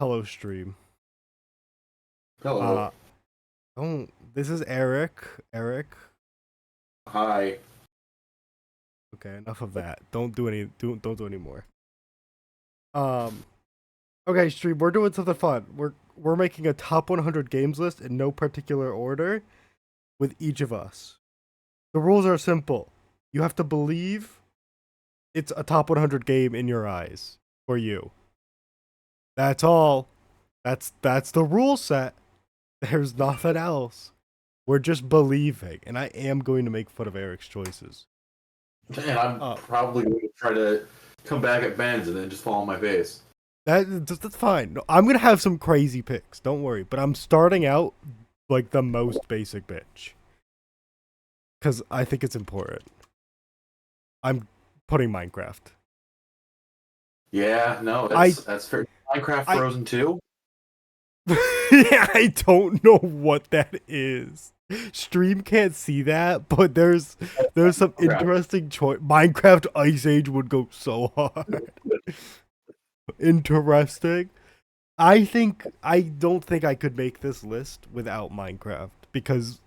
Hello, stream. Hello. Uh, this is Eric. Eric. Hi. Okay, enough of that. Don't do any more. Um, okay, stream. We're doing something fun. We're making a top 100 games list in no particular order with each of us. The rules are simple. You have to believe it's a top 100 game in your eyes for you. That's all. That's the rule set. There's nothing else. We're just believing, and I am going to make fun of Eric's choices. And I'm Uh, probably going to try to come back at Ben's and then just fall on my face. that's fine. No, I'm gonna have some crazy picks. Don't worry. But I'm starting out like the most basic bitch because I think it's important. I'm putting Minecraft. Yeah, no, I that's fair. Minecraft I Frozen 2? I don't know what that is. Stream can't see that, but there's some Crap. interesting choice. Minecraft Ice Age would go so hard. Interesting. I don't think I could make this list without Minecraft because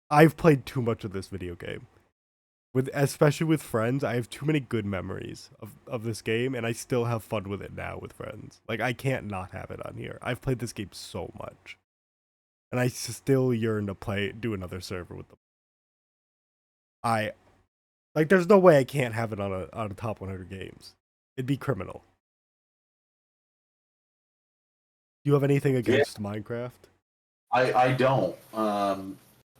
I've played too much of this video game. With especially with friends, I have too many good memories of this game and I still have fun with it now with friends. Like I can't not have it on here. I've played this game so much. And I still yearn to do another server with them. I like there's no way I can't have it on a top 100 games. It'd be criminal. Do you have anything Yeah, against Minecraft? I don't.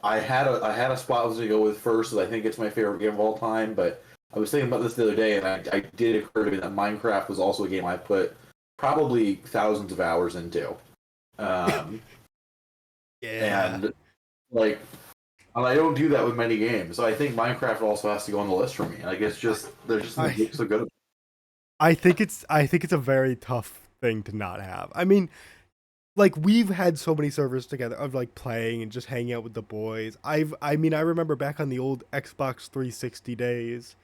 I had a spot I was going to go with first, because I think it's my favorite game of all time, but I was thinking about this the other day, and I did occur to me that Minecraft was also a game I put probably thousands of hours into. Um, Yeah. and, like, and I don't do that with many games, so I think Minecraft also has to go on the list for me. Like, it's just there's just I something so good. I think it's a very tough thing to not have. I mean, like we've had so many servers together of like playing and just hanging out with the boys. I remember back on the old Xbox 360 days,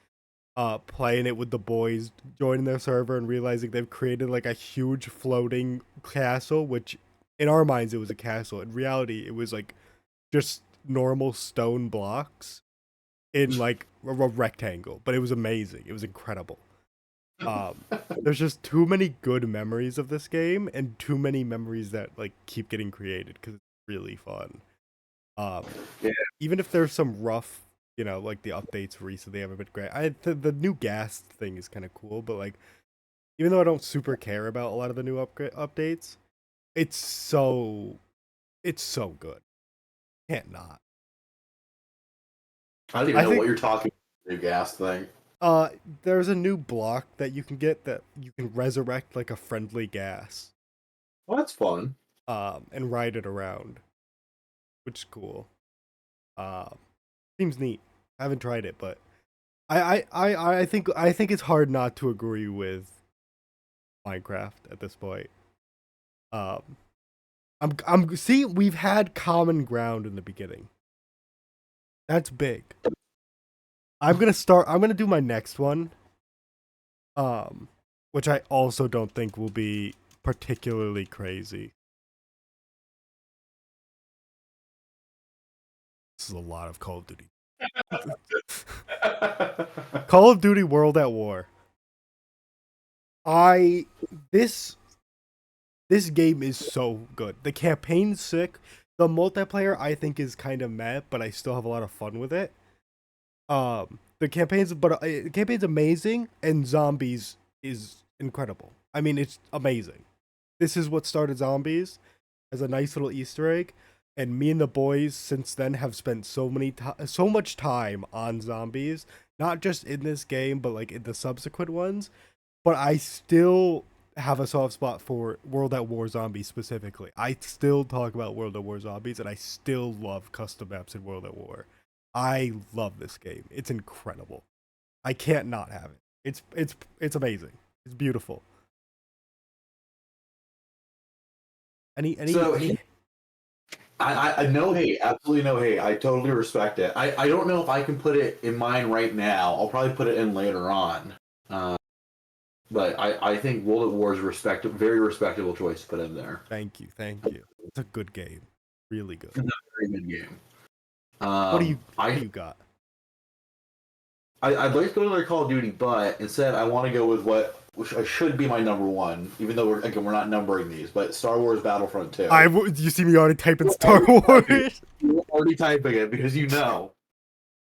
playing it with the boys, joining their server and realizing they've created like a huge floating castle, which in our minds it was a castle. In reality, it was like just normal stone blocks in like a rectangle, but it was amazing. It was incredible. Um, there's just too many good memories of this game and too many memories that like keep getting created because it's really fun. Um, Yeah, even if there's some rough, like the updates recently haven't been great. The new gas thing is kind of cool, but like even though I don't super care about a lot of the new updates, it's so good. Can't not. I don't even I know think what you're talking about, new gas thing. uh there's a new block that you can get that you can resurrect like a friendly gas Well, that's fun. and ride it around, which is cool. Uh, seems neat. I haven't tried it, but I think it's hard not to agree with Minecraft at this point. Um, I'm see we've had common ground in the beginning. That's big. I'm gonna do my next one. Um, which I also don't think will be particularly crazy. This is a lot of Call of Duty. Call of Duty World at War. I this this game is so good. The campaign's sick. The multiplayer I think is kind of meh, but I still have a lot of fun with it. The campaign's amazing, and zombies is incredible. I mean, it's amazing. This is what started zombies as a nice little Easter egg, and me and the boys since then have spent so much time on zombies, not just in this game, but like in the subsequent ones. But I still have a soft spot for World at War Zombies specifically. I still talk about World at War Zombies, and I still love custom maps in World at War. I love this game. It's incredible. I can't not have it. It's amazing. It's beautiful. So Any I no hate, absolutely no hate. I totally respect it. I don't know if I can put it in mine right now. I'll probably put it in later on. Uh, But I think World at War is a very respectable choice to put in there. Thank you, thank you. It's a good game, really good. It's a very good game. What do you what do I you got? I'd like to go to another Call of Duty, but instead I want to go with which should be my number one, even though we're not numbering these, but Star Wars Battlefront 2. You see me already typing You're Star Wars. already typing it because you know.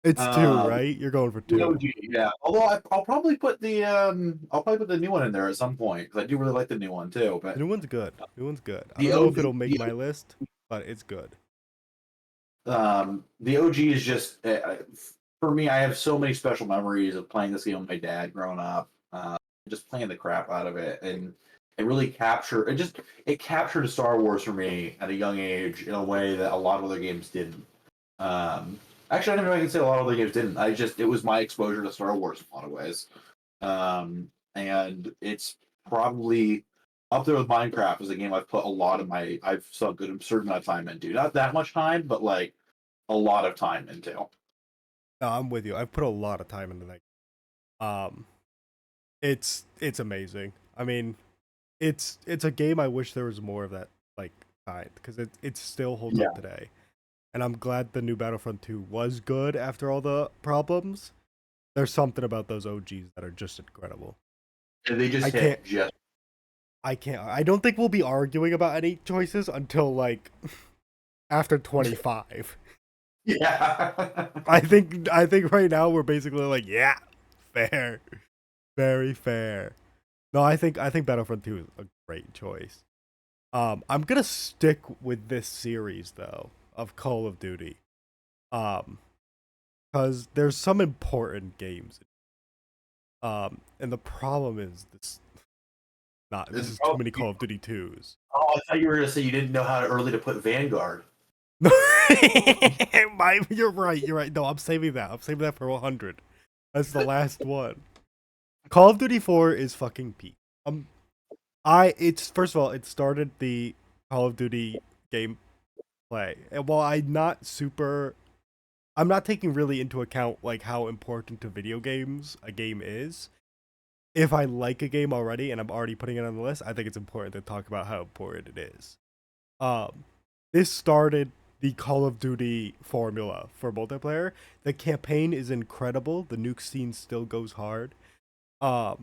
It's two, Um, right? You're going for the two. OG, yeah. Although I'll probably put the new one in there at some point because I do really like the new one too. The But new one's good. New one's good. I the don't know OG, if it'll make my list, but it's good. the OG is just for me. I have so many special memories of playing this game with my dad growing up, just playing the crap out of it, and it captured Star Wars for me at a young age in a way that a lot of other games didn't. Actually, I don't know if I can say a lot of other games didn't. It was my exposure to Star Wars in a lot of ways, and it's probably up there with Minecraft as a game I've sunk a certain amount of time into. Not that much time, but like a lot of time into. No, I'm with you. I've put a lot of time into that. It's amazing. I mean, it's a game I wish there was more of that like kind because it still holds Yeah, up today. And I'm glad the new Battlefront 2 was good after all the problems. There's something about those OGs that are just incredible. and they I just can't hit just I don't think we'll be arguing about any choices until like after 25. yeah. I think right now we're basically like, yeah, fair. Very fair. No, I think Battlefront 2 is a great choice. I'm gonna stick with this series though of Call of Duty. Um, because there's some important games. And the problem is this is too Oh, many Call of Duty 2s. I thought you were gonna say you didn't know how early to put Vanguard. No, you're right. You're right. No, I'm saving that. I'm saving that for 100. That's the last one. Call of Duty 4 is fucking peak. It's first of all, it started the Call of Duty gameplay. And while I'm not taking really into account like how important to video games a game is. If I like a game already and I'm already putting it on the list, I think it's important to talk about how important it is. Um, this started the Call of Duty formula for multiplayer. The campaign is incredible. The nuke scene still goes hard. The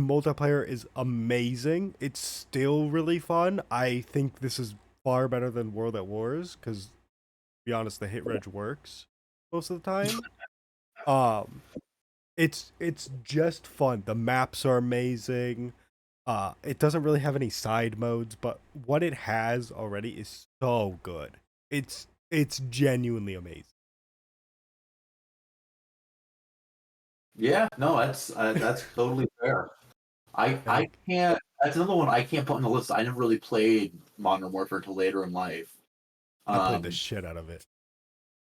multiplayer is amazing. It's still really fun. I think this is far better than World at Wars because, to be honest, the hit reg works most of the time. Um, it's just fun. The maps are amazing. It doesn't really have any side modes, but what it has already is so good. It's genuinely amazing. Yeah, no, that's totally fair. I Thank. can't. That's another one I can't put on the list. I never really played Modern Warfare till later in life. I played the Um, shit out of it.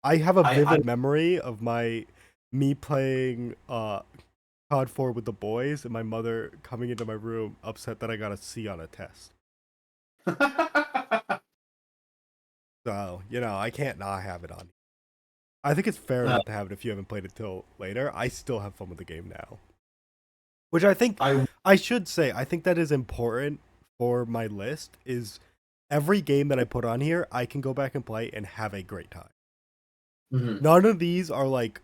I have a I vivid memory of me playing COD 4 with the boys and my mother coming into my room upset that I got a C on a test. So, I can't not have it on. I think it's fair uh, not to have it if you haven't played it till later. I still have fun with the game now. Which I think I I should say, I think that is important for my list is every game that I put on here, I can go back and play and have a great time. mhm, None of these are like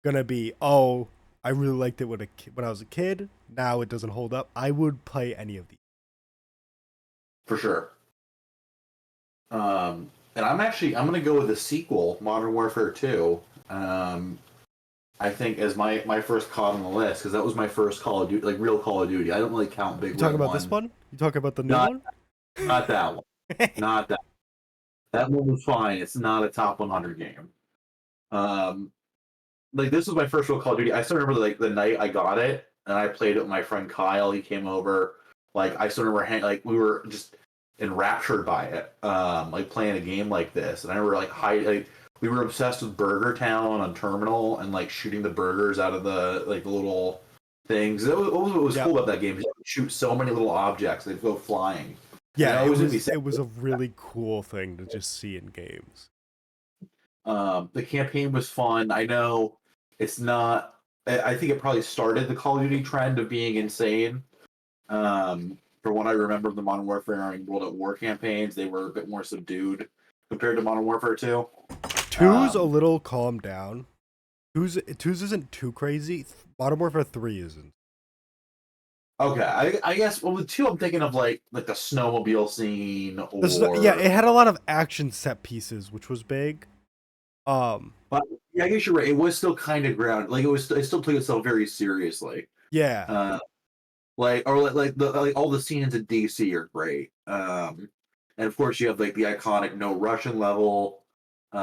gonna be, oh, I really liked it when I was a kid. Now it doesn't hold up. I would play any of these. for sure. And I'm gonna go with the sequel, Modern Warfare 2. Um, I think as my first COD on the list because that was my first Call of Duty, like real Call of Duty. I don't really count You Big talking Red about this One. one? You talking about the new Not one? not that one. Not that. That one was fine. It's not a top 100 game. Um, like this was my first real Call of Duty. I still remember like the night I got it and I played it with my friend Kyle. He came over. Like I still remember like we were just enraptured by it. Like playing a game like this. And I remember like we were obsessed with Burger Town on Terminal and like shooting the burgers out of the little things. What was Yep. cool about that game is you could shoot so many little objects, they'd go flying. And it Yeah, it always made me was sad. it was a really cool thing to just see in games. The campaign was fun. I know it's not. I think it probably started the Call of Duty trend of being insane. From what I remember of the Modern Warfare and World at War campaigns, they were a bit more subdued compared to Modern Warfare 2. Two's a Um, little calmed down. Two's isn't too crazy. Modern Warfare 3 isn't. okay, I guess well with 2 I'm thinking of like the snowmobile scene Yeah, or it had a lot of action set pieces, which was big. Um, but yeah, I guess you're right. It was still kind of grounded. Like it still took itself very seriously. yeah, Uh, like all the scenes in DC are great. And of course you have like the iconic No Russian level. They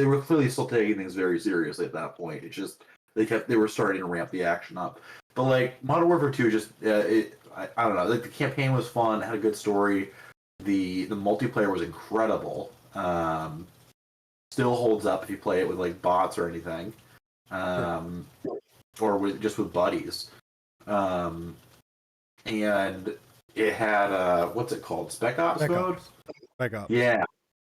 were clearly still taking things very seriously at that point. It's just they were starting to ramp the action up. But like Modern Warfare 2 just I don't know, like the campaign was fun, had a good story. The multiplayer was incredible. Still holds up if you play it with like bots or anything. sure. Um, or with buddies. Um, and it had what's it called? Spec Ops Spec mode? Ops. Spec Ops. Yeah.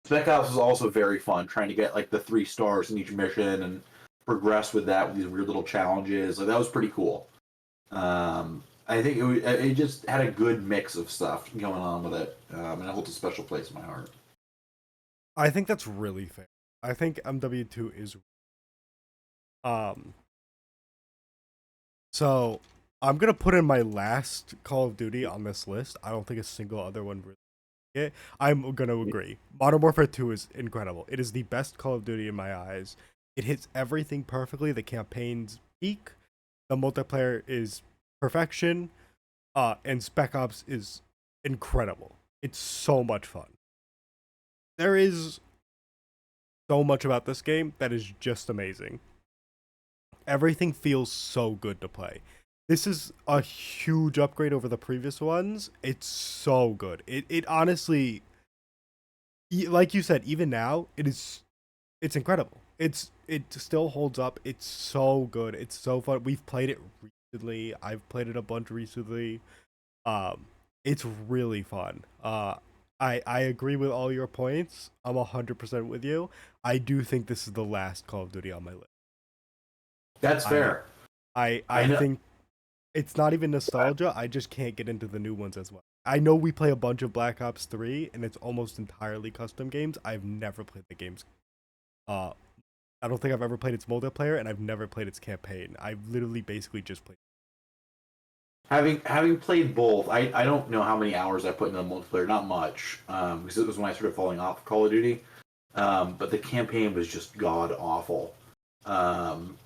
Spec Ops was also very fun, trying to get like the 3 stars in each mission and progress with that with these weird little challenges. Like that was pretty cool. I think it just had a good mix of stuff going on with it, and it holds a special place in my heart. I think that's really fair. I think MW2 is um so I'm gonna put in my last Call of Duty on this list. I don't think a single other one really it. I'm gonna agree. Modern Warfare 2 is incredible. It is the best Call of Duty in my eyes. It hits everything perfectly. The campaign's peak. The multiplayer is perfection. And Spec Ops is incredible. It's so much fun. There is so much about this game that is just amazing. Everything feels so good to play. This is a huge upgrade over the previous ones. It's so good. It honestly, like you said, even now it's incredible. It still holds up. It's so good. It's so fun. We've played it recently. I've played it a bunch recently. Um, it's really fun. I agree with all your points. I'm 100% with you. I do think this is the last Call of Duty on my list. That's I fair. I I know. think it's not even nostalgia. I just can't get into the new ones as well. I know we play a bunch of Black Ops 3 and it's almost entirely custom games. I've never played the games. Uh I don't think I've ever played its multiplayer and I've never played its campaign. I've literally basically just played. Having played both, I don't know how many hours I put into the multiplayer. Not much, because it was when I started falling off of Call of Duty. But the campaign was just god awful. Um,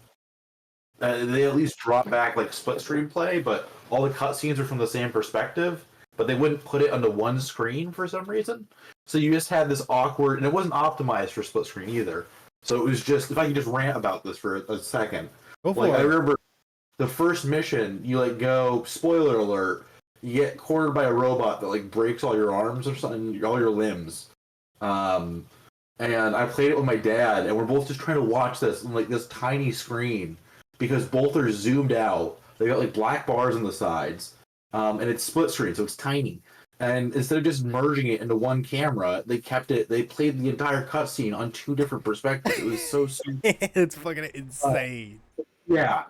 they at least dropped back like split screen play, but all the cutscenes are from the same perspective. But they wouldn't put it onto one screen for some reason. So you just had this awkward, and it wasn't optimized for split screen either. So it was just, if I could just rant about this for a second, Go like for I it. remember the first mission, you like go, spoiler alert, you get cornered by a robot that like breaks all your arms or something, all your limbs. Um, and I played it with my dad, and we're both just trying to watch this on like this tiny screen because both are zoomed out. They got like black bars on the sides, and it's split screen, so it's tiny. And instead of just merging it into one camera, they kept it. They played the entire cutscene on 2 different perspectives. It was so stupid. It's fucking insane. Yeah.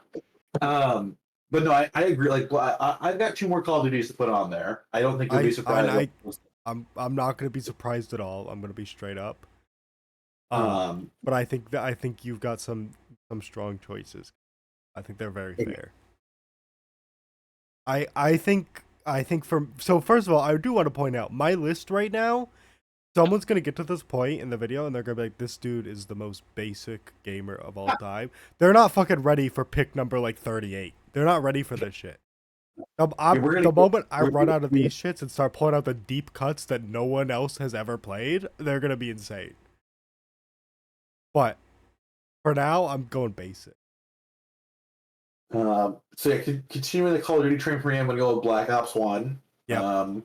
Um, but no, I agree. Like, I've got 2 more Call of Duties to put on there. I don't think you'll be I and surprised. I I'm not gonna be surprised at all. I'm gonna be straight up. Um, But I think you've got some strong choices. I think they're very fair. I think from so first of all, I do want to point out my list right now. Someone's gonna get to this point in the video and they're gonna be like, "This dude is the most basic gamer of all time." They're not fucking ready for pick number like 38. They're not ready for this shit. yeah, we're gonna The get. moment I run out of these shits and start pulling out the deep cuts that no one else has ever played, they're gonna be insane. But for now, I'm going basic. So yeah, continuing the Call of Duty train for me, I'm gonna go with Black Ops One. Yep. Um,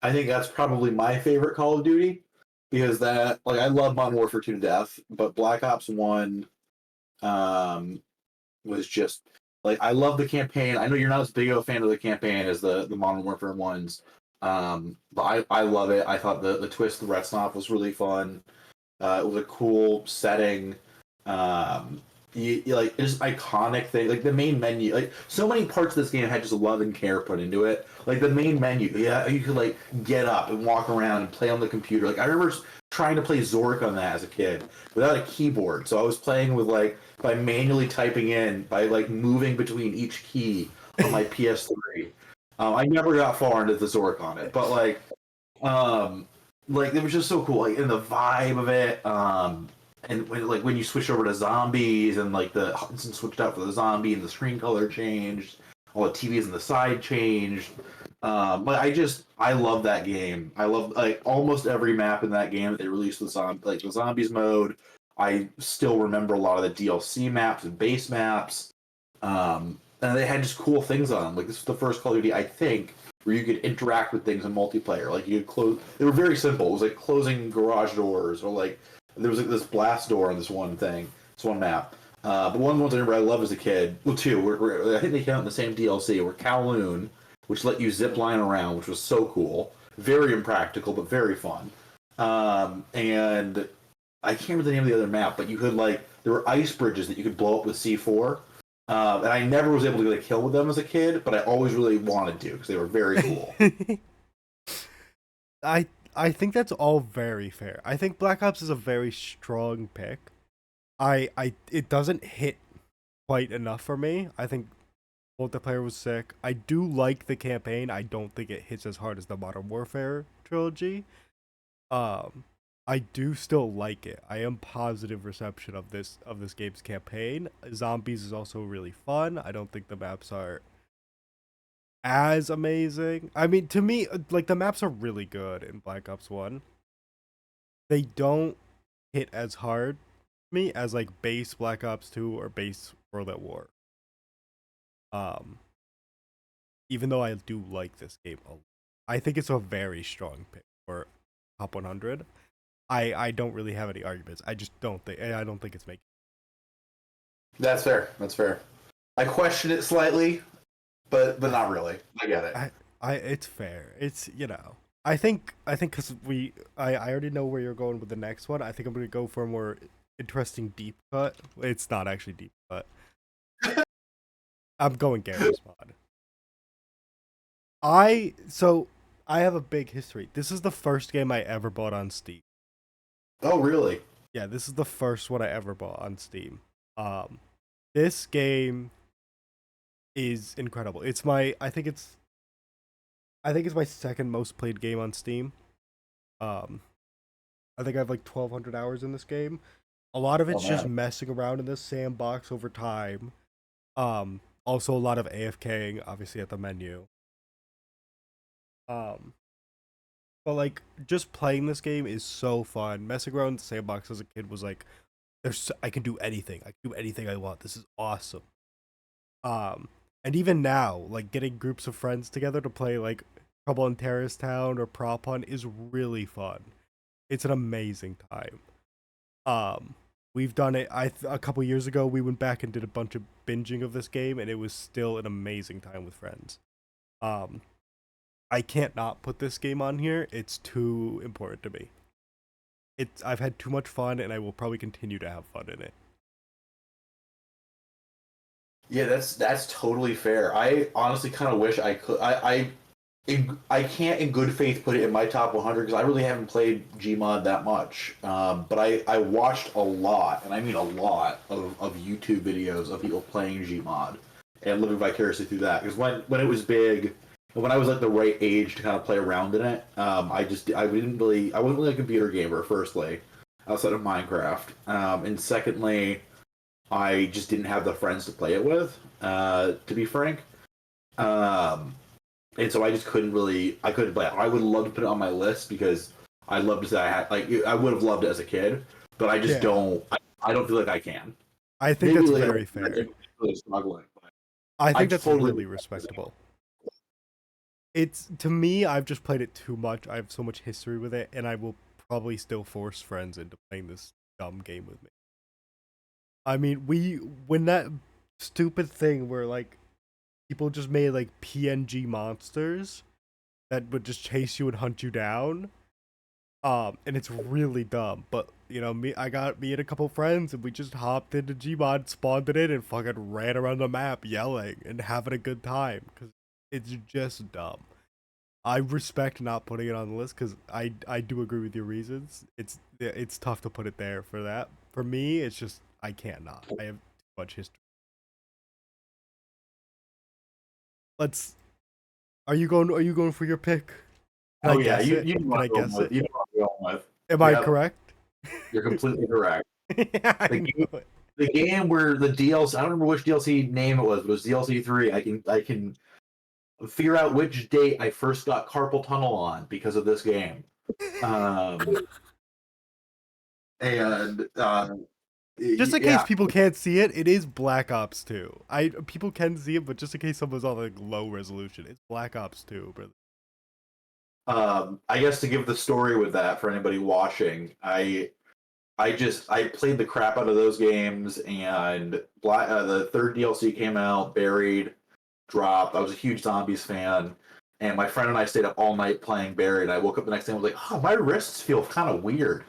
I think that's probably my favorite Call of Duty because that, like, I love Modern Warfare 2 to death, but Black Ops One, um, was just like I love the campaign. I know you're not as big of a fan of the campaign as the Modern Warfare ones, but I love it. I thought the twist of Red Snop was really fun. It was a cool setting. like just iconic thing. Like the main menu, like so many parts of this game had just love and care put into it. Like the main menu, yeah, you could like get up and walk around and play on the computer. Like I remember trying to play Zork on that as a kid without a keyboard, so I was playing with like by manually typing in by like moving between each key on my PS3. I never got far into the Zork on it, but um, like it was just so cool, like in the vibe of it. And when you switch over to zombies and like the Hudson switched out for the zombie and the screen color changed, all the TVs on the side changed. But I love that game. I love like almost every map in that game that they released with the zombies mode. I still remember a lot of the DLC maps and base maps. And they had just cool things on them. Like this was the first Call of Duty, I think, where you could interact with things in multiplayer. Like you could close. They were very simple. It was like closing garage doors, or like there was like this blast door on this one thing, this one map. But one of the ones I remember I loved as a kid. Well, two. I think they came out in the same DLC. Were Kowloon, which let you zip line around, which was so cool. Very impractical, but very fun. And I can't remember the name of the other map, but you could like there were ice bridges that you could blow up with C4. And I never was able to get a kill with them as a kid, but I always really wanted to because they were very cool. I think that's all very fair. I think Black Ops is a very strong pick. I it doesn't hit quite enough for me. I think multiplayer was sick. I do like the campaign. I don't think it hits as hard as the Modern Warfare trilogy. Um, I do still like it. I am positive reception of this game's campaign. Zombies is also really fun. I don't think the maps are as amazing. I mean, to me, like the maps are really good in Black Ops 1. They don't hit as hard to me as like base Black Ops 2 or base World at War. Um, Even though I do like this game a lot, I think it's a very strong pick for top 100. I don't really have any arguments. I don't think it's making. That's fair. That's fair. I question it slightly, but not really. I get it. It's fair. It's I think because I already know where you're going with the next one. I think I'm gonna go for a more interesting deep cut. It's not actually deep cut. I'm going Garry's Mod. I have a big history. This is the first game I ever bought on Steam. Oh, really? Yeah, this is the first one I ever bought on Steam. Um, this game is incredible. I think it's my second most played game on Steam. Um, I think I have like 1,200 hours in this game. A lot of Oh it's just man. messing around in this sandbox over time. Also a lot of AFKing, obviously at the menu. Um, but like just playing this game is so fun. Messing around in the sandbox as a kid was like, I can do anything. I can do anything I want. This is awesome. Um, and even now, like getting groups of friends together to play like Trouble in Terrorist Town or Prop Hunt is really fun. It's an amazing time. Um, we've done it. A couple years ago, we went back and did a bunch of binging of this game, and it was still an amazing time with friends. Um, I can't not put this game on here. It's too important to me. I've had too much fun, and I will probably continue to have fun in it. Yeah, that's totally fair. I honestly kind of wish I could. I can't in good faith put it in my top 100 because I really haven't played Gmod that much. But I watched a lot, and I mean a lot of YouTube videos of people playing Gmod and living vicariously through that. Because when it was big, and when I was like the right age to kind of play around in it, I wasn't really a computer gamer. Firstly, outside of Minecraft, and secondly, I just didn't have the friends to play it with. To be frank. Um, and so I just couldn't really. I couldn't play it. I would love to put it on my list because I'd love to say I had like I would have loved it as a kid, but I just Yeah, don't. I don't feel like I can. I think Maybe that's later very on, fair. I'm really struggling. But I I think that's totally. really respectable. It's to me, I've just played it too much. I have so much history with it, and I will probably still force friends into playing this dumb game with me. I mean, when that stupid thing where like people just made like PNG monsters that would just chase you and hunt you down. And it's really dumb. But you know, I got me and a couple friends, and we just hopped into Gmod, spawned it in, and fucking ran around the map yelling and having a good time because it's just dumb. I respect not putting it on the list because I do agree with your reasons. It's tough to put it there for that. For me, it's just I can't not. I have too much history. Let's. Are you going for your pick? Can I Oh yeah, guess you it? you know Can what I I'm going guess with. it? You know what I'm going with. Am I Yep, correct? you're completely correct. Yeah, I The game, know it. the game where the DLC, I don't remember which DLC name it was, but it was DLC 3. I can figure out which date I first got carpal tunnel on because of this game. Um, and Just in case yeah, people can't see it, it is Black Ops 2. I people can see it, but just in case someone's on like low resolution, it's Black Ops 2, brother. I guess to give the story with that for anybody watching, I played the crap out of those games, and the third DLC came out, Buried, dropped. I was a huge Zombies fan, and my friend and I stayed up all night playing Buried. I woke up the next day and was like, "Oh, my wrists feel kind of weird."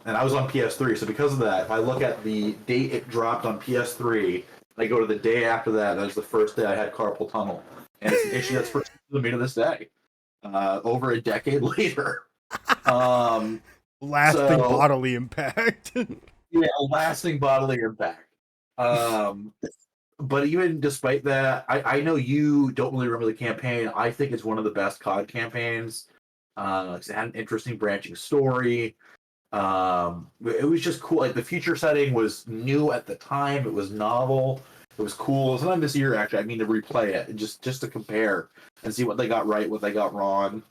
And I was on PS3, so because of that, if I look at the date it dropped on PS3, I go to the day after that. That was the first day I had carpal tunnel, and it's an issue that's persisted with me to this day, over a decade later. Um, Lasting so bodily impact. yeah, lasting bodily impact. Um, but even despite that, I know you don't really remember the campaign. I think it's one of the best COD campaigns. It had an interesting branching story. It was just cool. Like the future setting was new at the time. It was novel. It was cool. Sometime this year, actually, I mean to replay it and just to compare and see what they got right, what they got wrong.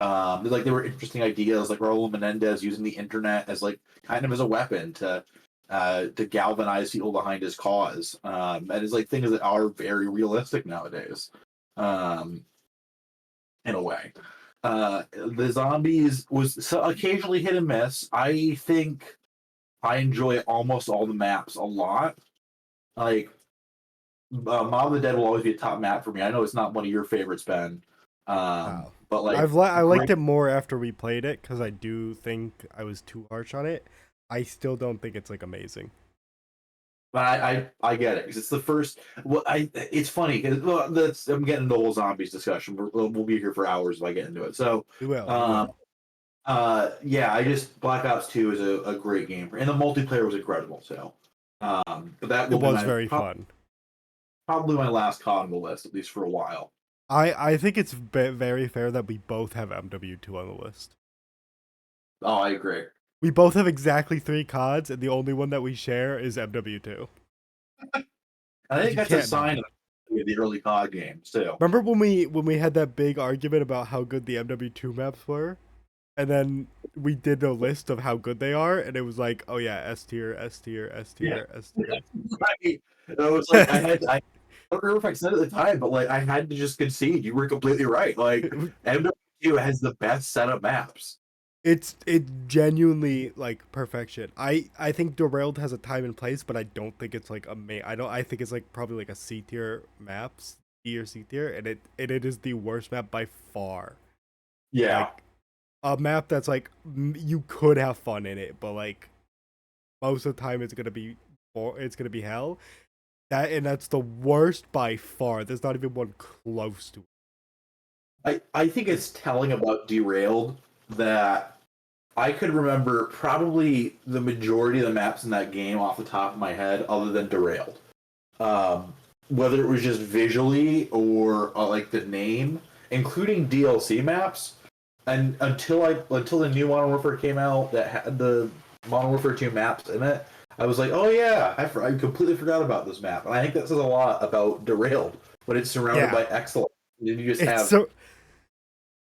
Like there were interesting ideas, like Raul Menendez using the internet as like kind of as a weapon to galvanize people behind his cause. And it's like things that are very realistic nowadays, um, in a way. The zombies was so occasionally hit and miss. I think I enjoy almost all the maps a lot. Like Mob of the Dead will always be a top map for me. I know it's not one of your favorites, Ben, Wow. but like I liked great. it more after we played it because I do think I was too harsh on it. I still don't think it's like amazing. But I get it because it's the first. Well, it's funny because well, that's I'm getting the whole zombies discussion. We'll be here for hours if I get into it. So, We will. We um, will. yeah, I just Black Ops 2 is a great game, and the multiplayer was incredible. So, but that It will be was my very fun. probably my last COD on the list, at least for a while. I think it's very fair that we both have MW2 on the list. Oh, I agree. We both have exactly 3 CODs, and the only one that we share is MW2. I Because think you that's a can't sign not. of the early COD games too. Remember when we had that big argument about how good the MW2 maps were, and then we did a list of how good they are, and it was like, oh yeah, S tier, S tier, S Yeah, tier, S tier. right. It was like I don't remember if I said it at the time, but like I had to just concede. You were completely right. Like MW2 has the best set of maps. It genuinely like perfection. I think Derailed has a time and place, but I don't think it's like I don't. I think it's like probably like a C tier maps, B or C tier, and it is the worst map by far. Yeah, Like a map that's like you could have fun in it, but like most of the time it's gonna be hell. That's the worst by far. There's not even one close to it. I think it's telling about Derailed that I could remember probably the majority of the maps in that game off the top of my head, other than Derailed. Whether it was just visually or like the name, including DLC maps. And until the new Modern Warfare came out that had the Modern Warfare 2 maps in it, I was like, oh yeah, I completely forgot about this map. And I think that says a lot about Derailed, but it's surrounded Yeah, by excellence. And you just it's have so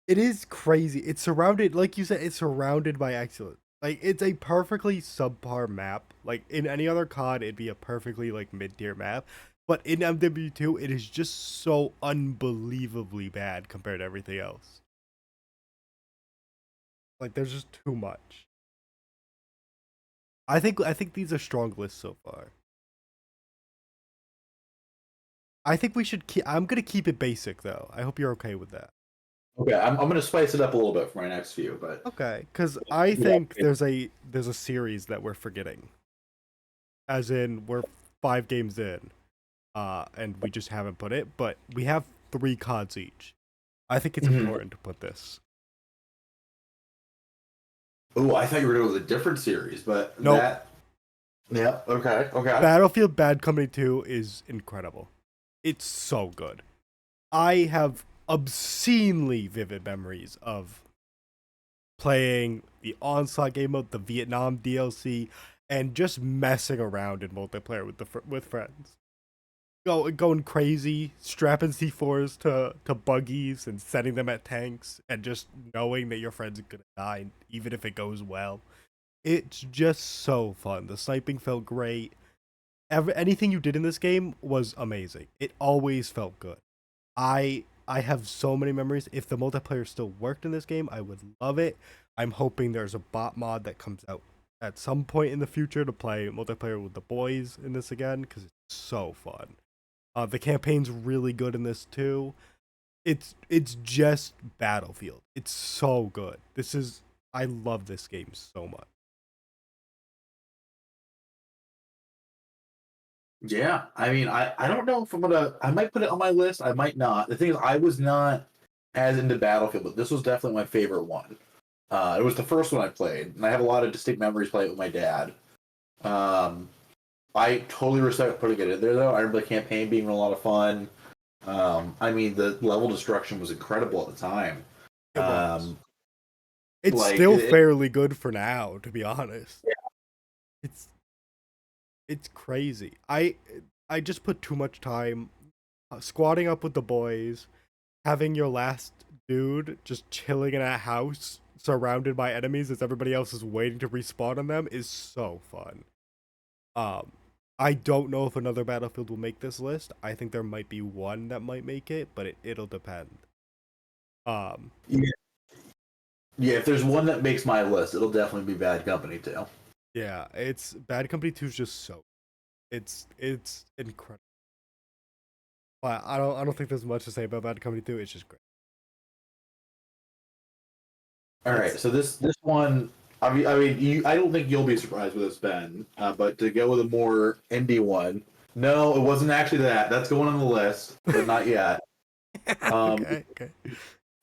it is crazy. It's surrounded, like you said, it's surrounded by excellence. Like it's a perfectly subpar map. Like in any other COD, it'd be a perfectly like mid tier map. But in MW2, it is just so unbelievably bad compared to everything else. Like there's just too much. I think these are strong lists so far. I think we should keep. I'm gonna keep it basic though. I hope you're okay with that. Okay, I'm gonna spice it up a little bit for my next few, but Okay, because I yeah, think there's a series that we're forgetting. As in, we're 5 games in, and we just haven't put it. But we have 3 CODs each. I think it's Mhm. important to put this. Oh, I thought you were going with a different series, but Nope. that. Yeah. Okay. Okay. Battlefield Bad Company 2 is incredible. It's so good. I have obscenely vivid memories of playing the Onslaught game mode, the Vietnam DLC, and just messing around in multiplayer with friends. Going crazy, strapping C4s to buggies and setting them at tanks, and just knowing that your friend's gonna die, even if it goes well. It's just so fun. The sniping felt great. Anything you did in this game was amazing. It always felt good. I have so many memories. If the multiplayer still worked in this game, I would love it. I'm hoping there's a bot mod that comes out at some point in the future to play multiplayer with the boys in this again because it's so fun. The campaign's really good in this too. It's just Battlefield. It's so good. I love this game so much. Yeah. I mean, I don't know if I'm gonna. I might put it on my list. I might not. The thing is, I was not as into Battlefield, but this was definitely my favorite one. It was the first one I played, and I have a lot of distinct memories playing it with my dad. Um, I totally respect putting it in there, though. I remember the campaign being a lot of fun. I mean, the level destruction was incredible at the time. It was. Um, It's like, still fairly good for now, to be honest. It's it's crazy. I just put too much time squatting up with the boys, having your last dude just chilling in a house surrounded by enemies as everybody else is waiting to respawn on them is so fun. Um, I don't know if another Battlefield will make this list. I think there might be one that might make it, but it'll depend. Um, yeah, yeah. If there's one that makes my list, it'll definitely be Bad Company too. yeah, it's Bad Company 2 is just so it's incredible. But I don't think there's much to say about Bad Company 2. It's just great. All right, It's so this one, I don't think you'll be surprised with this, Ben. But to go with a more indie one, no, it wasn't actually that. That's going on the list, but not yet. Um, okay, okay.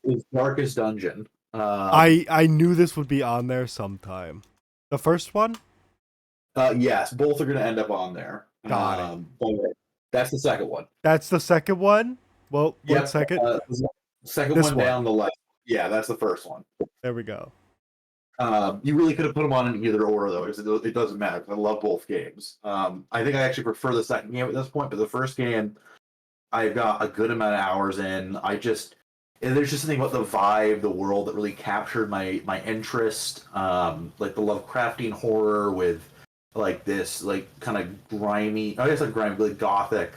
it's Darkest Dungeon. I knew this would be on there sometime. The first one? Yes, both are going to end up on there. Got it. But that's the second one. That's the second one? Well, one Yep, second. second This one one. down the left. Yeah, that's the first one. There we go. You really could have put them on in either order though, because it doesn't matter. 'Cause I love both games. I think I actually prefer the second game at this point, but the first game I've got a good amount of hours in. There's just something about the vibe, the world that really captured my interest. Like the Lovecraftian horror with like this like kind of grimy, I guess like grimy, like gothic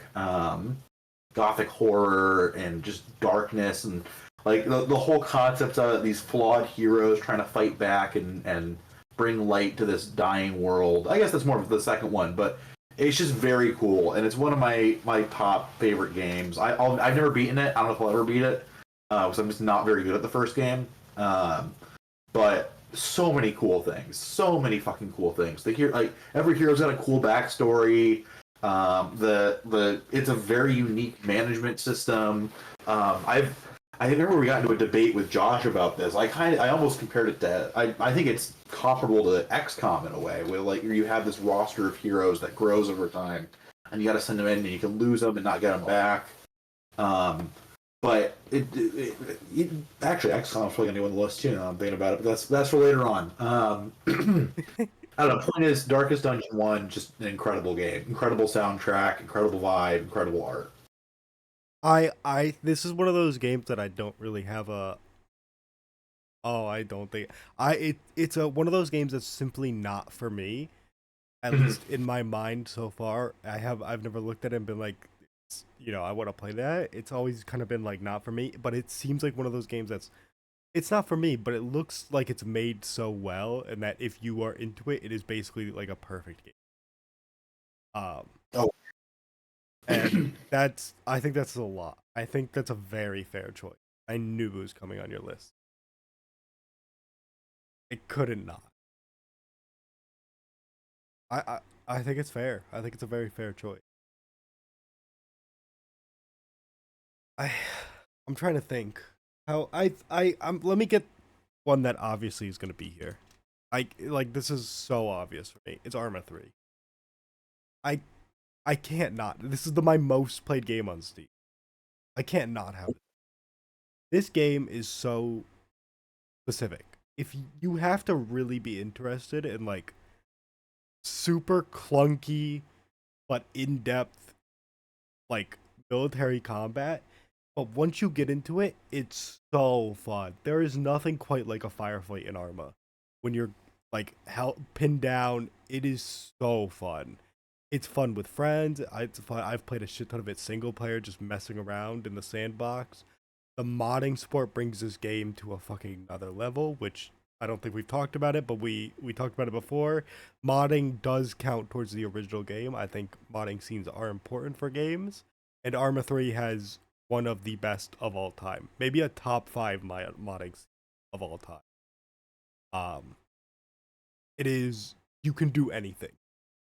horror and just darkness and like the whole concept of these flawed heroes trying to fight back and bring light to this dying world. I guess that's more of the second one, but it's just very cool and it's one of my top favorite games. I've never beaten it. I don't know if I'll ever beat it because I'm just not very good at the first game. But so many cool things, so many fucking cool things. Like every hero's got a cool backstory. The it's a very unique management system. I remember we got into a debate with Josh about this. I almost compared it to I think it's comparable to XCOM in a way, where like you have this roster of heroes that grows over time, and you got to send them in, and you can lose them and not get them back. Um, but actually XCOM's probably gonna go on the list too. Now I'm thinking about it, but that's for later on. I don't know. Point is, Darkest Dungeon One, just an incredible game, incredible soundtrack, incredible vibe, incredible art. I this is one of those games that I don't really have a oh, I don't think it's a one of those games that's simply not for me, at Mhm. least in my mind so far. I've never looked at it and been like, I want to play that. It's always kind of been like not for me, but it seems like one of those games that's it's not for me, but it looks like it's made so well and that if you are into it, it is basically like a perfect game. Um Oh, and that's I think that's a lot. I think that's a very fair choice. I knew it was coming on your list. It couldn't not. I, I I think it's fair. I think it's a very fair choice. I I'm trying to think how I'm let me get one that obviously is going to be here. I like this is so obvious for me. It's Arma 3. I I can't not. This is my most played game on Steam. I can't not have it. This game is so specific. If you have to really be interested in like super clunky but in-depth like military combat, but once you get into it, it's so fun. There is nothing quite like a firefight in Arma. When you're like pinned down, it is so fun. It's fun with friends. It's fun. I've played a shit ton of it single player, just messing around in the sandbox. The modding support brings this game to a fucking other level, which I don't think we've talked about it, but we talked about it before. Modding does count towards the original game. I think modding scenes are important for games, and Arma 3 has one of the best of all time. Maybe a top 5 modding scene of all time. Um it is you can do anything.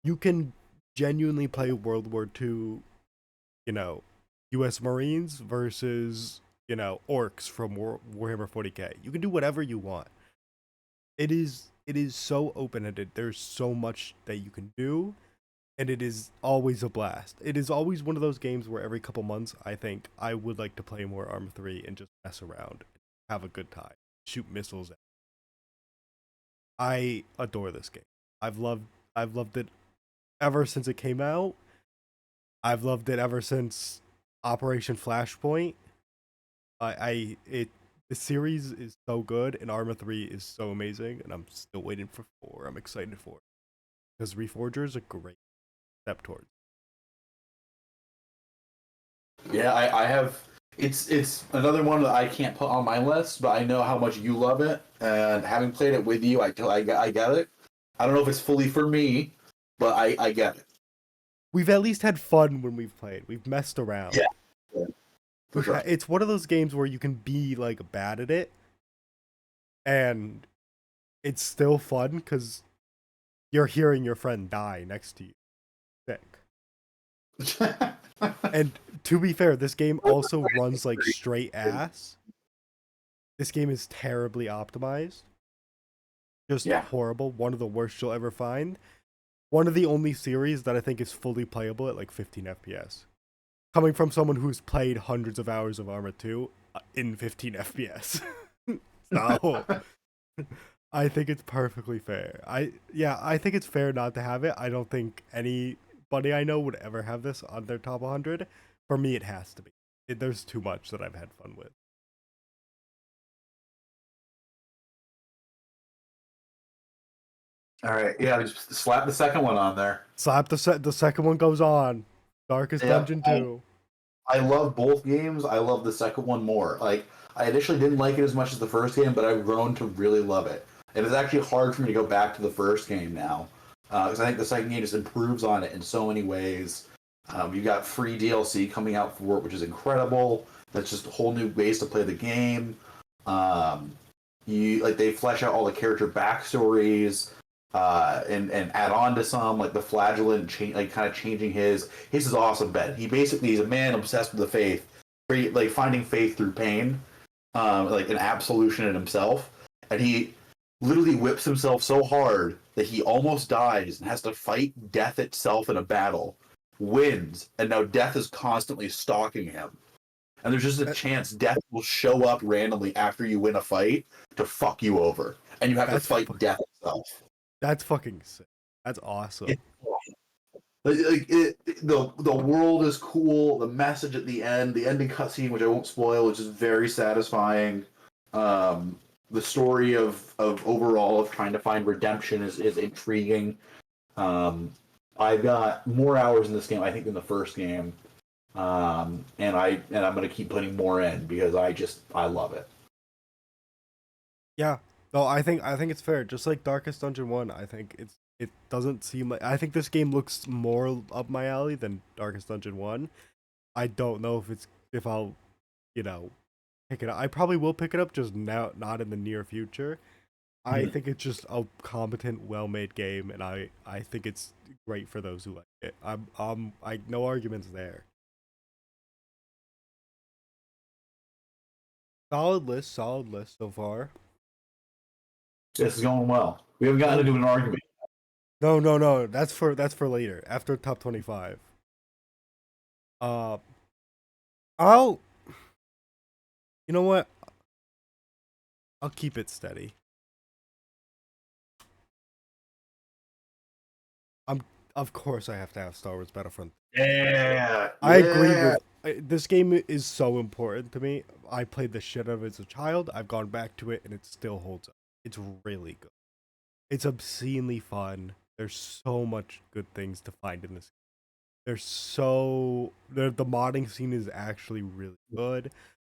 You can genuinely play World War II, you know, US Marines versus, orcs from Warhammer 40K. You can do whatever you want. It is so open-ended. There's so much that you can do, and it is always a blast. It is always one of those games where every couple months I think I would like to play more Arma 3 and just mess around, have a good time, shoot missiles. I adore this game. I've loved it ever since it came out. I've loved it ever since Operation Flashpoint. The series is so good, and Arma 3 is so amazing, and I'm still waiting for 4. I'm excited for it because Reforger is a great step towards. Yeah, I have. It's another one that I can't put on my list, but I know how much you love it, and having played it with you, I get it. I don't know if it's fully for me, but I get it. We've at least had fun when we've played. We've messed around. Yeah, yeah, for sure. It's one of those games where you can be like bad at it, and it's still fun because you're hearing your friend die next to you. Sick. And to be fair, this game also runs like straight ass. This game is terribly optimized. Just Yeah. horrible. One of the worst you'll ever find. One of the only series that I think is fully playable at like 15 FPS. Coming from someone who's played hundreds of hours of Arma 2 in 15 FPS. So I think it's perfectly fair. I think it's fair not to have it. I don't think anybody I know would ever have this on their top 100. For me, it has to be. There's too much that I've had fun with. All right, yeah, just slap the second one on there. Slap the second one goes on. Darkest Yeah, Dungeon 2. I love both games. I love the second one more. Like, I initially didn't like it as much as the first game, but I've grown to really love it. It is actually hard for me to go back to the first game now, because I think the second game just improves on it in so many ways. You got free DLC coming out for it, which is incredible. That's just a whole new ways to play the game. Um, they flesh out all the character backstories, and add on to some, like the flagellant like kind of changing his is awesome. Ben, he basically is a man obsessed with the faith, like finding faith through pain, like an absolution in himself, and he literally whips himself so hard that he almost dies and has to fight death itself in a battle, wins, and now death is constantly stalking him. And there's just a chance death will show up randomly after you win a fight to fuck you over, and you have to fight death itself. That's fucking sick. That's awesome. The world is cool. The message at the ending cutscene, which I won't spoil, which is very satisfying. The story of overall of trying to find redemption is intriguing. I've got more hours in this game, I think, than the first game, and I'm gonna keep putting more in because I love it. Yeah. No, I think it's fair. Just like Darkest Dungeon 1, I think it doesn't seem like I think this game looks more up my alley than Darkest Dungeon 1. I don't know if I'll, you know, pick it up. I probably will pick it up, just now, not in the near future. I Mhm. think it's just a competent, well-made game, and I think it's great for those who like it. I no arguments there. Solid list so far. This is going well. We haven't gotten Oh into an argument. no, that's for later after top 25. Uh, I'll you know what? I'll keep it steady. I'm of course I have to have Star Wars Battlefront. Yeah, I agree yeah. with this game is so important to me. I played the shit out of it as a child. I've gone back to it and it still holds up. It's really good. It's obscenely fun. There's so much good things to find in this. The modding scene is actually really good.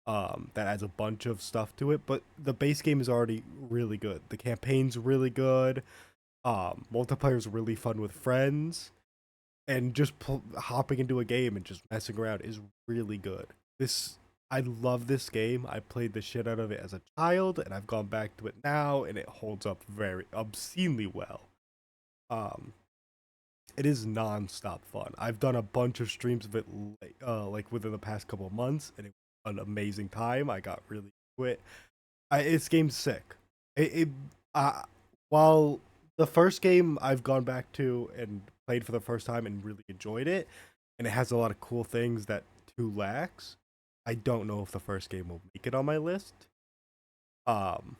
That adds a bunch of stuff to it, but the base game is already really good. The campaign's really good. Multiplayer's really fun with friends, and just hopping into a game and just messing around is really good. I love this game. I played the shit out of it as a child, and I've gone back to it now, and it holds up very obscenely well. Um, it is non-stop fun. I've done a bunch of streams of it, like within the past couple of months, and it was an amazing time. I got really into it. This game's sick. It uh, while the first game I've gone back to and played for the first time and really enjoyed it, and it has a lot of cool things that two lacks. I don't know if the first game will make it on my list. Um,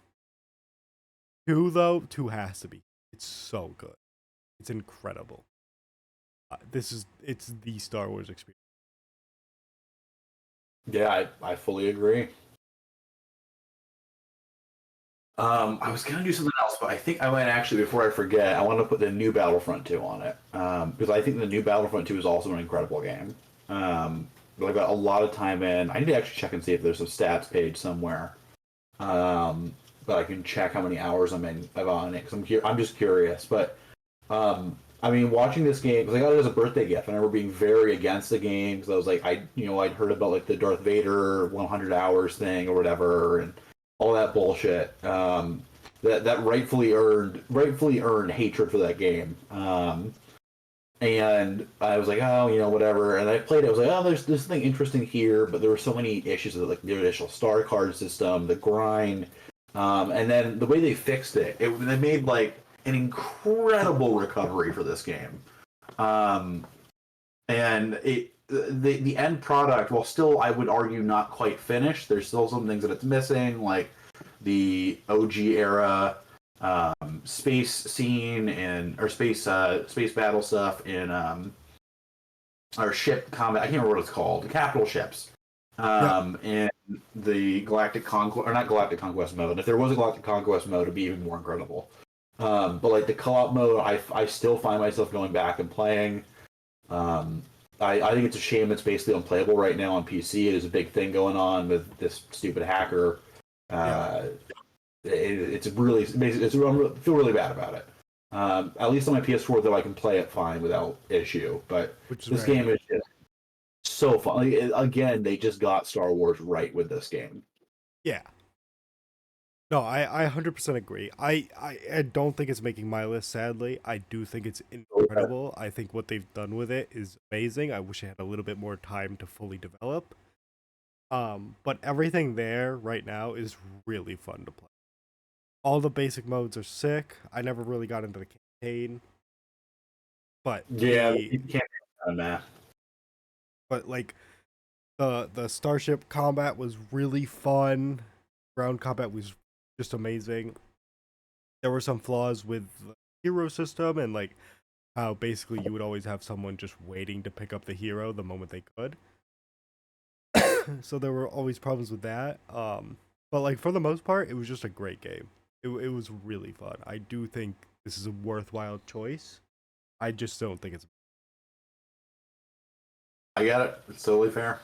two has to be. It's so good. It's incredible. It's the Star Wars experience. Yeah, I fully agree. I was gonna do something else, but I think I might actually, before I forget, I want to put the new Battlefront 2 on it because I think the new Battlefront 2 is also an incredible game. But I got a lot of time in. I need to actually check and see if there's a stats page somewhere. But I can check how many hours I'm on it because I'm just curious. But I mean, watching this game because I got it as a birthday gift. I remember being very against the game because I was like, I'd heard about like the Darth Vader 100 hours thing or whatever, and all that bullshit. That rightfully earned hatred for that game. And I was like, oh, whatever. And I played it. I was like, oh, there's something interesting here, but there were so many issues with like the initial star card system, the grind, and then the way they fixed they made like an incredible recovery for this game. Um, and the end product, while still I would argue not quite finished, there's still some things that it's missing, like the OG era space scene and or space battle stuff in or ship combat. I can't remember what it's called. The capital ships. Yep. And the Galactic Conquest, or not Galactic Conquest mode. If there was a Galactic Conquest mode, it'd be even more incredible. But like the co-op mode, I still find myself going back and playing. Um, I think it's a shame it's basically unplayable right now on PC. It is a big thing going on with this stupid hacker. Yeah. Uh, it's really I feel really bad about it. At least on my PS4, though, I can play it fine without issue. But Which is this very game good. is just so fun. Like, again, they just got Star Wars right with this game. Yeah. No, I 100% agree. I don't think it's making my list, sadly. I do think it's incredible. I think what they've done with it is amazing. I wish I had a little bit more time to fully develop. But everything there right now is really fun to play. All the basic modes are sick. I never really got into the campaign, but Yeah, you can't on that. like the starship combat was really fun. Ground combat was just amazing. There were some flaws with the hero system and like how basically you would always have someone just waiting to pick up the hero the moment they could. So there were always problems with that. But like for the most part, it was just a great game. It was really fun. I do think this is a worthwhile choice. I just don't think it's. I get it. It's totally fair.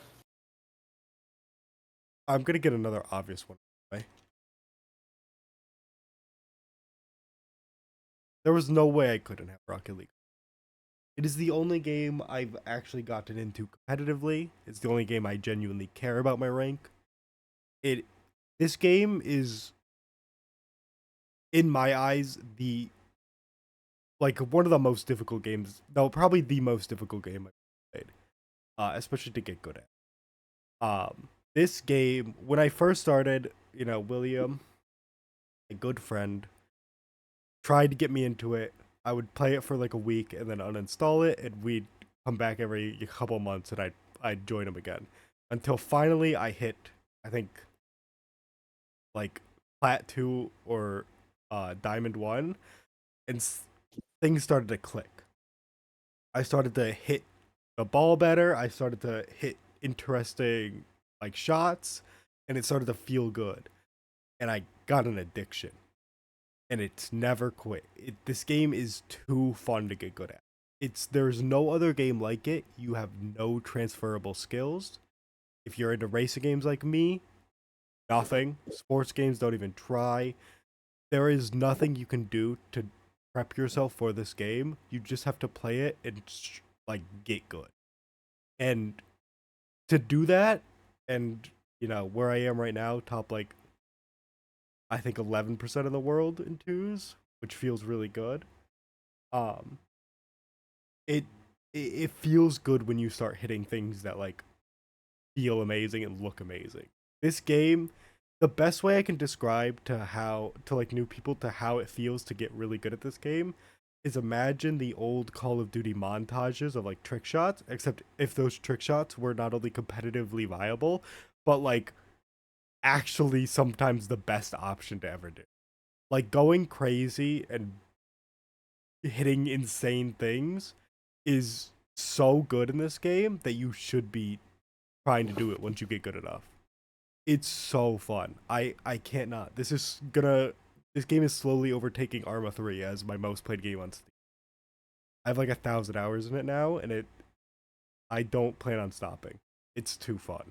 I'm gonna get another obvious one. Anyway. There was no way I couldn't have Rocket League. It is the only game I've actually gotten into competitively. It's the only game I genuinely care about my rank. it this game is, in my eyes, the like one of the most difficult games. No, probably the most difficult game I've played, especially to get good at. This game, when I first started, William, a good friend, tried to get me into it. I would play it for like a week and then uninstall it, and we'd come back every couple months, and I'd join him again, until finally I hit, I think, like Plat 2 or Diamond 1, and things started to click. I started to hit the ball better. I started to hit interesting like shots, and it started to feel good. And I got an addiction, and it's never quit. This game is too fun to get good at. There's no other game like it. You have no transferable skills. If you're into racing games like me, nothing. Sports games, don't even try. There is nothing you can do to prep yourself for this game. You just have to play it and like get good. And to do that, and where I am right now, top like I think 11% of the world in twos, which feels really good. Um, it it feels good when you start hitting things that like feel amazing and look amazing. This game, the best way I can describe to like new people to how it feels to get really good at this game is imagine the old Call of Duty montages of like trick shots, except if those trick shots were not only competitively viable, but like actually sometimes the best option to ever do. Like going crazy and hitting insane things is so good in this game that you should be trying to do it once you get good enough. It's so fun. I can't not. This game is slowly overtaking Arma 3 as my most played game on Steam. I have like 1,000 hours in it now, and I don't plan on stopping. It's too fun.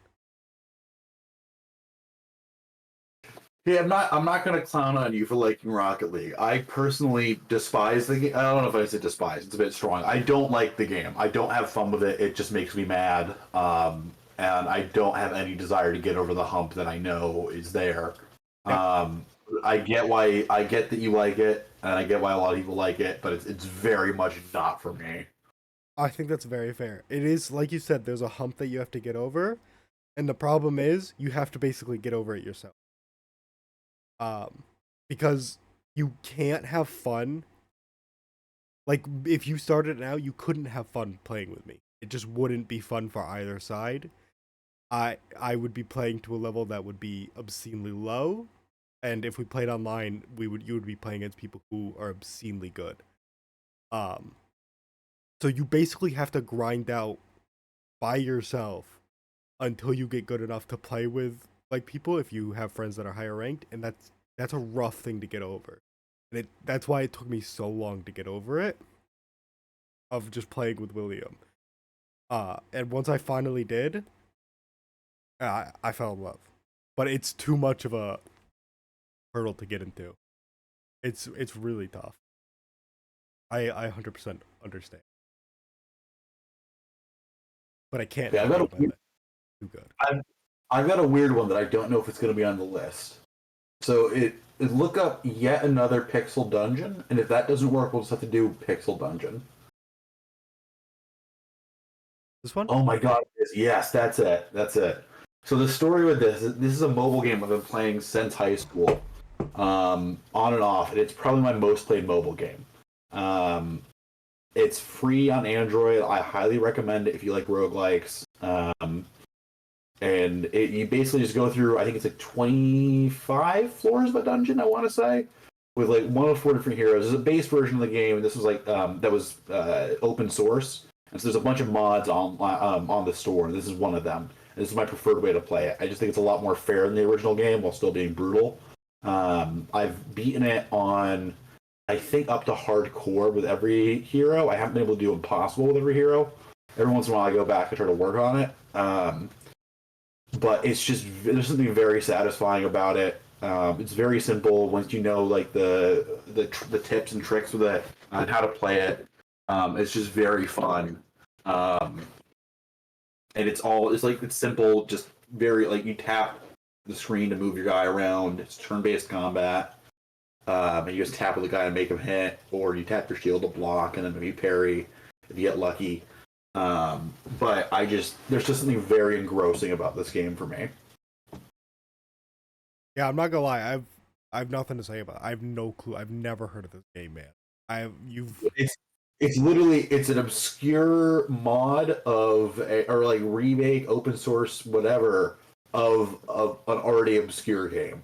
Yeah, I'm not gonna clown on you for liking Rocket League. I personally despise the game. I don't know if I said despise. It's a bit strong. I don't like the game. I don't have fun with it. It just makes me mad. And I don't have any desire to get over the hump that I know is there. Yep. I get that you like it, and I get why a lot of people like it, but it's very much not for me. I think that's very fair. It is, like you said, there's a hump that you have to get over, and the problem is you have to basically get over it yourself. Because you can't have fun. Like if you started now, you couldn't have fun playing with me. It just wouldn't be fun for either side. I would be playing to a level that would be obscenely low, and if we played online, you would be playing against people who are obscenely good. Um, so you basically have to grind out by yourself until you get good enough to play with like people if you have friends that are higher ranked, and that's a rough thing to get over. And that's why it took me so long to get over it of just playing with William. And once I finally did, I fell in love. But it's too much of a hurdle to get into. It's really tough. I 100% understand. But I can't Yeah, help it. Too good. I've got a weird one that I don't know if it's going to be on the list. So look up yet another Pixel Dungeon, and if that doesn't work, we'll just have to do Pixel Dungeon. This one? Oh my god, yes, that's it. That's it. So the story with this is a mobile game I've been playing since high school, on and off, and it's probably my most played mobile game. It's free on Android. I highly recommend it if you like roguelikes. And you basically just go through, I think it's like 25 floors of a dungeon, I want to say, with like one of four different heroes. There's a base version of the game, and this was like, that was open source. And so there's a bunch of mods on the store, and this is one of them. And this is my preferred way to play it. I just think it's a lot more fair than the original game while still being brutal. I've beaten it on, I think, up to hardcore with every hero. I haven't been able to do impossible with every hero. Every once in a while I go back and try to work on it. But it's just, there's something very satisfying about it. It's very simple once you know like the tips and tricks with it and how to play it. It's just very fun. And it's simple, just very like you tap the screen to move your guy around. It's turn-based combat. And you just tap with the guy to make him hit, or you tap your shield to block, and then maybe parry if you get lucky. But there's just something very engrossing about this game for me. Yeah, I'm not gonna lie. I've nothing to say about it. I have no clue. I've never heard of this game, man. It's literally an obscure mod or like remake, open source, whatever of an already obscure game.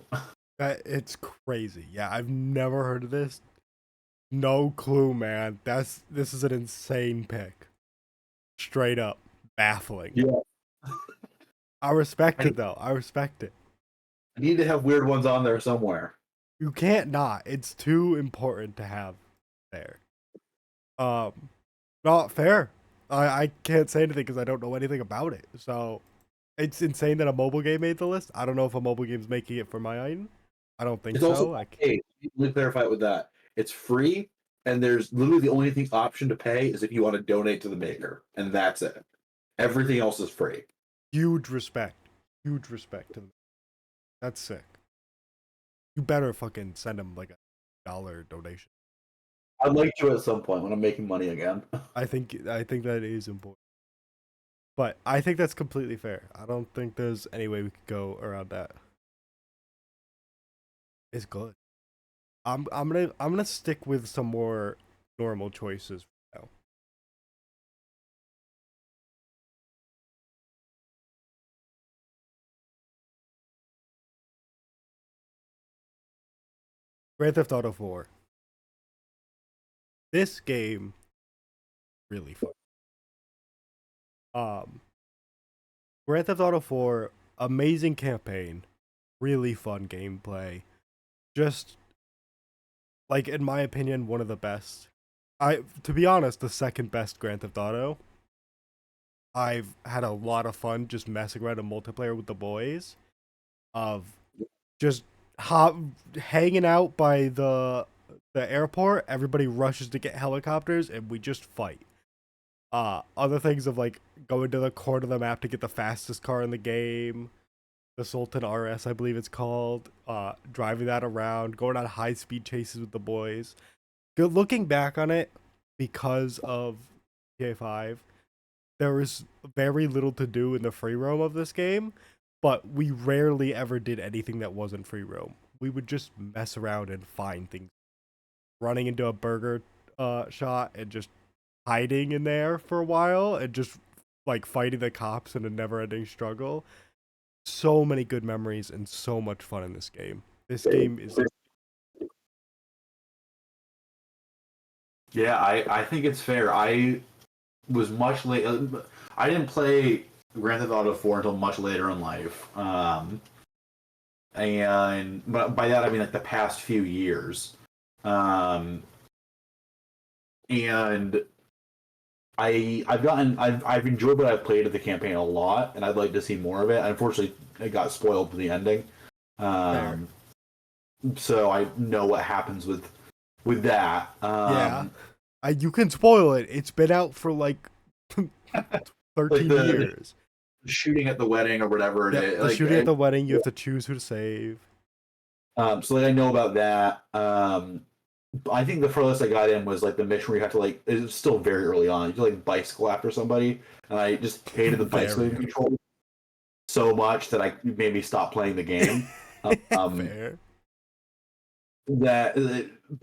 It's crazy. Yeah, I've never heard of this. No clue, man. This is an insane pick. Straight up baffling. Yeah. I respect it though. I respect it. I need to have weird ones on there somewhere. You can't not. It's too important to have there. Not fair. I can't say anything because I don't know anything about it. So it's insane that a mobile game made the list. I don't know if a mobile game's making it for mine. I don't think It's so. also hey, let me clarify it with that. It's free, and there's literally the only option to pay is if you want to donate to the maker, and that's it. Everything else is free. Huge respect to them. That's sick. You better fucking send them like $1 donation. I'd like to at some point when I'm making money again. I think that is important. But I think that's completely fair. I don't think there's any way we could go around that. It's good. I'm gonna stick with some more normal choices now. Grand Theft Auto 4. This game really fun. Grand Theft Auto 4, amazing campaign, really fun gameplay. Just like in my opinion, one of the best. To be honest, the second best Grand Theft Auto. I've had a lot of fun just messing around in multiplayer with the boys. Of just hanging out by the airport, everybody rushes to get helicopters and we just fight. Other things of like going to the corner of the map to get the fastest car in the game, the Sultan RS I believe it's called, driving that around, going on high speed chases with the boys. Good looking back on it, because of GTA 5, there was very little to do in the free roam of this game, but we rarely ever did anything that wasn't free roam. We would just mess around and find things. Running into a burger shot and just hiding in there for a while and just like fighting the cops in a never-ending struggle. So many good memories and so much fun in this game. This game is... Yeah, I think it's fair. I was much late. I didn't play Grand Theft Auto 4 until much later in life. But by that I mean like the past few years. And I've enjoyed what I've played of the campaign a lot, and I'd like to see more of it. Unfortunately, it got spoiled with the ending. So I know what happens with that. Yeah, you can spoil it. It's been out for like 13 years. The shooting at the wedding or whatever it is. The shooting at the wedding, you have to choose who to save. So like I know about that. I think the furthest I got in was like the mission where you have to like, it's still very early on. You like bicycle after somebody, and I just hated the bicycle control so much that I made me stop playing the game. Fair. But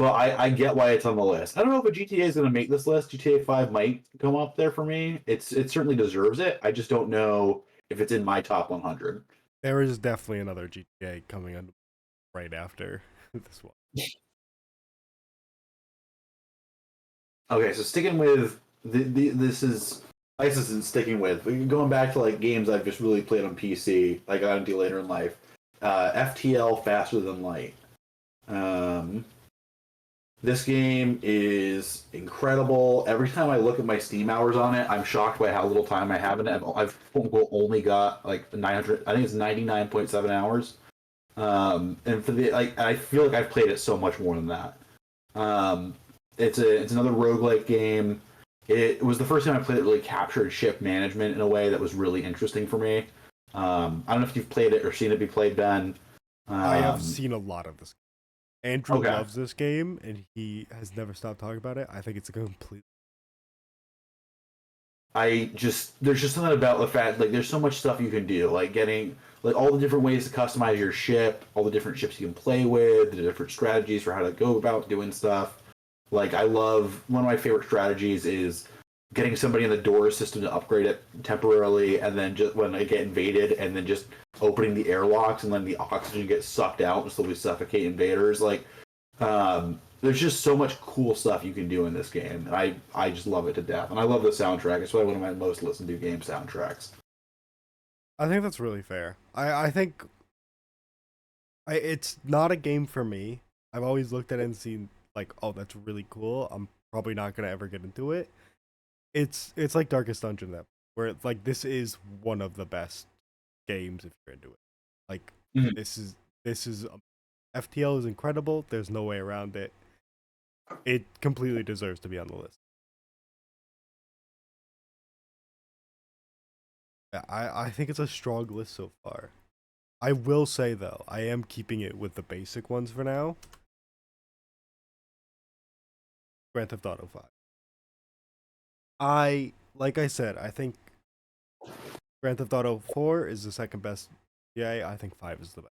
I get why it's on the list. I don't know if a GTA is going to make this list. GTA 5 might come up there for me. It certainly deserves it. I just don't know if it's in my top 100. There is definitely another GTA coming on right after this one. Okay, so sticking with this isn't sticking with. Going back to like games I've just really played on PC, I got into later in life. FTL Faster Than Light. This game is incredible. Every time I look at my Steam hours on it, I'm shocked by how little time I have in it. I've only got like 900. I think it's 99.7 hours. And for I feel like I've played it so much more than that. It's another roguelike game. It was the first time I played it really captured ship management in a way that was really interesting for me. I don't know if you've played it or seen it be played, Ben. I have Um, seen a lot of this. Andrew okay. loves this game, and he has never stopped talking about it. I think it's a complete. There's just something about the fact like there's so much stuff you can do, like getting like all the different ways to customize your ship, all the different ships you can play with, the different strategies for how to go about doing stuff. Like I love one of my favorite strategies is getting somebody in the door system to upgrade it temporarily, and then just when they get invaded, and then just opening the airlocks and letting the oxygen get sucked out and slowly suffocate invaders. Like there's just so much cool stuff you can do in this game, and I just love it to death. And I love the soundtrack. It's probably one of my most listened to game soundtracks. I think that's really fair. I think it's not a game for me. I've always looked at it and seen like, oh, that's really cool. I'm probably not gonna ever get into it. It's like Darkest Dungeon that where it's like this is one of the best games if you're into it. Like Mhm. this is FTL is incredible. There's no way around it. It completely deserves to be on the list. Yeah, I think it's a strong list so far. I will say though, I am keeping it with the basic ones for now. Grand Theft Auto 5. Like I said, I think Grand Theft Auto 4 is the second best. Yeah, I think 5 is the best.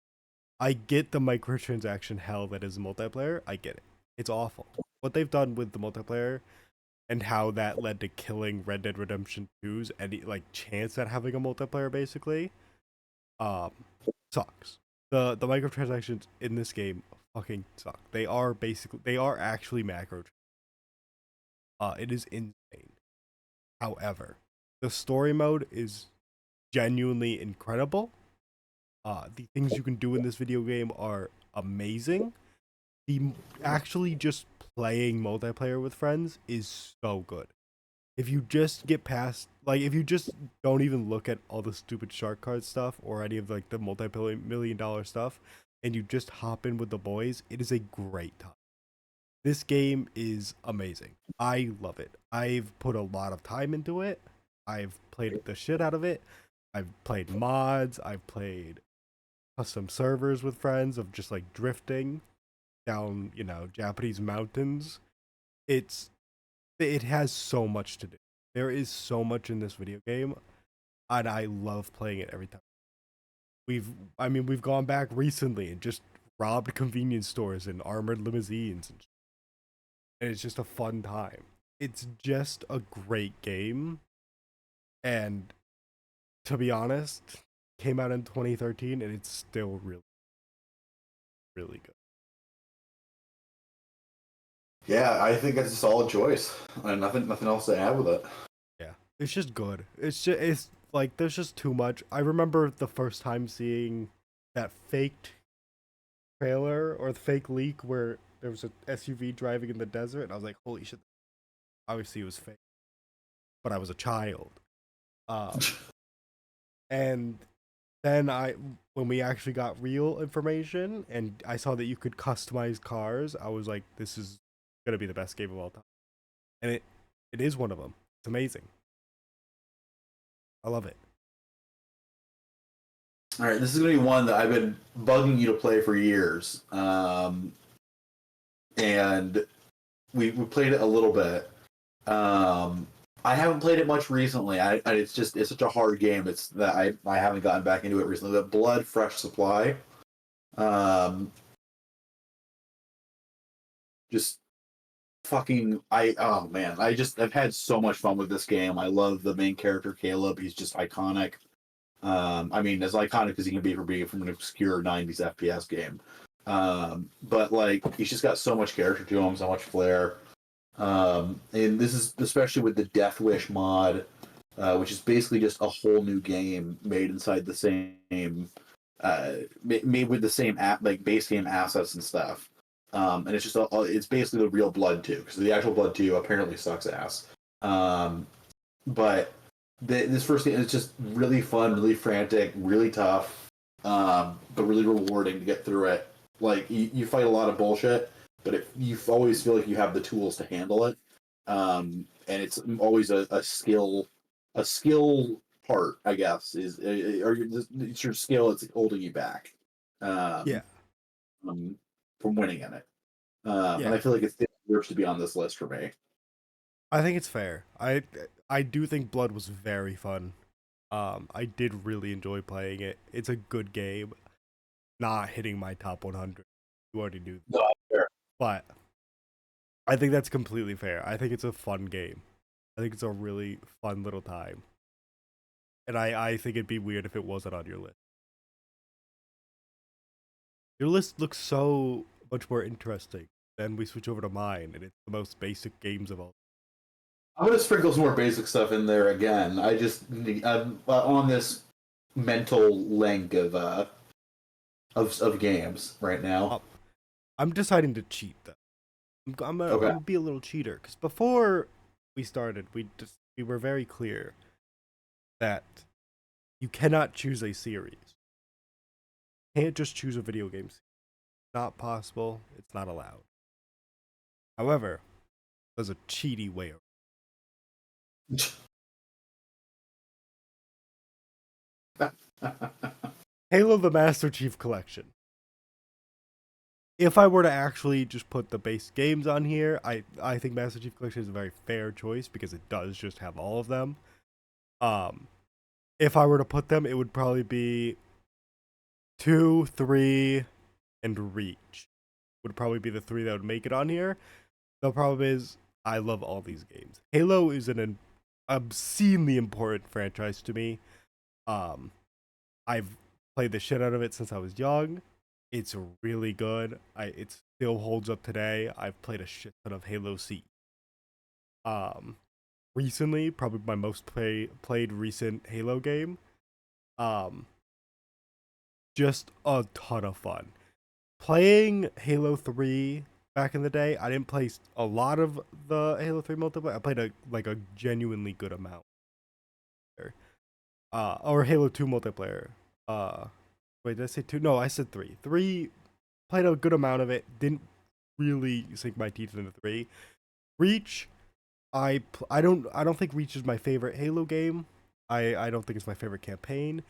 I get the microtransaction hell that is multiplayer. I get it. It's awful. What they've done with the multiplayer and how that led to killing Red Dead Redemption 2's any like chance at having a multiplayer basically um sucks. The microtransactions in this game fucking suck. They are actually macro. It is insane. However, the story mode is genuinely incredible. The things you can do in this video game are amazing. The actually just playing multiplayer with friends is so good. If you just get past, like, if you just don't even look at all the stupid shark card stuff or any of like the multi-million dollar stuff, and you just hop in with the boys, it is a great time. This game is amazing. I love it. I've put a lot of time into it. I've played the shit out of it. I've played mods. I've played custom servers with friends of just like drifting down, Japanese mountains. It's it has so much to do. There is so much in this video game, and I love playing it every time. We've gone back recently and just robbed convenience stores and armored limousines, and it's just a fun time. It's just a great game, and to be honest, came out in 2013, and it's still really, really good. Yeah, I think it's a solid choice. Nothing else to add with it. Yeah, it's just good. It's like there's just too much. I remember the first time seeing that faked trailer or the fake leak where there was a SUV driving in the desert, and I was like, "Holy shit!" Obviously, it was fake, but I was a child. Um, and then when we actually got real information, and I saw that you could customize cars, I was like, "This is gonna be the best game of all time," and it is one of them. It's amazing. I love it. All right, this is gonna be one that I've been bugging you to play for years, and we played it a little bit. I haven't played it much recently. It's such a hard game. It's that I haven't gotten back into it recently. But Blood Fresh Supply, um, just fucking oh man, I've had so much fun with this game. I love the main character Caleb. He's just iconic. I mean, as iconic as he can be for being from an obscure '90s FPS game. But like, he's just got so much character to him, so much flair. And this is especially with the Death Wish mod, which is basically just a whole new game made inside the same, made with the same app, like base game assets and stuff. And it's just it's basically the real Blood 2, because the actual Blood 2 apparently sucks ass. But this first game is just really fun, really frantic, really tough, but really rewarding to get through it. Like you fight a lot of bullshit, but you always feel like you have the tools to handle it. And it's always a skill part, I guess, is it's your skill that's holding you back, Yeah, from winning in it. And yeah. I feel like it's deserves to be on this list for me. I think it's fair. I do think Blood was very fun. I did really enjoy playing it. It's a good game. Not hitting my top 100. You already knew that. No, fair. But I think that's completely fair. I think it's a fun game. I think it's a really fun little time. And I think it'd be weird if it wasn't on your list. Your list looks so much more interesting. Then we switch over to mine, and it's the most basic games of all. I'm gonna sprinkle some more basic stuff in there again. I'm on this mental link of games right now. I'm deciding to cheat though. I'm Okay. gonna be a little cheater because before we started, we were very clear that you cannot choose a series. You can't just choose a video game series. It's not possible. It's not allowed. However, there's a cheaty way. Halo the Master Chief Collection. If I were to actually just put the base games on here, I think Master Chief Collection is a very fair choice because it does just have all of them. If I were to put them, it would probably be 2, 3, and Reach. Would probably be the three that would make it on here. The problem is, I love all these games. Halo is an obscenely important franchise to me. I've played the shit out of it since I was young. It's really good. It still holds up today. I've played a shit ton of Halo C. Recently, probably my most played recent Halo game. Just a ton of fun. Playing Halo 3 back in the day, I didn't play a lot of the Halo 3 multiplayer. I played a genuinely good amount. Or Halo 2 multiplayer. Wait, did I say 2? No, I said 3. 3, played a good amount of it. Didn't really sink my teeth into 3. Reach, I don't think Reach is my favorite Halo game. I don't think it's my favorite campaign.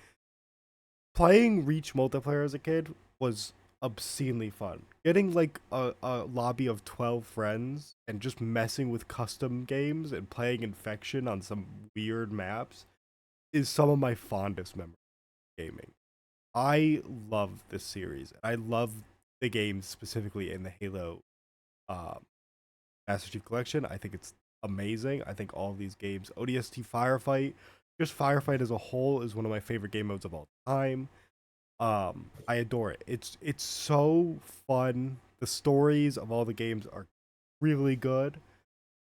Playing Reach multiplayer as a kid was obscenely fun. Getting like a lobby of 12 friends and just messing with custom games and playing Infection on some weird maps is some of my fondest memories of gaming. I love this series. I love the games specifically in the Halo Master Chief Collection. I think it's amazing. I think all of these games, ODST Firefight, just Firefight as a whole, is one of my favorite game modes of all time. I adore it. It's so fun. The stories of all the games are really good.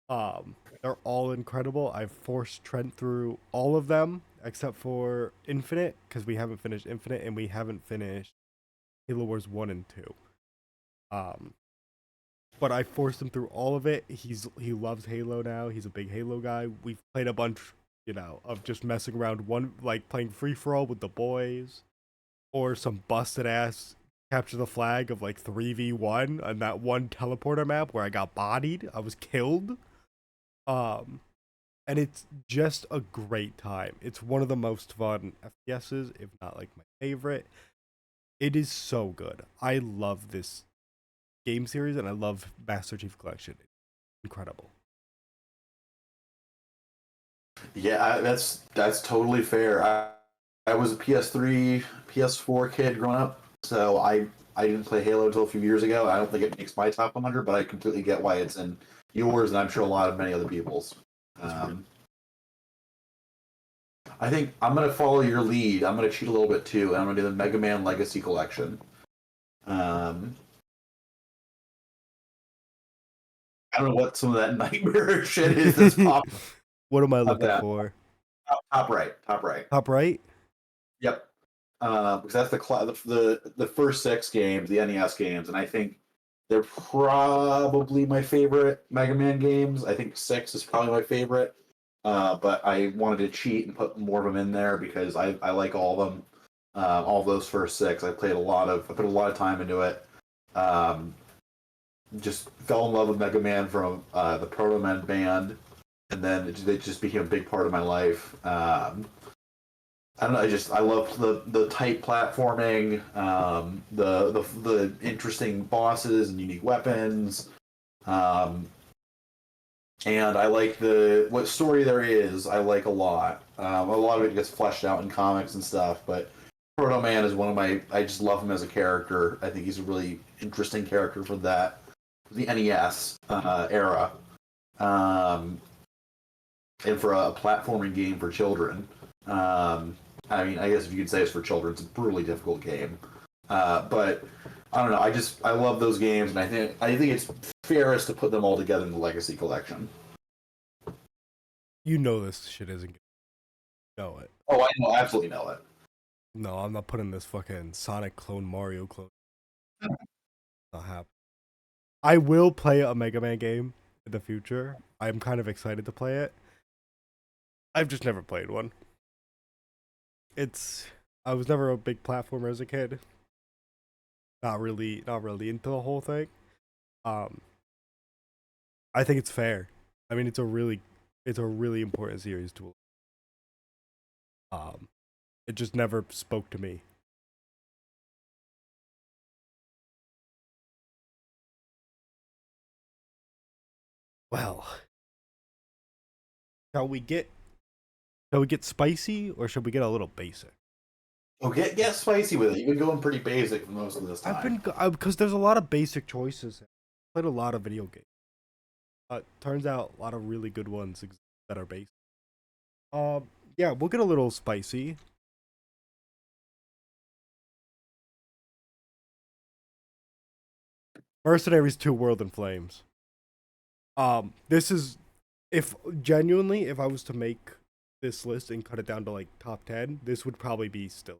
They're all incredible. I've forced Trent through all of them except for Infinite because we haven't finished Infinite and we haven't finished Halo Wars 1 and 2. But I forced him through all of it. He loves Halo now. He's a big Halo guy. We've played a bunch, of just messing around, playing free for all with the boys, or some busted ass capture the flag of 3v1 on that one teleporter map where I got bodied. I was killed. And it's just a great time. It's one of the most fun FPSs, if not my favorite. It is so good. I love this game series and I love Master Chief Collection. It's incredible. Yeah, that's totally fair. I was a PS3, PS4 kid growing up, so I didn't play Halo until a few years ago. I don't think it makes my top 100, but I completely get why it's in yours, and I'm sure a lot of many other people's. I think I'm going to follow your lead. I'm going to cheat a little bit too, and I'm going to do the Mega Man Legacy Collection. I don't know what some of that nightmare shit is that's popping. What am I looking for? Top right. Top right? Yep. Because that's the first 6 games, the NES games, and I think they're probably my favorite Mega Man games. I think 6 is probably my favorite. But I wanted to cheat and put more of them in there because I like all of them. All of those first 6, I put a lot of time into it. Just fell in love with Mega Man from the Proto Men band, and then it just became a big part of my life. I don't know. I love the tight platforming, the interesting bosses and unique weapons, and I like what story there is. I like a lot. A lot of it gets fleshed out in comics and stuff, but Proto Man is one of my. I just love him as a character. I think he's a really interesting character for the NES era, and for a platforming game for children. I mean, I guess if you could say it's for children, it's a brutally difficult game. But I don't know. I love those games, and I think it's fairest to put them all together in the Legacy Collection. You know this shit isn't good. Know it. Oh, I know, absolutely know it. No, I'm not putting this fucking Sonic clone Mario clone. Not happening. I will play a Mega Man game in the future. I'm kind of excited to play it. I've just never played one. I was never a big platformer as a kid. Not really into the whole thing. I think it's fair. I mean, it's a really important series to. It just never spoke to me. Well, shall we get spicy or should we get a little basic? Oh, get spicy with it. You've been going pretty basic for most of this time. Because there's a lot of basic choices. Played a lot of video games. Turns out a lot of really good ones that are basic. Yeah, we'll get a little spicy. Mercenaries 2 World in Flames. This is if I was to make this list and cut it down to like top 10, this would probably be still.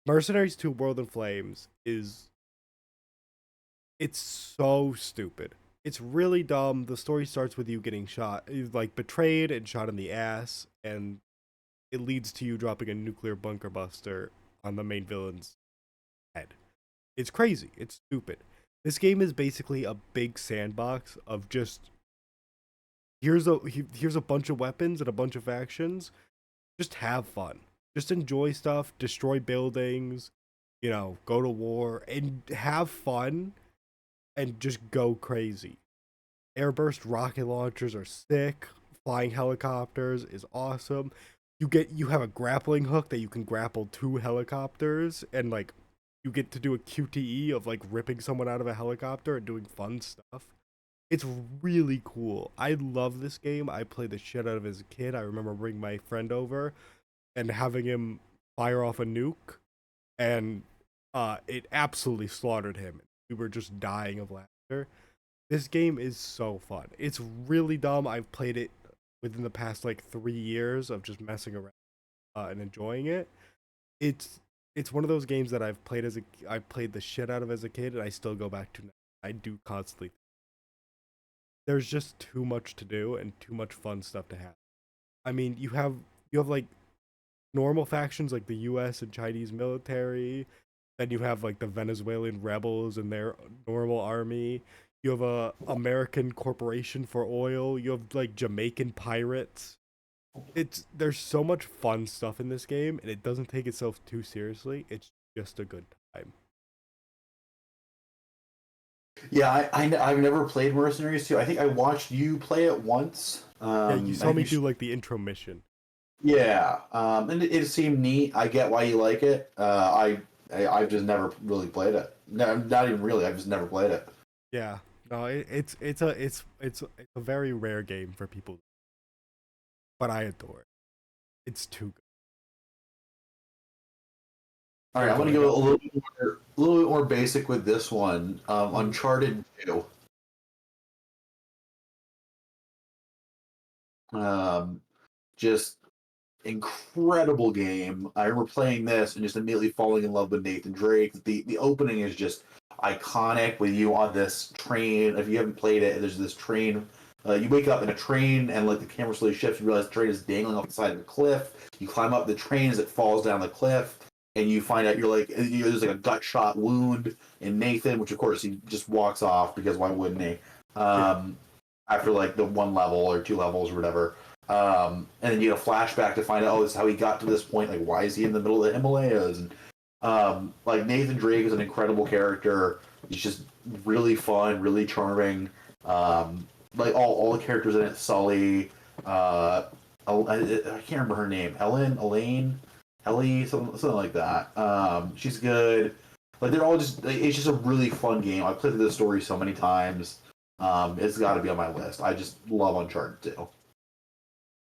Mercenaries 2 World in Flames it's so stupid. It's really dumb. The story starts with you getting shot, like betrayed and shot in the ass, and it leads to you dropping a nuclear bunker buster on the main villain's head. It's crazy. It's stupid. This game is basically a big sandbox of just here's a bunch of weapons and a bunch of actions. Just have fun. Just enjoy stuff, destroy buildings, go to war and have fun and just go crazy. Airburst rocket launchers are sick. Flying helicopters is awesome. You have a grappling hook that you can grapple 2 helicopters and like you get to do a QTE of like ripping someone out of a helicopter and doing fun stuff. It's really cool. I love this game. I played the shit out of it as a kid. I remember bringing my friend over and having him fire off a nuke, and it absolutely slaughtered him. We were just dying of laughter. This game is so fun. It's really dumb. I've played it within the past like 3 years of just messing around and enjoying it. It's one of those games that I played the shit out of as a kid, and I still go back to now. I do constantly. There's just too much to do and too much fun stuff to have. I mean, you have like normal factions like the U.S. and Chinese military. Then you have like the Venezuelan rebels and their normal army. You have a American corporation for oil. You have like Jamaican pirates. There's so much fun stuff in this game, and it doesn't take itself too seriously. It's just a good time. Yeah, I've never played Mercenaries 2. I think I watched you play it once. Yeah, you saw me do like the intro mission. Yeah, and it seemed neat. I get why you like it. I've just never really played it. No, not even really. I've just never played it. Yeah, no, it's a very rare game for people, but I adore it. It's too good. All right, I'm gonna go a little bit more basic with this one. Uncharted 2. Just incredible game. I remember playing this and just immediately falling in love with Nathan Drake. The opening is just iconic with you on this train. If you haven't played it, there's this train. You wake up in a train and like the camera slowly shifts. You realize the train is dangling off the side of the cliff. You climb up the train as it falls down the cliff, and you find out there's like a gut shot wound in Nathan, which of course he just walks off because why wouldn't he? After like the 1 level or 2 levels or whatever. And then you get a flashback to find out, oh, this is how he got to this point. Like, why is he in the middle of the Himalayas? And like Nathan Drake is an incredible character. He's just really fun, really charming. Like all the characters in it, Sully, I can't remember her name, Elaine, Ellie, something like that. She's good. Like they're all just, it's just a really fun game. I've played through this story so many times. It's got to be on my list. I just love Uncharted 2.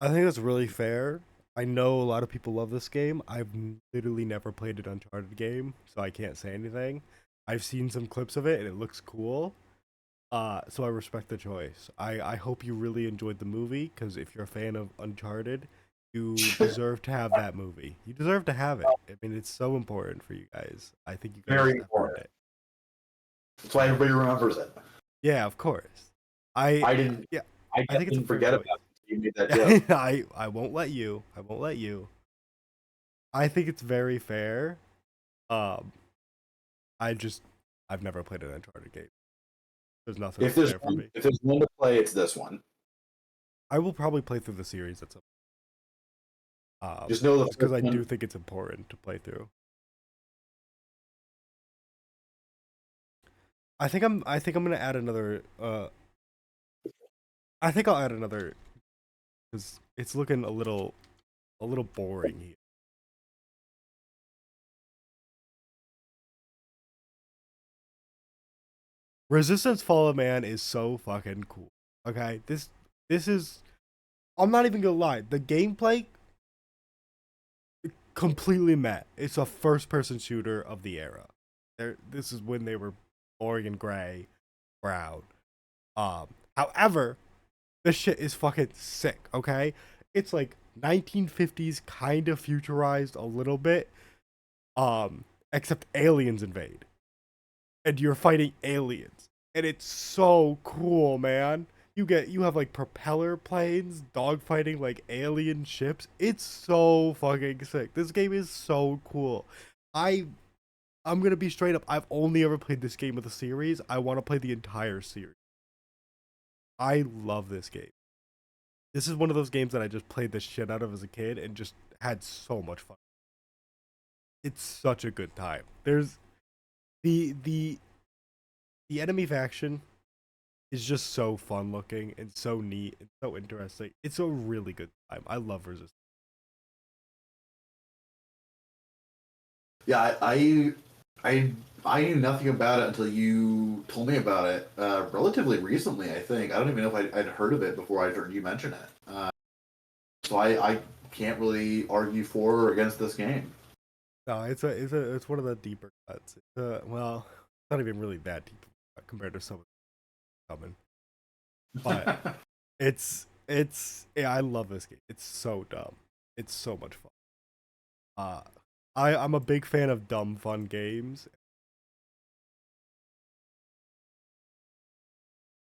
I think that's really fair. I know a lot of people love this game. I've literally never played an Uncharted game, so I can't say anything. I've seen some clips of it and it looks cool. So I respect the choice. I hope you really enjoyed the movie, because if you're a fan of Uncharted, you deserve to have that movie. You deserve to have it. I mean, it's so important for you guys. I think you guys Very have earned important. it. That's why everybody remembers it. Yeah, of course. I didn't. Yeah, I think it's a didn't fair forget choice. about it. You made that joke. I won't let you. I won't let you. I think it's very fair. Um, I've never played an Uncharted game. There's nothing there for me. If there's one to play, it's this one. I will probably play through the series at some. Just know the because I first do one- think it's important to play through. I think I'm gonna add another. I think I'll add another, because it's looking a little boring here. Resistance Fall of Man is so fucking cool. Okay, this is. I'm not even gonna lie. The gameplay completely met. It's a first-person shooter of the era. This is when they were boring and gray, brown. However, this shit is fucking sick. Okay, it's like 1950s, kind of futurized a little bit. Except aliens invade, and you're fighting aliens, and it's so cool, man. You have like propeller planes dogfighting like alien ships. It's so fucking sick. This game is so cool. I'm gonna be straight up. I've only ever played this game of the series. I want to play the entire series. I love this game. This is one of those games that I just played the shit out of as a kid and just had so much fun. It's such a good time. There's the enemy faction is just so fun looking and so neat and so interesting. It's a really good time. I love Resistance. Yeah, I knew nothing about it until you told me about it relatively recently. I think I don't even know if I'd heard of it before I heard you mention it. So I can't really argue for or against this game. No, it's one of the deeper cuts. Well, it's not even really that deep compared to some of the coming. But yeah, I love this game. It's so dumb. It's so much fun. I'm a big fan of dumb fun games.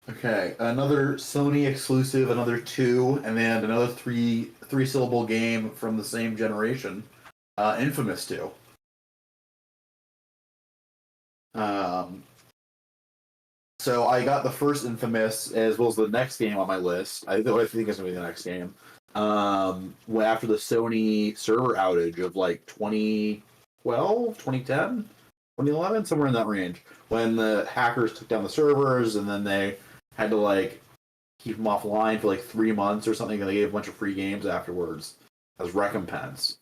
Okay, another Sony exclusive, another two, and then another three syllable game from the same generation, Infamous 2. So I got the first Infamous as well as the next game on my list. I think it's gonna be the next game. After the Sony server outage of like 2012, 2010, 2011, somewhere in that range, when the hackers took down the servers and then they had to like keep them offline for like 3 months or something, and they gave a bunch of free games afterwards as recompense.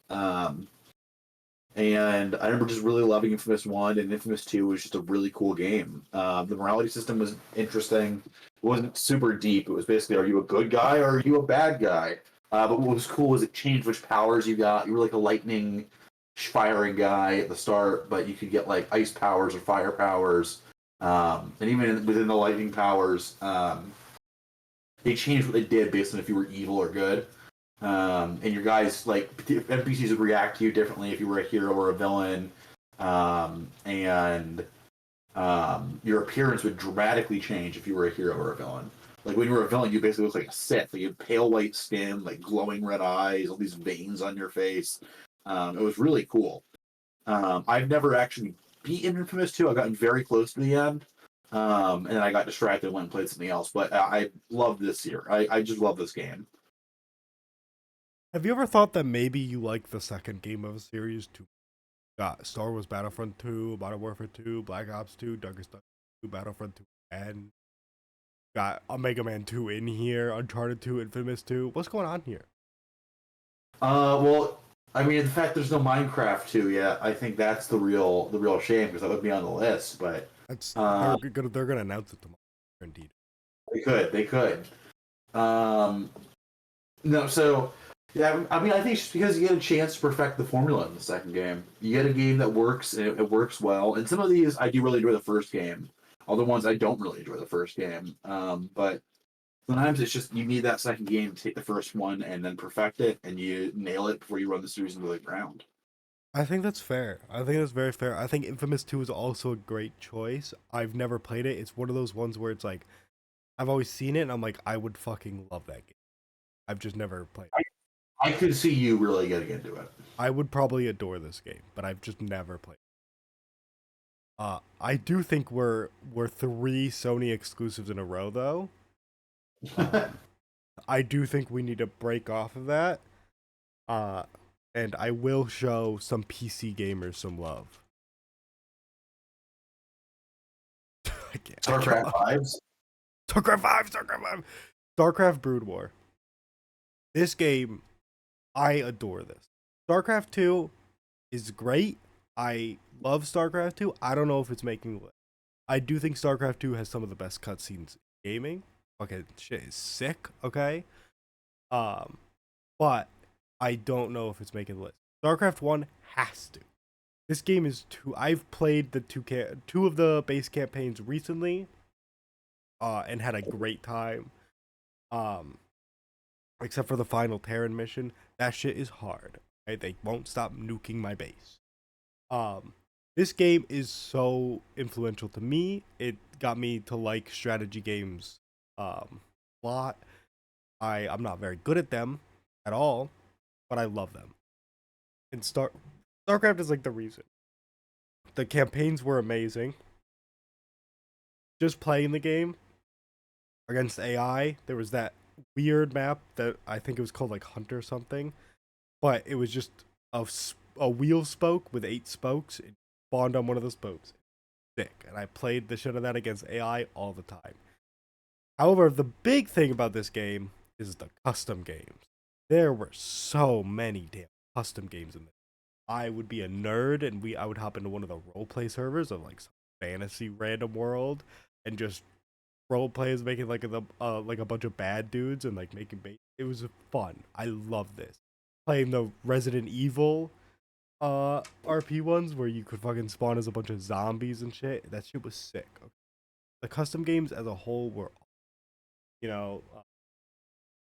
And I remember just really loving Infamous 1, and Infamous 2 was just a really cool game. The morality system was interesting. It wasn't super deep. It was basically, are you a good guy or are you a bad guy? But what was cool was it changed which powers you got. You were like a lightning firing guy at the start, but you could get like ice powers or fire powers. And even within the lightning powers, they changed what they did based on if you were evil or good. And your guys, like, NPCs would react to you differently if you were a hero or a villain. And your appearance would dramatically change if you were a hero or a villain. Like, when you were a villain, you basically looked like a Sith. Like, you had pale white skin, like glowing red eyes, all these veins on your face. It was really cool. I've never actually beaten Infamous 2. I've gotten very close to the end. And then I got distracted and went and played something else. But I love this year. I just love this game. Have you ever thought that maybe you like the second game of a series to got Star Wars Battlefront 2, Modern Warfare 2, Black Ops 2, Darkest Dungeon 2, Battlefront 2, and got a Mega Man 2 in here, Uncharted 2, Infamous 2. What's going on here? Well, I mean, the fact there's no Minecraft 2 yet, I think that's the real shame because that would be on the list. But That's uh, they're gonna announce it tomorrow. Indeed. they could. Um, no, so yeah, I mean, I think it's just because you get a chance to perfect the formula in the second game. You get a game that works, and it works well. And some of these I do really enjoy the first game. Other ones I don't really enjoy the first game. But sometimes it's just you need that second game to take the first one and then perfect it, and you nail it before you run the series into the ground. I think that's fair. I think that's very fair. I think Infamous 2 is also a great choice. I've never played it. It's one of those ones where it's like I've always seen it and I'm like, I would fucking love that game. I've just never played it. I could see you really getting into it. I would probably adore this game, but I've just never played it. I do think we're three Sony exclusives in a row though. I do think we need to break off of that. Uh, and I will show some PC gamers some love. I can't. StarCraft Fives. StarCraft 5, StarCraft 5. StarCraft Brood War. This game, I adore this. StarCraft 2 is great. I love StarCraft 2. I don't know if it's making the list. I do think StarCraft 2 has some of the best cutscenes in gaming. Okay, shit is sick, okay? But I don't know if it's making the list. StarCraft 1 has to. This game is too. I've played the two of the base campaigns recently, and had a great time. Except for the final Terran mission, that shit is hard. Right? They won't stop nuking my base. This game is so influential to me. It got me to like strategy games a lot. I'm not very good at them at all, but I love them. And StarCraft is like the reason. The campaigns were amazing. Just playing the game against AI, there was that weird map that I think it was called like Hunter something, but it was just a wheel spoke with 8 spokes. It spawned on one of the spokes. Sick. And I played the shit of that against AI all the time. However, the big thing about this game is the custom games. There were so many damn custom games in this. I would be a nerd and I would hop into one of the roleplay servers of like some fantasy random world and just roleplay as making like a bunch of bad dudes and like making it was fun. I love this. Playing the Resident Evil RP ones where you could fucking spawn as a bunch of zombies and shit. That shit was sick. Okay. The custom games as a whole were, you know,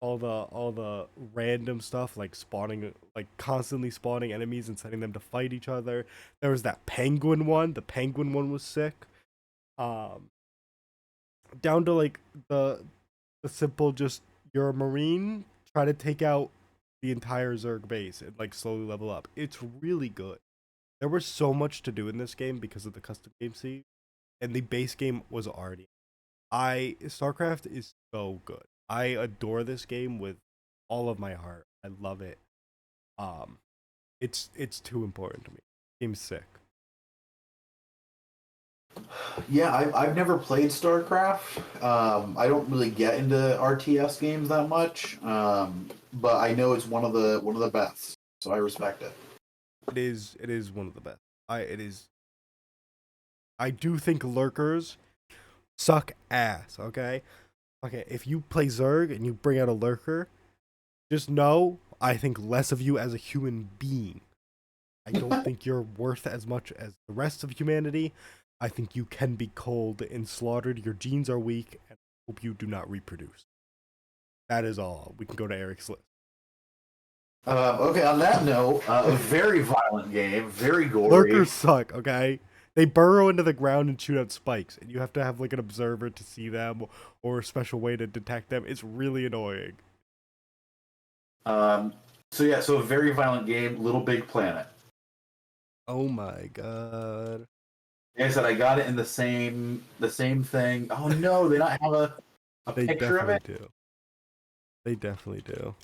all the random stuff like spawning, like constantly spawning enemies and setting them to fight each other. There was that penguin one. The penguin one was sick. Down to like the simple just you're a marine, try to take out the entire Zerg base and like slowly level up. It's really good. There was so much to do in this game because of the custom game scene, and the base game was already. StarCraft is so good. I adore this game with all of my heart. I love it. Um, it's too important to me. Game's sick. Yeah, I've never played StarCraft. I don't really get into RTS games that much, but I know it's one of the best, so I respect it. It is one of the best. It is. I do think lurkers suck ass. Okay, if you play Zerg and you bring out a lurker, just know I think less of you as a human being. I don't think you're worth as much as the rest of humanity. I think you can be cold and slaughtered. Your genes are weak, and I hope you do not reproduce. That is all. We can go to Eric's list. Okay, on that note, a very violent game, very gory. Lurkers suck, okay? They burrow into the ground and shoot out spikes, and you have to have like an observer to see them or a special way to detect them. It's really annoying. So a very violent game, Little Big Planet. Oh my god. Like I said, I got it in the same thing. Oh no, they not have a They picture of definitely it. do. They definitely do.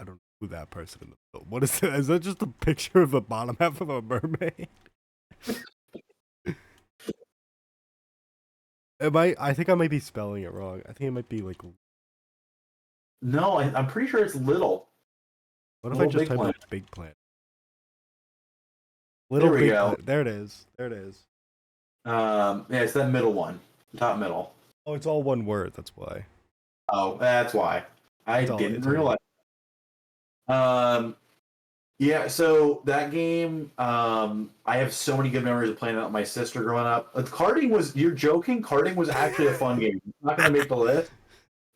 I don't know who that person in the middle. What is that? Is that just a picture of the bottom half of a mermaid? I think I might be spelling it wrong. I think it might be like. No, I'm pretty sure it's Little. What if I Little just Big type up Planet. Big Planet? There Little we Big go. Planet. There it is. There it is. Yeah, it's that middle one, top middle. Oh, it's all one word. That's why. Oh, that's why. I It's all. didn't It's all. realize. Um, yeah, so that game, I have so many good memories of playing it with my sister growing up. Karting was, you're joking? Karting was actually a fun game. It's not going to make the list,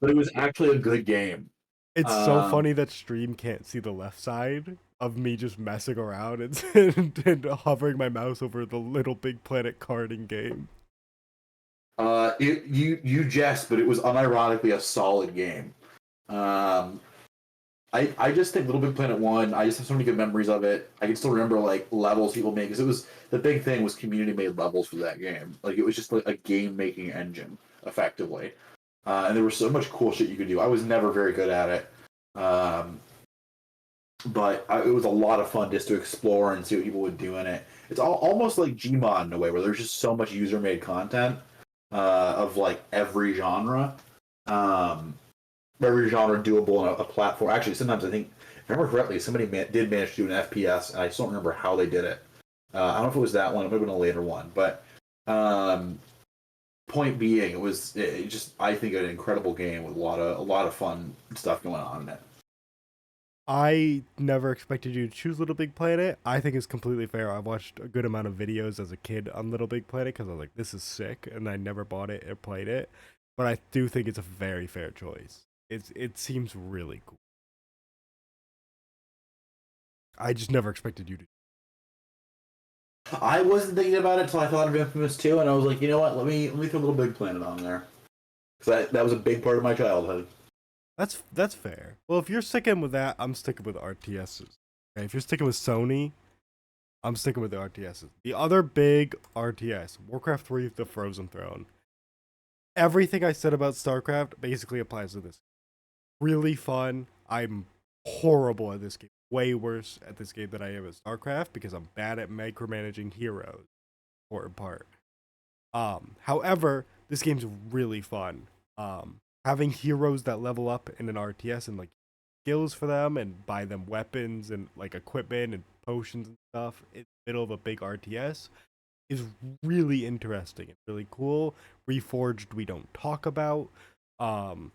but it was actually a good game. It's so Um, funny that stream can't see the left side of me just messing around and hovering my mouse over the Little Big Planet karting game. You jest, but it was unironically a solid game. Um, I just think Little Big Planet 1, I just have so many good memories of it. I can still remember like levels people made because it was the big thing was community made levels for that game. Like it was just like a game making engine, effectively. And there was so much cool shit you could do. I was never very good at it. But it was a lot of fun just to explore and see what people would do in it. It's almost like Gmod in a way, where there's just so much user made content of like every genre. Um, every genre doable on a platform. Actually, sometimes I think, if I remember correctly, somebody did manage to do an FPS, and I just don't remember how they did it. I don't know if it was that one, it might have been a later one, but um, point being, it just I think an incredible game with a lot of fun stuff going on in it. I never expected you to choose Little Big Planet. I think it's completely fair. I watched a good amount of videos as a kid on Little Big Planet because I was like, this is sick, and I never bought it or played it. But I do think it's a very fair choice. It seems really cool. I just never expected you to. I wasn't thinking about it until I thought of Infamous 2, and I was like, you know what? Let me throw Little Big Planet on there because that was a big part of my childhood. That's fair. Well, if you're sticking with that, I'm sticking with RTSs. Okay, if you're sticking with Sony, I'm sticking with the RTSs. The other big RTS, Warcraft 3, The Frozen Throne. Everything I said about StarCraft basically applies to this. Really fun. I'm horrible at this game. Way worse at this game than I am at StarCraft because I'm bad at micromanaging heroes. Important part. However, this game's really fun. Having heroes that level up in an RTS and like skills for them and buy them weapons and like equipment and potions and stuff in the middle of a big RTS is really interesting and really cool. Reforged we don't talk about. Um,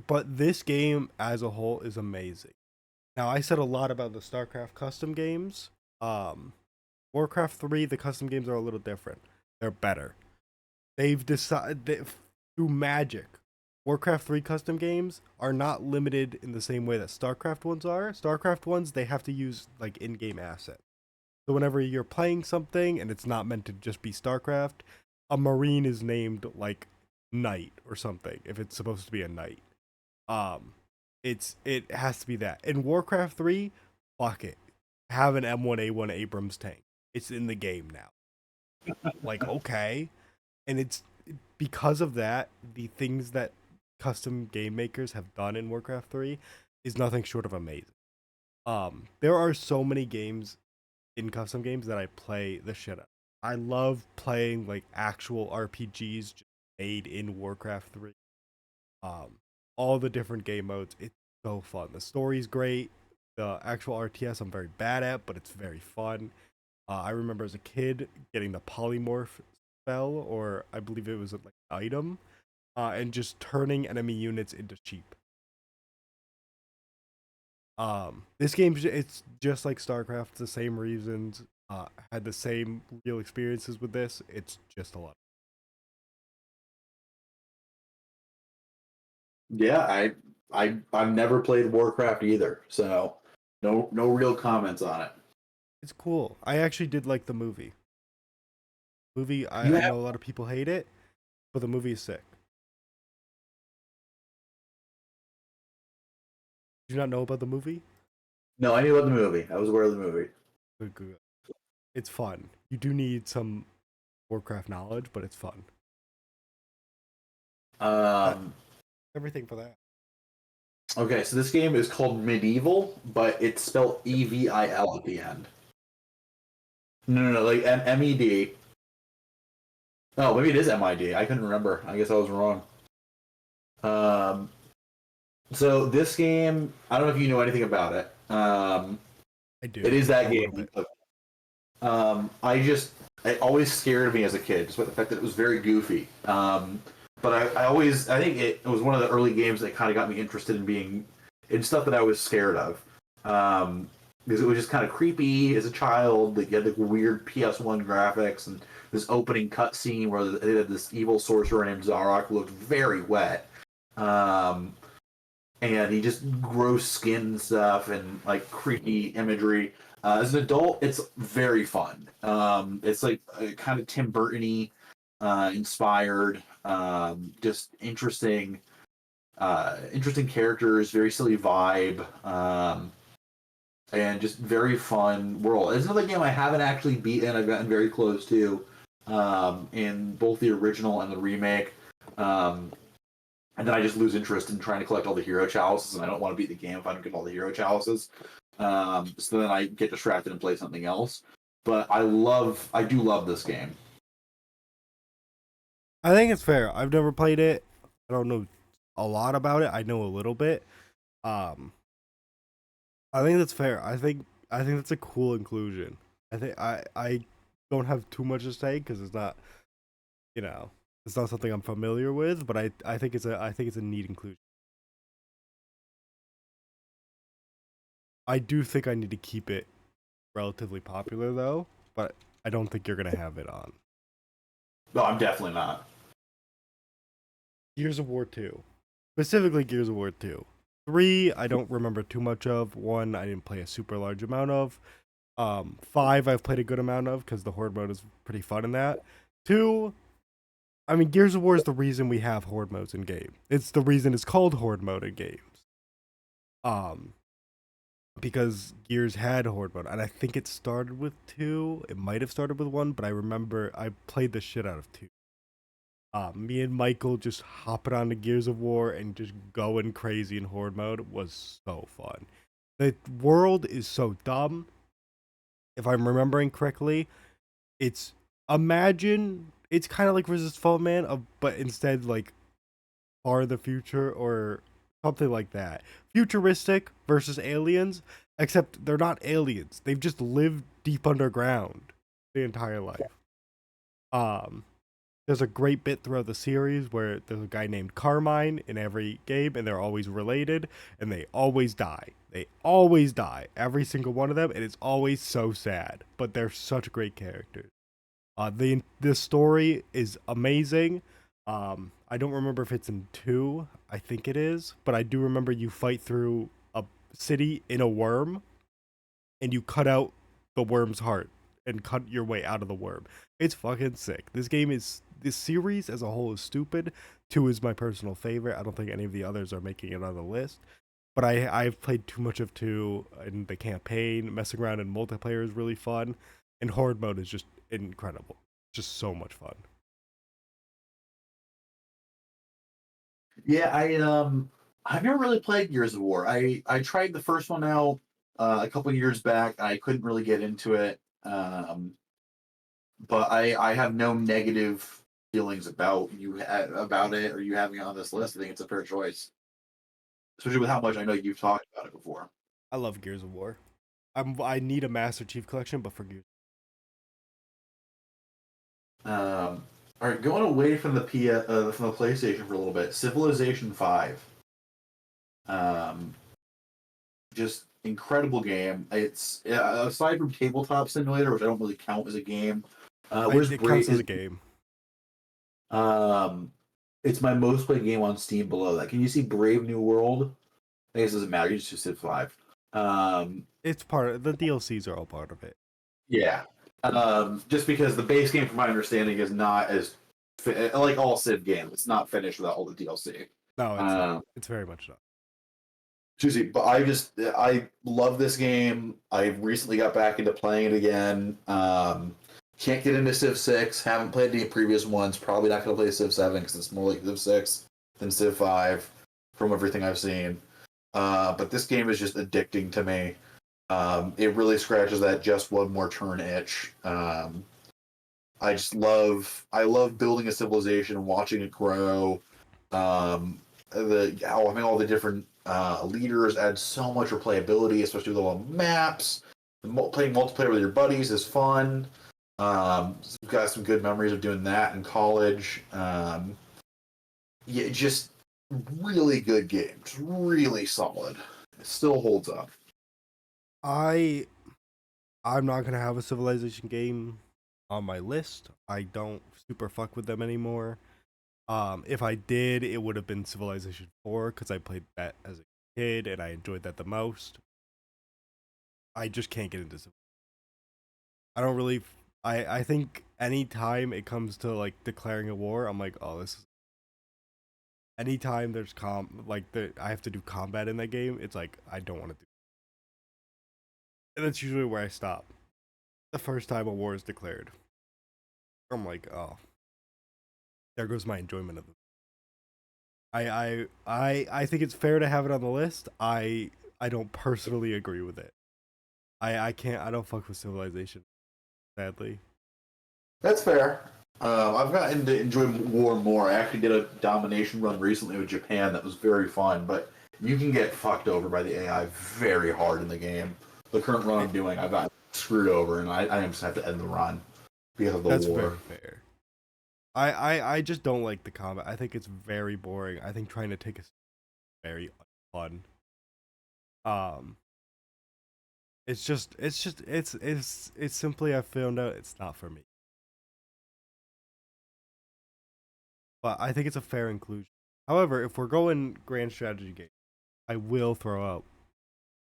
but this game as a whole is amazing. Now I said a lot about the StarCraft custom games. Um, Warcraft 3, the custom games are a little different. They're better. They've decided that through magic, Warcraft 3 custom games are not limited in the same way that StarCraft ones are. StarCraft ones, they have to use like in-game assets. So whenever you're playing something and it's not meant to just be StarCraft, a Marine is named like Knight or something if it's supposed to be a Knight. Um it has to be that. In Warcraft 3, fuck it. Have an M1A1 Abrams tank. It's in the game now. Like okay. And it's because of that, the things that custom game makers have done in Warcraft 3 is nothing short of amazing. There are so many games in custom games that I play the shit out. I love playing like actual RPGs just made in Warcraft 3. Um, all the different game modes, it's so fun. The story's great. The actual RTS I'm very bad at, but it's very fun. I remember as a kid getting the polymorph spell, or I believe it was like an item, and just turning enemy units into sheep. This game it's just like StarCraft. The same reasons. Had the same real experiences with this. It's just a lot. Yeah, I've never played Warcraft either, so no real comments on it. It's cool. I actually did like the movie. You I have know a lot of people hate it, but the movie is sick. Did you not know about the movie? No, I knew about the movie. I was aware of the movie. Good, good. It's fun. You do need some Warcraft knowledge, but it's fun. Um, Everything for that. Okay, so this game is called Medieval, but it's spelled EVIL at the end. No, like MED. Oh, maybe it is MID. I couldn't remember. I guess I was wrong. Um, so this game, I don't know if you know anything about it. I do. It is that A little game. bit. It always scared me as a kid, just with the fact that it was very goofy. But I think it was one of the early games that kind of got me interested in being in stuff that I was scared of. Because it was just kind of creepy as a child. Like, you had the weird PS1 graphics and this opening cutscene where they had this evil sorcerer named Zarok who looked very wet. And he just gross skin and stuff and like creepy imagery. As an adult, it's very fun. It's like kind of Tim Burton-y, inspired, just interesting characters, very silly vibe, and just very fun world. It's another game I haven't actually beaten. I've gotten very close to in both the original and the remake. And then I just lose interest in trying to collect all the hero chalices, and I don't want to beat the game if I don't get all the hero chalices. So then I get distracted and play something else. But I do love this game. I think it's fair. I've never played it. I don't know a lot about it. I know a little bit. Um, I think that's fair. I think that's a cool inclusion. I don't have too much to say because it's not, you know, it's not something I'm familiar with. But I think it's a neat inclusion. I do think I need to keep it relatively popular though, but I don't think you're gonna have it on No, I'm definitely not. Gears of War 2. Specifically Gears of War 2. 3, I don't remember too much of. 1, I didn't play a super large amount of. 5, I've played a good amount of because the Horde mode is pretty fun in that. 2, I mean, Gears of War is the reason we have Horde modes in game. It's the reason it's called Horde mode in games. Because Gears had Horde mode, and I think it started with 2. It might have started with 1, but I remember I played the shit out of 2. Me and Michael just hopping on the Gears of War and just going crazy in Horde mode was so fun. The world is so dumb. If I'm remembering correctly, it's it's kind of like Resist Fall Man, but instead like far in the future or something like that. Futuristic versus aliens, except they're not aliens. They've just lived deep underground the entire life. Um, there's a great bit throughout the series where there's a guy named Carmine in every game, and they're always related, and they always die. They always die, every single one of them, and it's always so sad. But they're such great characters. The story is amazing. I don't remember if it's in 2. I think it is, but I do remember you fight through a city in a worm, and you cut out the worm's heart and cut your way out of the worm. It's fucking sick. This series as a whole is stupid. 2 is my personal favorite. I don't think any of the others are making it on the list. But I've played too much of 2 in the campaign. Messing around in multiplayer is really fun. And Horde mode is just incredible. Just so much fun. Yeah, I've never really played Gears of War. I tried the first one out a couple years back. I couldn't really get into it. But I have no negative feelings about about it or you having it on this list. I think it's a fair choice, especially with how much I know you've talked about it before. I love Gears of War. I need a Master Chief Collection, but for Gears. All right, going away from the from the PlayStation for a little bit. Civilization 5. Just incredible game. It's aside from Tabletop Simulator, which I don't really count as a game. It counts as a game. It's my most played game on Steam below that. Can you see Brave New World? I guess it doesn't matter. You just Civ 5. It's part of the DLCs are all part of it. Yeah. Just because the base game, from my understanding, is not as like all Civ games. It's not finished without all the DLC. No, it's not. It's very much not. Juicy, but I love this game. I recently got back into playing it again. Can't get into Civ 6. Haven't played any previous ones. Probably not going to play Civ 7 because it's more like Civ 6 than Civ 5 from everything I've seen. but this game is just addicting to me. It really scratches that just one more turn itch. I love building a civilization and watching it grow. Having all the different leaders add so much replayability, especially with all the maps. Playing multiplayer with your buddies is fun. We've got some good memories of doing that in college. Yeah, just really good game, just really solid. It still holds up. I'm not gonna have a Civilization game on my list. I don't super fuck with them anymore. If I did, it would have been Civilization 4 because I played that as a kid and I enjoyed that the most. I just can't get into. I don't really. I think anytime it comes to like declaring a war, I'm like, oh, this is. Anytime there's I have to do combat in that game. It's like I don't want to do. And that's usually where I stop. The first time a war is declared, I'm like, oh, there goes my enjoyment of it. I think it's fair to have it on the list. I don't personally agree with it. I can't. I don't fuck with Civilization. Sadly. That's fair. I've gotten to enjoy war more. I actually did a domination run recently with Japan that was very fun, but you can get fucked over by the AI very hard in the game. The current run I'm doing, I've got screwed over, and I just have to end the run because of the That's war. very fair. I just don't like the combat. I think it's very boring. I think trying to take a very fun. It's simply I found out it's not for me. But I think it's a fair inclusion. However, if we're going grand strategy game, I will throw out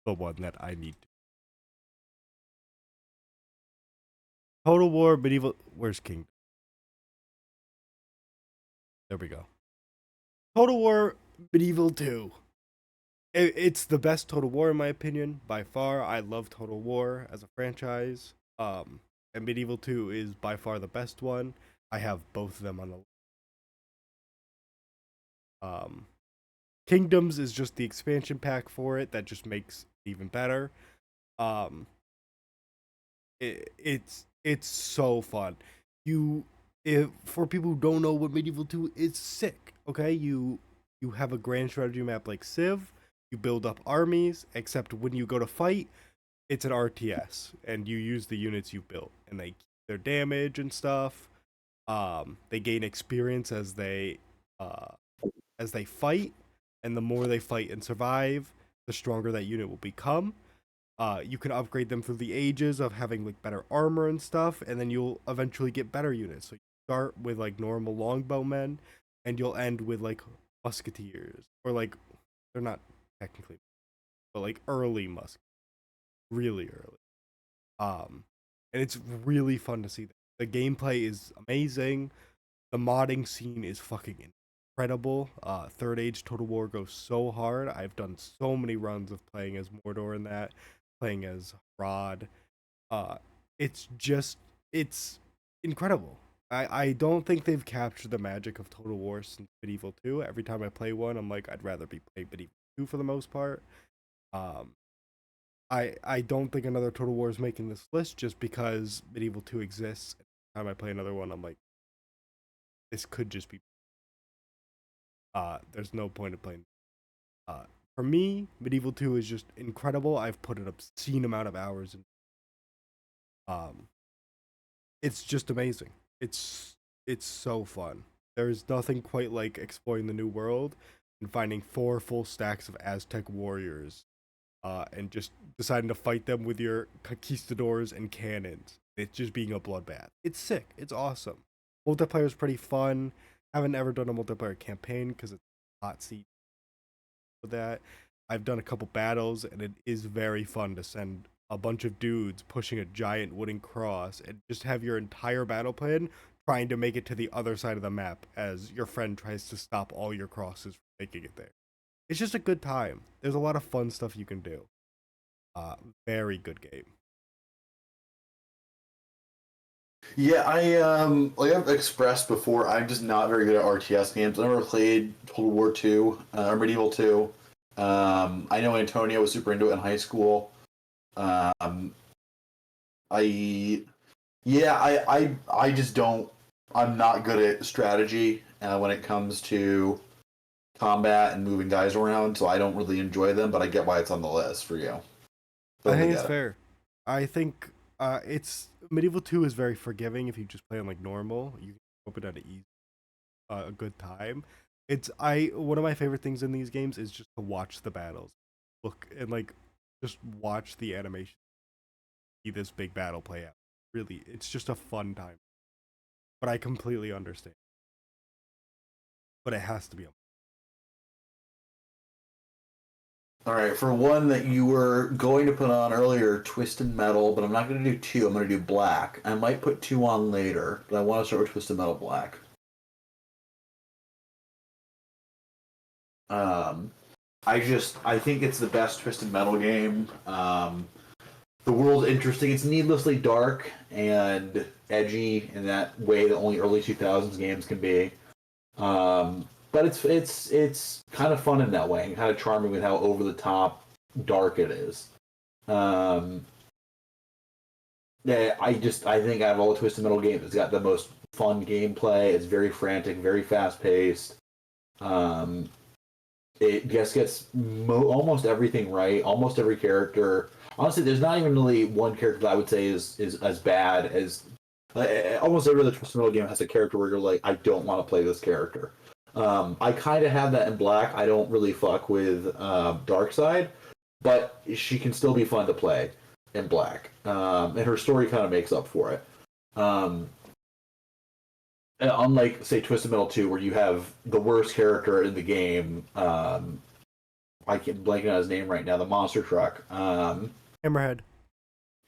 the one that I need to. Total War Medieval. Where's King? There we go. Total War Medieval 2. It's the best Total War in my opinion, by far. I love Total War as a franchise. And Medieval 2 is by far the best one. I have both of them on the list. Kingdoms is just the expansion pack for it that just makes it even better. Um, it's so fun. For people who don't know what Medieval 2 is, sick. Okay, you have a grand strategy map like Civ. You build up armies, except when you go to fight, it's an RTS, and you use the units you built, and they keep their damage and stuff. They gain experience as they fight, and the more they fight and survive, the stronger that unit will become. You can upgrade them through the ages of having like better armor and stuff, and then you'll eventually get better units. So you start with like normal longbowmen, and you'll end with like musketeers, or like they're not technically, but like early musketeers, really early. And it's really fun to see that. The gameplay is amazing. The modding scene is fucking incredible. Third Age Total War goes so hard. I've done so many runs of playing as Mordor in that, playing as Rod. It's incredible. I don't think they've captured the magic of Total War since Medieval 2. Every time I play one, I'm like, I'd rather be playing Medieval 2 for the most part. I don't think another Total War is making this list just because Medieval 2 exists. Every time I play another one, I'm like, this could just be. There's no point in playing. For me, Medieval 2 is just incredible. I've put an obscene amount of hours in. It's just amazing. It's so fun. There's nothing quite like exploring the new world and finding 4 full stacks of Aztec warriors, and just deciding to fight them with your conquistadors and cannons. It's just being a bloodbath. It's sick. It's awesome. Multiplayer is pretty fun. Haven't ever done a multiplayer campaign because it's a hot seat for that. I've done a couple battles, and it is very fun to send a bunch of dudes pushing a giant wooden cross and just have your entire battle plan trying to make it to the other side of the map as your friend tries to stop all your crosses from making it there. It's just a good time. There's a lot of fun stuff you can do. Very good game. Yeah, like I've expressed before, I'm just not very good at RTS games. I never played Total War 2 or Medieval 2. I know Antonio was super into it in high school. Um, I yeah, I just don't. I'm not good at strategy when it comes to combat and moving guys around, so I don't really enjoy them. But I get why it's on the list for you. I Totally think it's get it. fair. I think it's Medieval 2 is very forgiving if you just play on like normal. You can open at a good time. It's I One of my favorite things in these games is just to watch the battles, look and like just watch the animation, see this big battle play out. Really, it's just a fun time. But I completely understand. But it has to be. All right, for one that you were going to put on earlier, Twisted Metal, but I'm not going to do two. I'm going to do Black. I might put two on later, but I want to start with Twisted Metal Black. Um, I think it's the best Twisted Metal game. The world's interesting. It's needlessly dark and edgy in that way that only early 2000s games can be. But it's kind of fun in that way, and kind of charming with how over the top dark it is. Um, yeah, I think out of all the Twisted Metal games, it's got the most fun gameplay. It's very frantic, very fast paced. Um, it just gets almost everything right. Almost every character. Honestly, there's not even really one character that I would say is as bad as almost every other Twisted Metal game has a character where you're like, I don't want to play this character. I kind of have that in Black. I don't really fuck with Darkseid, but she can still be fun to play in Black, and her story kind of makes up for it. Um, Unlike, say, Twisted Metal 2, where you have the worst character in the game, I can't blanking on his name right now, the monster truck. Hammerhead.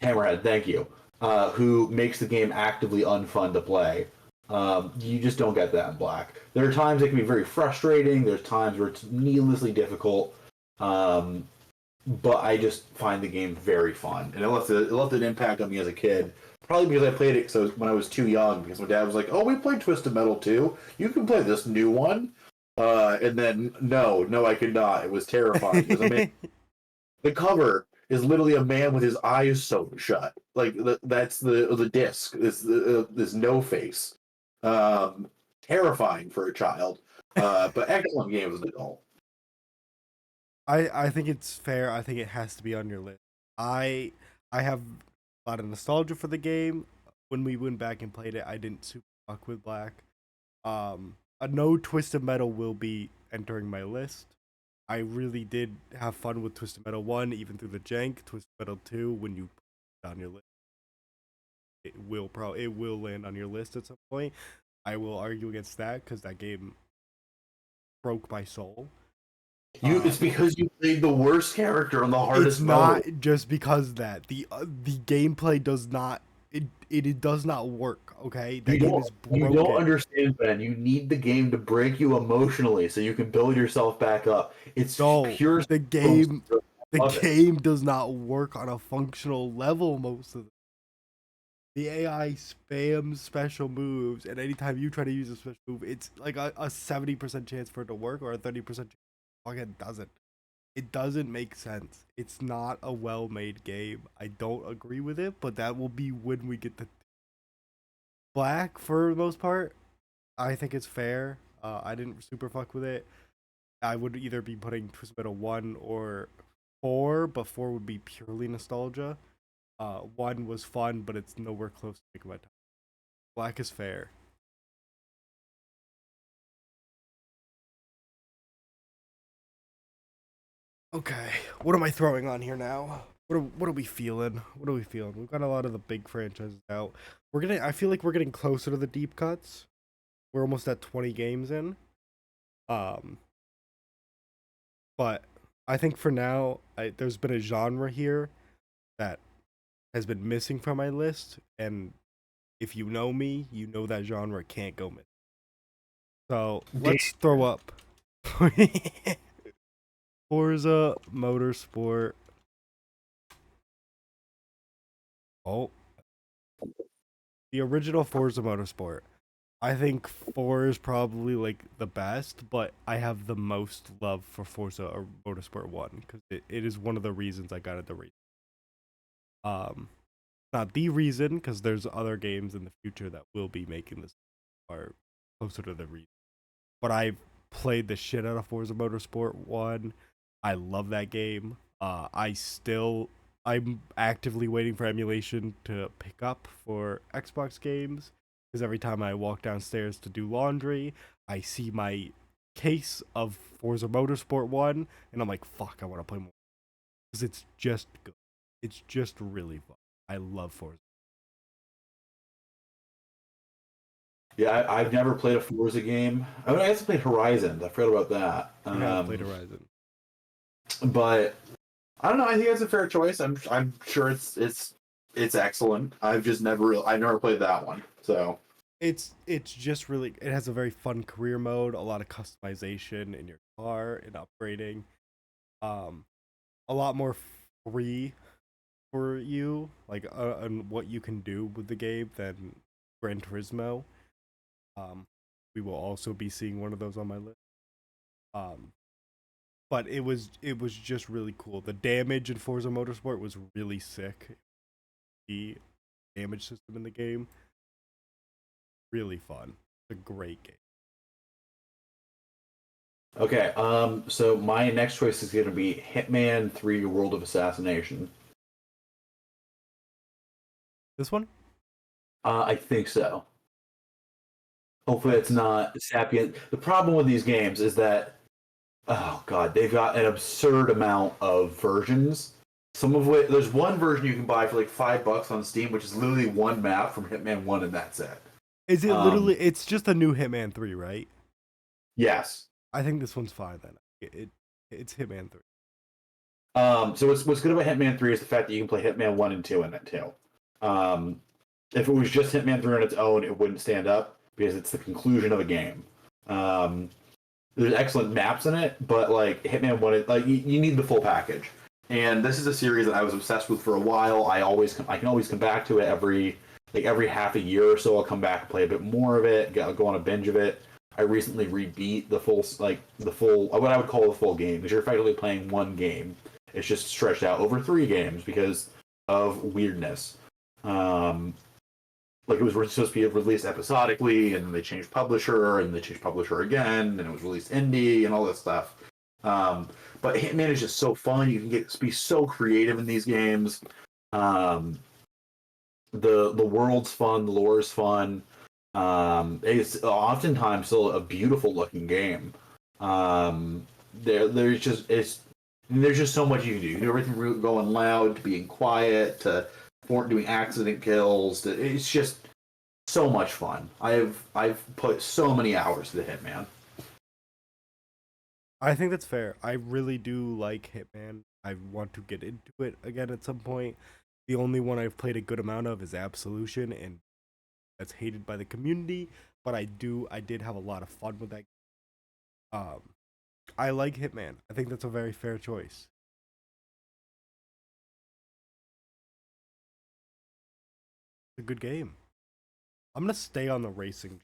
Hammerhead, thank you. Who makes the game actively unfun to play. You just don't get that in Black. There are times it can be very frustrating. There's times where it's needlessly difficult. But I just find the game very fun, and it left an impact on me as a kid. Probably because I played it when I was too young. Because my dad was like, "Oh, we played Twisted Metal too. You can play this new one." And then no, I could not. It was terrifying. The cover is literally a man with his eyes sewn shut. Like that's the disc. This no face. Terrifying for a child. But excellent game as an adult. I think it's fair. I think it has to be on your list. I have a lot of nostalgia for the game. When we went back and played it, I didn't super fuck with Black. A no Twisted Metal will be entering my list. I really did have fun with Twisted Metal 1, even through the jank. Twisted Metal 2, when you put it on your list, it will land on your list at some point. I will argue against that because that game broke my soul. It's because you played the worst character on the It's hardest not mode. just because that the gameplay does not it does not work. Okay, that game is You don't broken. understand, Ben. You need the game to break you emotionally so you can build yourself back up. It's No, pure. the Love it. game does not work on a functional level most of the AI spams special moves, and anytime you try to use a special move, it's like a 70% chance for it to work or a 30% chance it doesn't. It doesn't make sense. It's not a well-made game. I don't agree with it, but that will be when we get to Black for the most part. I think it's fair. I didn't super fuck with it. I would either be putting Twisted Metal 1 or 4, but 4 would be purely nostalgia. 1 was fun, but it's nowhere close to Think of My Time. Black is fair. Okay, what am I throwing on here now? What are we feeling? What are we feeling? We've got a lot of the big franchises out. I feel like we're getting closer to the deep cuts. We're almost at 20 games in. Um, but I think for now, there's been a genre here that has been missing from my list, and if you know me, you know that genre can't go missing. So let's throw up Forza Motorsport. Oh, the original Forza Motorsport. I think 4 is probably like the best, but I have the most love for Forza or Motorsport 1 because it is one of the reasons I got into racing. Um, Not the reason because there's other games in the future that will be making this are closer to the reason. But I played the shit out of Forza Motorsport 1. I love that game. I'm actively waiting for emulation to pick up for Xbox games because every time I walk downstairs to do laundry, I see my case of Forza Motorsport 1 and I'm like, fuck, I want to play more because it's just good. It's just really fun. I love Forza. Yeah, I've never played a Forza game. I mean, I guess I played Horizon. I forgot about that. I have played Horizon. But I don't know. I think that's a fair choice. I'm sure it's excellent. I've never played that one. So It's just really it has a very fun career mode, a lot of customization in your car and upgrading. Um a lot more free for you like on what you can do with the game than Gran Turismo. Um we will also be seeing one of those on my list. Um but it was just really cool. The damage in Forza Motorsport was really sick. The damage system in the game really fun. It's a great game. okay, so my next choice is going to be Hitman 3: World of Assassination. This one? I think so. Hopefully, it's That's not Sapient. The problem with these games is that, oh god, they've got an absurd amount of versions. Some of which there's one version you can buy for like $5 on Steam, which is literally one map from Hitman One, and that's it. Is it Um, literally? It's just a new Hitman 3, right? yes. I think this one's fine then. It's Hitman 3. So what's good about Hitman 3 is the fact that you can play Hitman 1 and 2 in it too. Um, if it was just Hitman 3 on its own, it wouldn't stand up because it's the conclusion of a game. Um, there's excellent maps in it, but like Hitman 1, like you need the full package. And this is a series that I was obsessed with for a while. I can always come back to it every half a year or so. I'll come back and play a bit more of it, go on a binge of it. I recently rebeat the full what I would call the full game because you're effectively playing one game. It's just stretched out over 3 games because of weirdness. Um, like it was supposed to be released episodically, and then they changed publisher, and they changed publisher again, and it was released indie and all this stuff. Um, but Hitman is just so fun. You can be so creative in these games. Um, the world's fun, the lore is fun. It's oftentimes still a beautiful looking game. There's just so much you can do. You can do everything from going loud to being quiet to doing accident kills. It's just so much fun. I've put so many hours to the Hitman. I think that's fair. I really do like Hitman. I want to get into it again at some point. The only one I've played a good amount of is Absolution, and that's hated by the community. But I did have a lot of fun with that. Um, I like Hitman. I think that's a very fair choice. It's a good game. I'm gonna stay on the racing.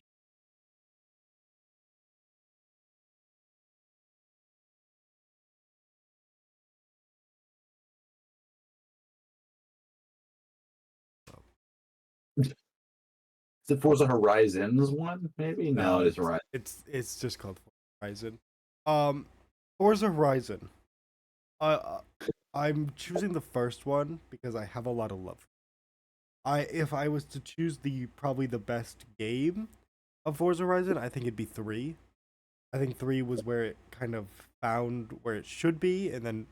Is it Forza Horizons one? Maybe no, No, it is Horizon. it's just called Horizon. Um, Forza Horizon. Uh, I'm choosing the first one because I have a lot of love. If I was to choose the probably the best game of Forza Horizon, I think it'd be 3. I think 3 was where it kind of found where it should be, and then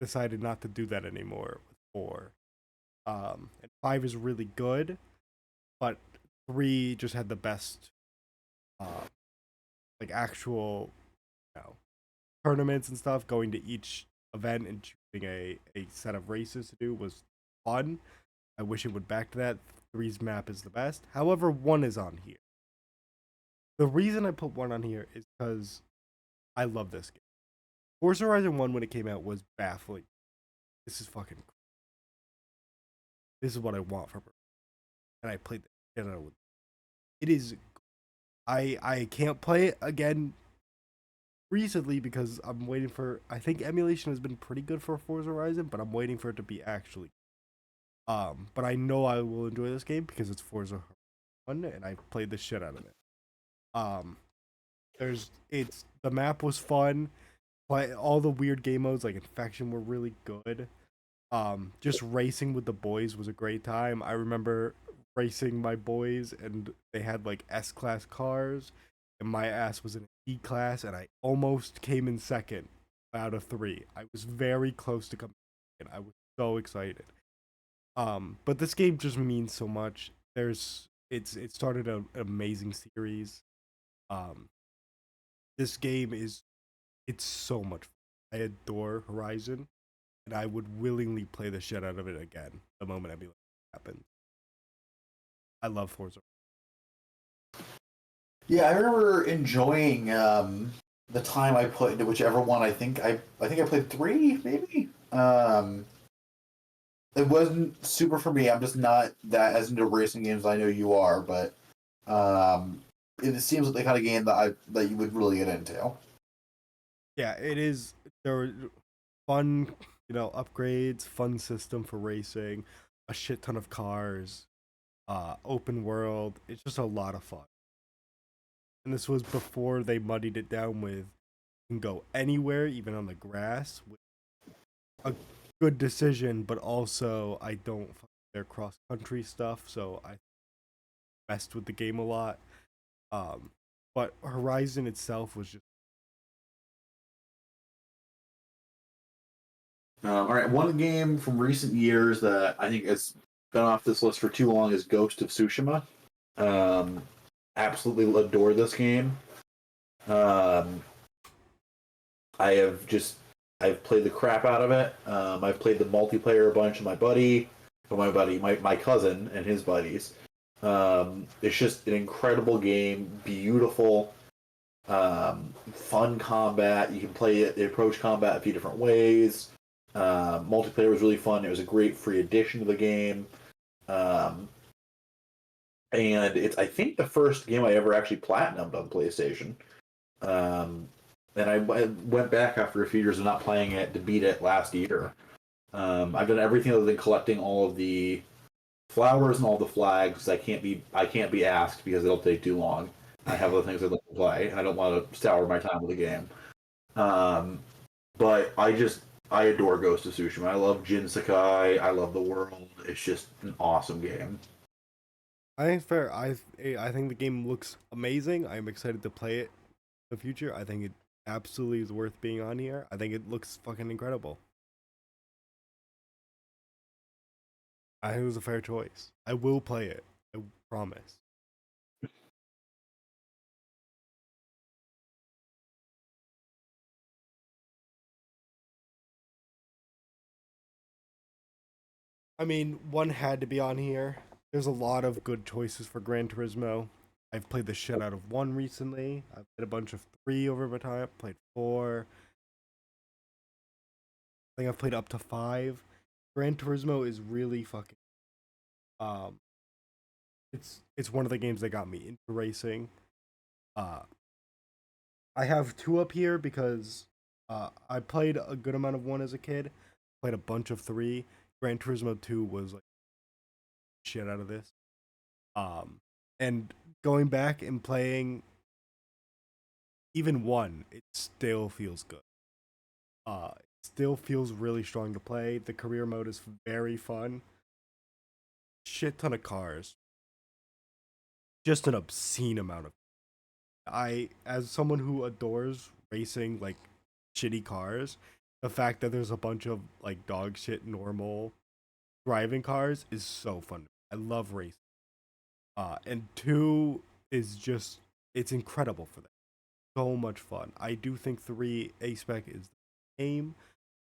decided not to do that anymore with 4. And 5 is really good, but 3 just had the best, uh, like actual, you know, tournaments and stuff. Going to each event and choosing a set of races to do was fun. I wish it would back to that. 3's map is the best. However, 1 is on here. The reason I put 1 on here is because I love this game. Forza Horizon 1 when it came out was baffling. This is fucking. This is what I want from her. And I played the shit out of it. It is I can't play it again recently because I'm waiting for. I think emulation has been pretty good for Forza Horizon, but I'm waiting for it to be actually. But I know I will enjoy this game because it's Forza One, and I played the shit out of it. Um, it's the map was fun. Play all the weird game modes like Infection were really good. Just racing with the boys was a great time. I remember racing my boys, and they had like S class cars, and my ass was in E class, and I almost came in second out of three. I was very close to coming in. I was so excited. But this game just means so much. It started an amazing series. Um, this game is it's so much fun. I adore Horizon, and I would willingly play the shit out of it again the moment emulation happens. I love Forza. Yeah, I remember enjoying the time I put into whichever one. I think I played three, maybe. It wasn't super for me. I'm just not that as into racing games. I know you are, but it seems like the kind of game that you would really get into. Yeah, it is. There were fun, upgrades, fun system for racing, a shit ton of cars, open world. It's just a lot of fun. And this was before they muddied it down with you can go anywhere, even on the grass. A good decision, but also I don't fuck their cross country stuff, so I messed with the game a lot. Um, but Horizon itself was just All right, one game from recent years that I think has been off this list for too long is Ghost of Tsushima. Um, Absolutely adore this game. Um, I have just I've played the crap out of it. I've played the multiplayer a bunch with my cousin and his buddies. It's just an incredible game, beautiful, fun combat. You can play it, approach combat a few different ways. Multiplayer was really fun. It was a great free addition to the game. Um, and it's I think the first game I ever actually platinumed on PlayStation. Um, and I went back after a few years of not playing it to beat it last year. I've done everything other than collecting all of the flowers and all the flags. I can't be asked because it'll take too long. I have other things I'd like to play. I don't want to sour my time with the game. Um, but I adore Ghost of Tsushima. I love Jin Sakai. I love the world. It's just an awesome game. I think it's fair. I think the game looks amazing. I'm excited to play it in the future. I think it absolutely is worth being on here. I think it looks fucking incredible. I think it was a fair choice. I will play it. I promise. I mean, one had to be on here. There's a lot of good choices for Gran Turismo. I've played the shit out of one recently. I've played a bunch of three over my time. Played four. I think I've played up to five. Gran Turismo is really fucking. Um, it's one of the games that got me into racing. Uh, I have two up here because I played a good amount of one as a kid. Played a bunch of three. Gran Turismo 2 was like shit out of this. Um, and going back and playing even one, it still feels good. It still feels really strong to play. The career mode is very fun. Shit ton of cars. Just an obscene amount of. As someone who adores racing like shitty cars, the fact that there's a bunch of like dog shit normal driving cars is so fun. I love racing. And two is just it's incredible for that. So much fun. I do think three A spec is the game.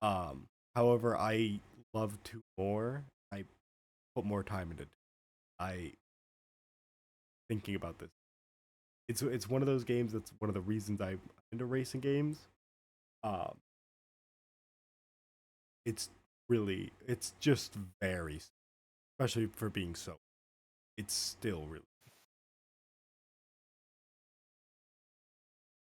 However, I love two more. I put more time into. I thinking about this. It's one of those games that's one of the reasons I'm into racing games. Um, it's it's just very, especially for being so. It's still really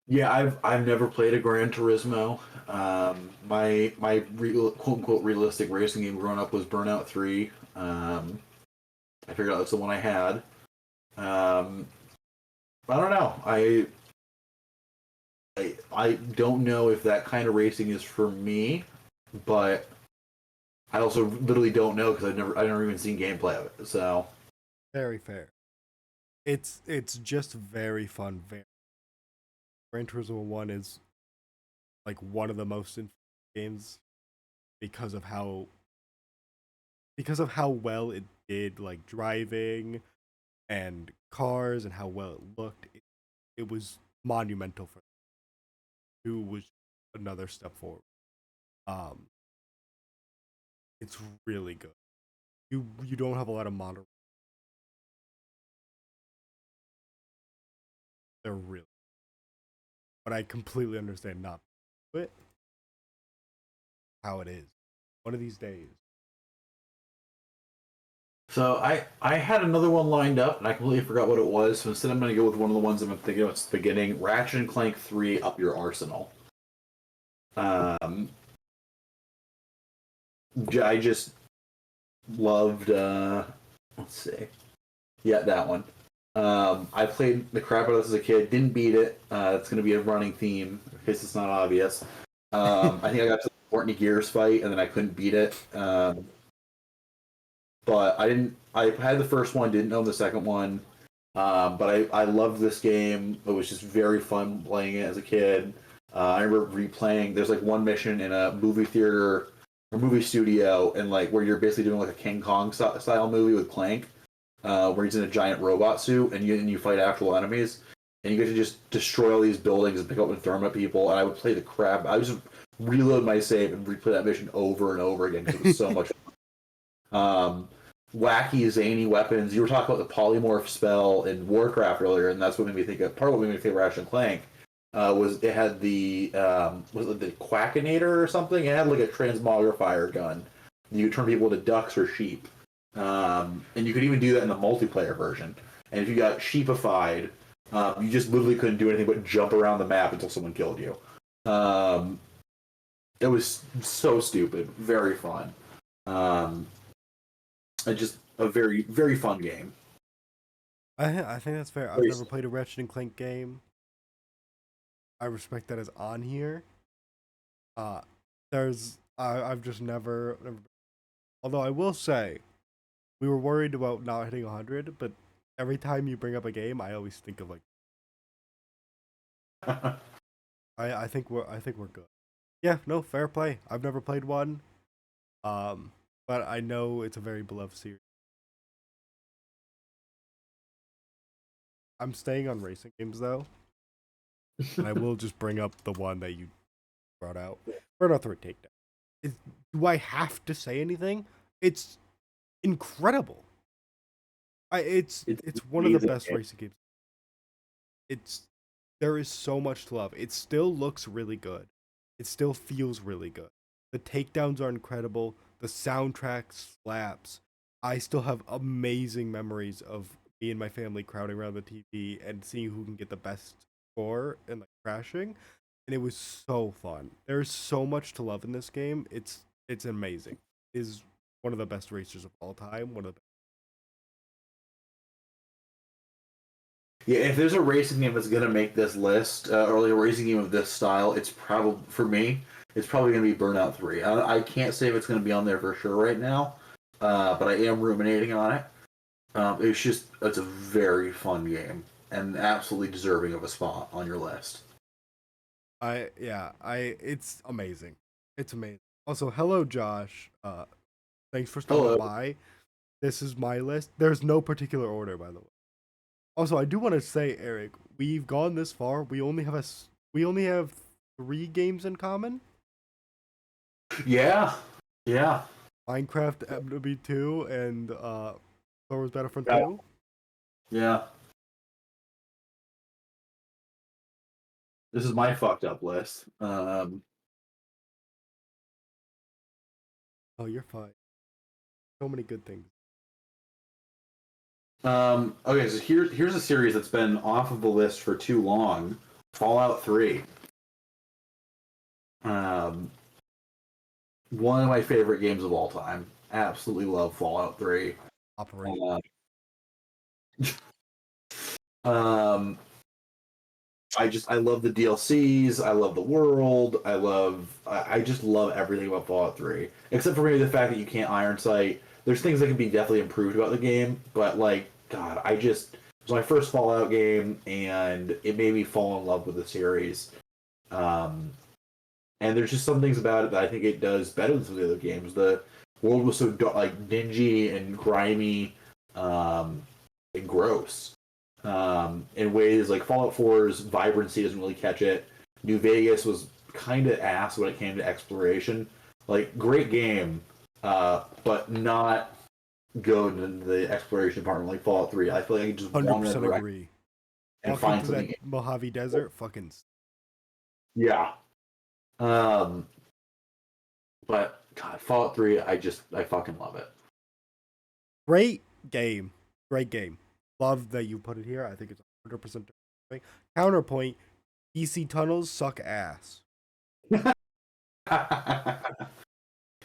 Yeah, I've never played a Gran Turismo. My quote unquote realistic racing game growing up was Burnout 3. I figured out that's the one I had. Um, I don't know. I don't know if that kind of racing is for me, but I also literally don't know because I never even seen gameplay of it. So Very fair. It's just very fun. Very Gran Turismo One is like one of the most in games because of how well it did like driving and cars and how well it looked. It was monumental for who was another step forward. Um, it's really good. You don't have a lot of mono. They're really, but I completely understand not it how it is. One of these days. I had another one lined up and I completely forgot what it was. So instead, I'm going to go with one of the ones I've been thinking of at the beginning: Ratchet and Clank 3, Up Your Arsenal. Um, I just loved. Let's see. Yeah, that one. I played the crap out of this as a kid. Didn't beat it. It's going to be a running theme in case it's not obvious. I think I got to the Courtney Gears fight and then I couldn't beat it. But I didn't. I had the first one. Didn't know the second one. But I loved this game. It was just very fun playing it as a kid. I remember replaying. There's like one mission in a movie theater or movie studio, and like where you're basically doing like a King Kong style movie with Clank, where he's in a giant robot suit and you fight actual enemies, and you get to just destroy all these buildings and pick up and throw them at people. And I would play the crap. I would just reload my save and replay that mission over and over again because it was so much fun. Wacky, zany weapons. You were talking about the polymorph spell in Warcraft earlier, and that's what made me think of part of what made me think of Ratchet and Clank. Was it had the was it the Quackinator or something? It had like a transmogrifier gun. You could turn people into ducks or sheep, and you could even do that in the multiplayer version. And if you got sheepified, you just literally couldn't do anything but jump around the map until someone killed you. Um, it was so stupid, very fun. Um, just a very very fun game. I think that's fair. I've Very never played a Ratchet and Clank game. I respect that as on here. Uh, I've just never. Although I will say, we were worried about not hitting 100, but every time you bring up a game, I always think of like I think we're good. Yeah, no, fair play. I've never played one. Um, but I know it's a very beloved series. I'm staying on racing games though, and I will just bring up the one that you brought out. Burnout 3 Takedown. Do I have to say anything? It's incredible. it's It's one of the amazing. best racing games. It's there is so much to love. It still looks really good. It still feels really good. The takedowns are incredible. The soundtrack slaps. I still have amazing memories of me and my family crowding around the TV and seeing who can get the best score and like crashing. And it was so fun. There's so much to love in this game. It's amazing. It is one of the best racers of all time. One of the Yeah, if there's a racing game that's gonna make this list, or like a racing game of this style, it's probably for me. It's probably gonna be Burnout 3. I can't say if it's gonna be on there for sure right now, but I am ruminating on it. It's a very fun game and absolutely deserving of a spot on your list. I it's amazing. It's amazing. Also, hello Josh. Thanks for stopping Hello. by. This is my list. There's no particular order, by the way. Also, I do want to say, Eric, we've gone this far. We only have 3 games in common. Yeah, yeah, Minecraft MW2 and Star Wars Battlefront yeah. 2. Yeah. This is my fucked up list. Oh, you're fine. So many good things. Okay, so here's a series that's been off of the list for too long. Fallout 3. One of my favorite games of all time. Absolutely love Fallout 3. Operate. Um, I love the DLCs. I love the world. I just love everything about Fallout 3, except for maybe the fact that you can't iron sight. There's things that can be definitely improved about the game, but like God, it was my first Fallout game, and it made me fall in love with the series. Um, and there's just some things about it that I think it does better than some of the other games. The world was so like dingy and grimy, and gross, in ways like Fallout 4's vibrancy doesn't really catch it. New Vegas was kind of ass when it came to exploration. Like, great game, but not good in the exploration department like Fallout 3. I feel like I can just wander 100% around agree. and Walking find through something. that Mojave Desert, fucking. Yeah. But God, Fallout 3, I fucking love it. Great game. Great game. Love that you put it here. I think it's 100% counterpoint. DC tunnels suck ass.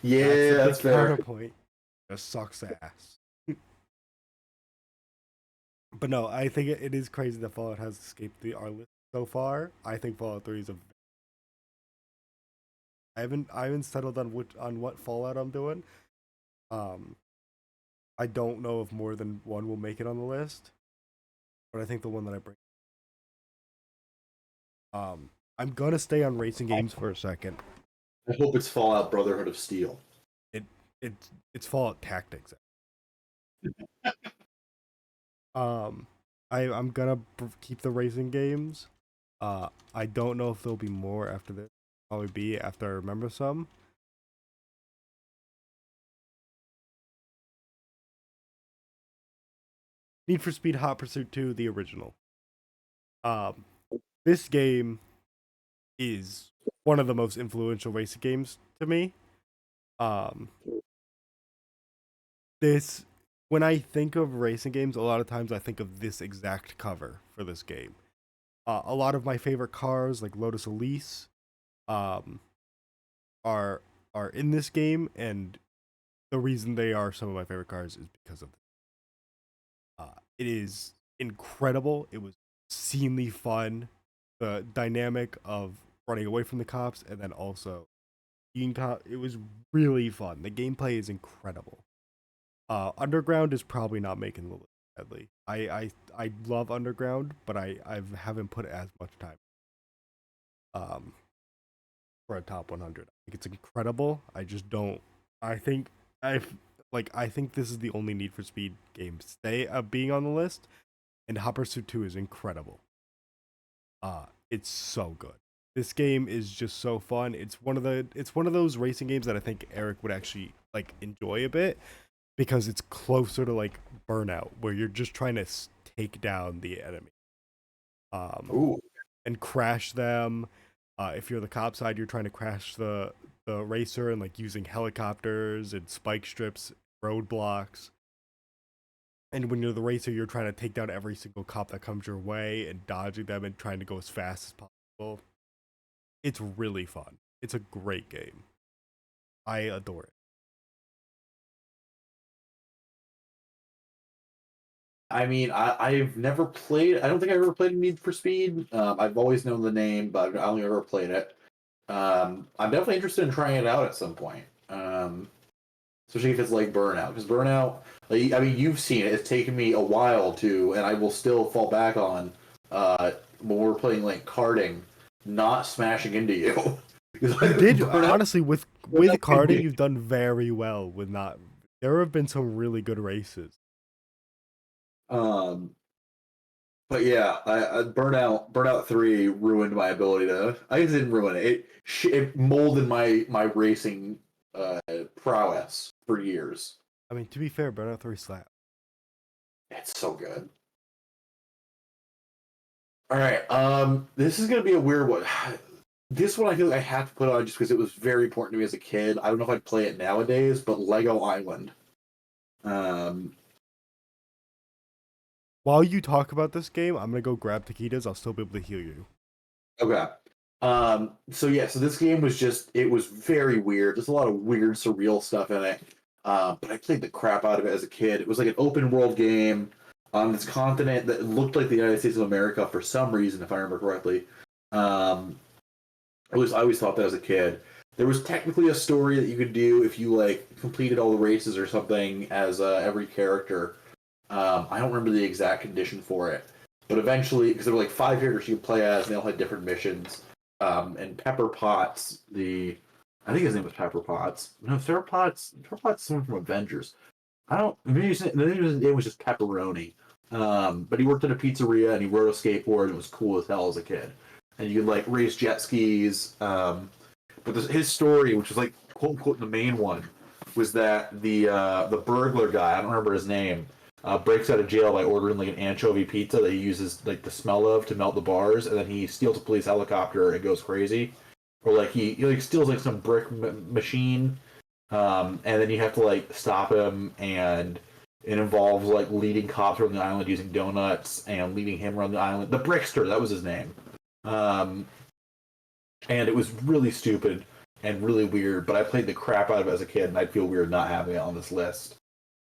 Yeah, that's the fair. counterpoint. It sucks ass. But no, I think it is crazy that Fallout has escaped our list so far. I think Fallout 3 is a. I haven't settled on what Fallout I'm doing. I don't know if more than one will make it on the list, but I think the one that I bring. I'm gonna stay on racing games for a second. I hope it's Fallout Brotherhood of Steel. It it's Fallout Tactics. Um, I'm gonna keep the racing games. I don't know if there'll be more after this. Probably be after I remember some. Need for Speed Hot Pursuit 2, the original. Um, this game is one of the most influential racing games to me. Um, this when I think of racing games, a lot of times I think of this exact cover for this game. A lot of my favorite cars, like Lotus Elise, um, are in this game, and the reason they are some of my favorite cars is because of it is incredible. It was obscenely fun. The dynamic of running away from the cops and then also being cop. It was really fun. The gameplay is incredible. Underground is probably not making the list. Sadly, I love Underground, but I haven't put as much time um for a top 100. I think it's incredible. I just don't. I think I think this is the only Need for Speed game stay being on the list, and Hot Pursuit 2 is incredible. It's so good. This game is just so fun. It's one of those racing games that I think Eric would actually like enjoy a bit because it's closer to like Burnout, where you're just trying to take down the enemy. Ooh. And crash them. If you're the cop side, you're trying to crash the racer and like using helicopters and spike strips, roadblocks. And when you're the racer, you're trying to take down every single cop that comes your way and dodging them and trying to go as fast as possible. It's really fun. It's a great game. I adore it. I mean, I've never played. I don't think I've ever played Need for Speed. I've always known the name, but I only ever played it. I'm definitely interested in trying it out at some point. Especially if it's like Burnout, because Burnout, like, I mean, you've seen it. It's taken me a while to, and I will still fall back on when we're playing like karting, not smashing into you. You did honestly with karting, you've done very well with not. There have been some really good races. But yeah, Burnout 3 ruined my ability to. I didn't ruin it. It molded my racing prowess for years. I mean, to be fair, Burnout 3 slap. It's so good. All right, this is gonna be a weird one. This one I feel like I have to put on just because it was very important to me as a kid. I don't know if I'd play it nowadays, but Lego Island. While you talk about this game, I'm gonna go grab taquitos. I'll still be able to heal you. Okay. So this game was it was very weird. There's a lot of weird, surreal stuff in it. But I played the crap out of it as a kid. It was like an open world game on this continent that looked like the United States of America for some reason, if I remember correctly. Um, I always thought that as a kid. There was technically a story that you could do if you like completed all the races or something as every character. I don't remember the exact condition for it, but eventually, because there were like 5 characters you could play as, and they all had different missions. And Pepper Potts, I think his name was Pepper Potts. No, Pepper Potts, someone from Avengers. I don't. Maybe his name was just Pepperoni. But he worked at a pizzeria and he rode a skateboard and it was cool as hell as a kid. And you could like race jet skis. But his story, which was like quote unquote the main one, was that the burglar guy, I don't remember his name, breaks out of jail by ordering like an anchovy pizza that he uses like the smell of to melt the bars, and then he steals a police helicopter and goes crazy, or like he like steals like some brick machine, and then you have to like stop him, and it involves like leading cops around the island using donuts and leading him around the island. The Brickster, that was his name. Um, and it was really stupid and really weird. But I played the crap out of it as a kid, and I'd feel weird not having it on this list.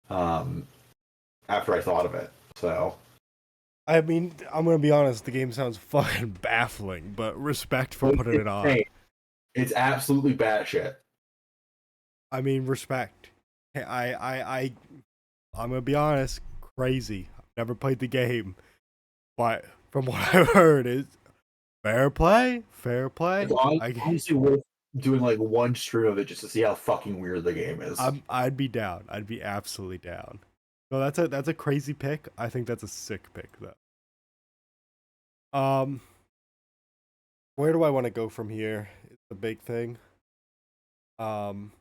Um, After I thought of it, so I mean, I'm gonna be honest. The game sounds fucking baffling, but respect for putting it on. It's absolutely batshit. I mean, respect. I'm gonna be honest. Crazy. I've never played the game, but from what I've heard, is fair play. Fair play. It's honestly worth doing like one stream of it just to see how fucking weird the game is. I'd be down. I'd be absolutely down. No, that's a crazy pick. I think that's a sick pick though. Where do I want to go from here? It's the big thing. Um,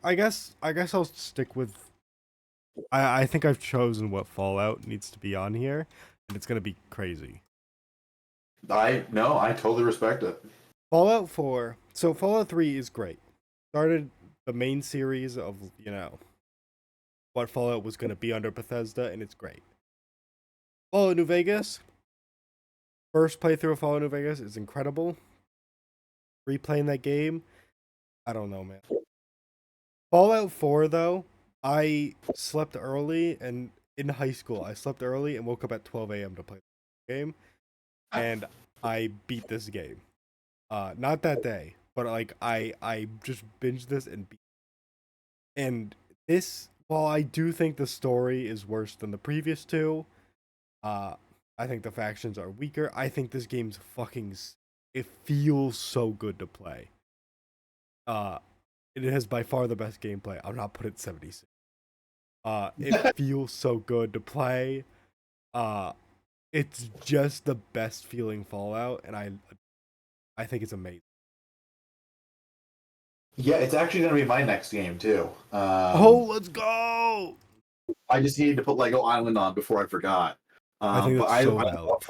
I guess I'll stick with. I think I've chosen what Fallout needs to be on here, and it's gonna be crazy. I totally respect it. Fallout 4. So Fallout 3 is great. Started the main series of what Fallout was gonna be under Bethesda, and it's great. Fallout New Vegas. First playthrough of Fallout New Vegas is incredible. Replaying that game, I don't know, man. Fallout 4, though, I slept early, and in high school, I slept early and woke up at 12 a.m. to play the game, and I beat this game. Not that day, but like I just binged this and beat. And this, while I do think the story is worse than the previous two, I think the factions are weaker. I think this game's it feels so good to play. It has by far the best gameplay. I'm not putting 76. It feels so good to play. It's just the best feeling Fallout, and I think it's amazing. Yeah, it's actually going to be my next game too. Let's go! I just needed to put Lego Island on before I forgot. I think that's so valid.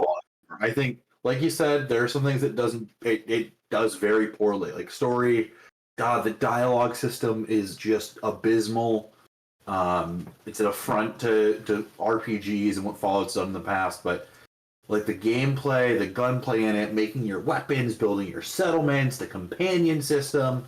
I think, like you said, there are some things that it does very poorly. Like story, God, the dialogue system is just abysmal. It's an affront to RPGs and what Fallout's done in the past, but like the gameplay, the gunplay in it, making your weapons, building your settlements, the companion system,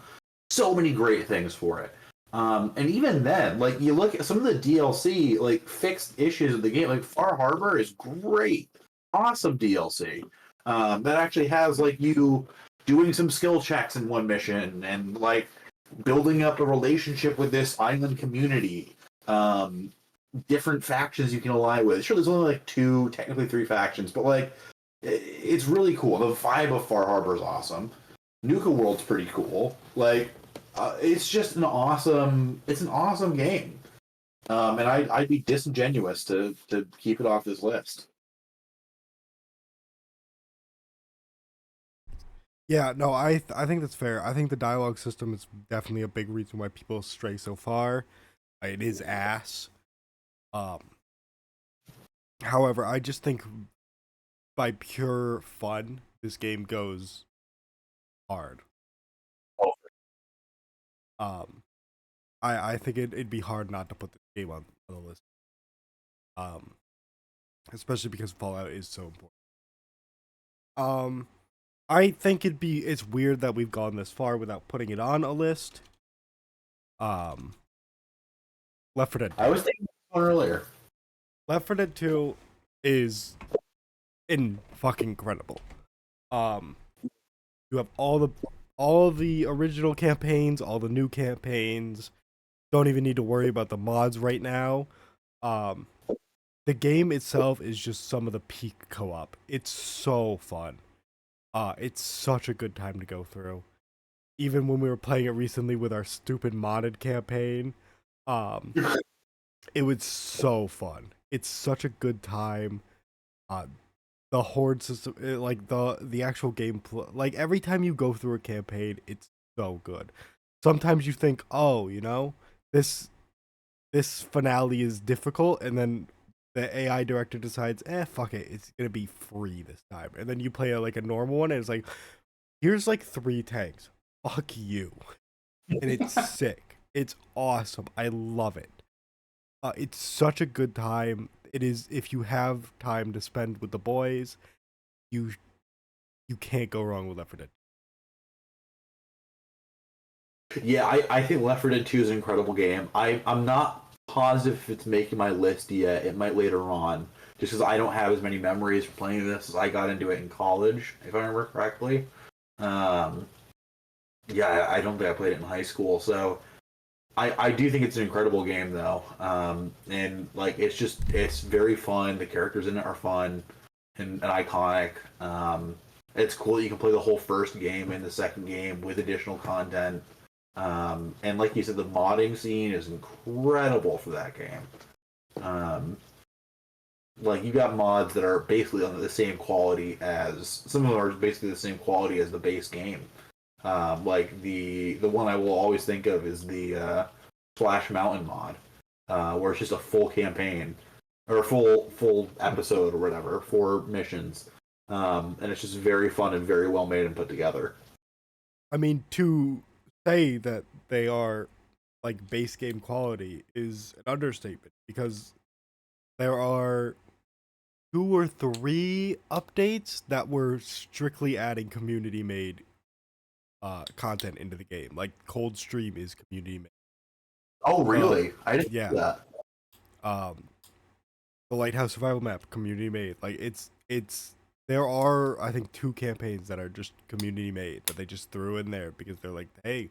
so many great things for it. And even then, like you look at some of the DLC, like fixed issues of the game, like Far Harbor is great, awesome DLC. That actually has like you doing some skill checks in one mission and like building up a relationship with this island community. Different factions you can ally with. Sure, there's only like 2, technically 3 factions, but like it's really cool. The vibe of Far Harbor is awesome. Nuka World's pretty cool. Like it's just an awesome game. And I'd be disingenuous to keep it off this list. Yeah, no, I think that's fair. I think the dialogue system is definitely a big reason why people stray so far. It is ass. However, I just think by pure fun, this game goes hard. I think it'd be hard not to put this game on the list. Especially because Fallout is so important. Um, I think it's weird that we've gone this far without putting it on a list. Um, Left 4 Dead I 2. was thinking one earlier. Left 4 Dead 2 is fucking incredible. Um, you have all the original campaigns, all the new campaigns. Don't even need to worry about the mods right now. Um, the game itself is just some of the peak co-op. It's so fun. It's such a good time to go through. Even when we were playing it recently with our stupid modded campaign, um, it was so fun. It's such a good time. Uh, the horde system, like the actual gameplay, like every time you go through a campaign, it's so good. Sometimes you think, oh, this this finale is difficult, and then the AI director decides, fuck it, it's gonna be free this time, and then you play like a normal one, and it's like, here's like 3 tanks, fuck you, and it's sick. It's awesome. I love it. It's such a good time. It is if you have time to spend with the boys, you you can't go wrong with Left 4 Dead. Yeah, I think Left 4 Dead 2 is an incredible game. I'm not positive if it's making my list yet. It might later on, just because I don't have as many memories from playing this as I got into it in college, if I remember correctly. Um, yeah, I don't think I played it in high school, so I do think it's an incredible game though. And like it's very fun. The characters in it are fun and iconic. It's cool that you can play the whole first game and the second game with additional content. And like you said, the modding scene is incredible for that game. Um, like you got mods that are basically on the same quality as some of them are basically the same quality as the base game. Like the one I will always think of is the Splash Mountain mod, where it's just a full campaign or a full episode or whatever, 4 missions, and it's just very fun and very well made and put together. I mean, to say that they are like base game quality is an understatement because there are 2 or 3 updates that were strictly adding community made content into the game. Like Coldstream is community made. Oh, Uh, really? I didn't yeah. know that. Um, the Lighthouse Survival Map community made. Like it's there are I think 2 campaigns that are just community made that they just threw in there because they're like, hey,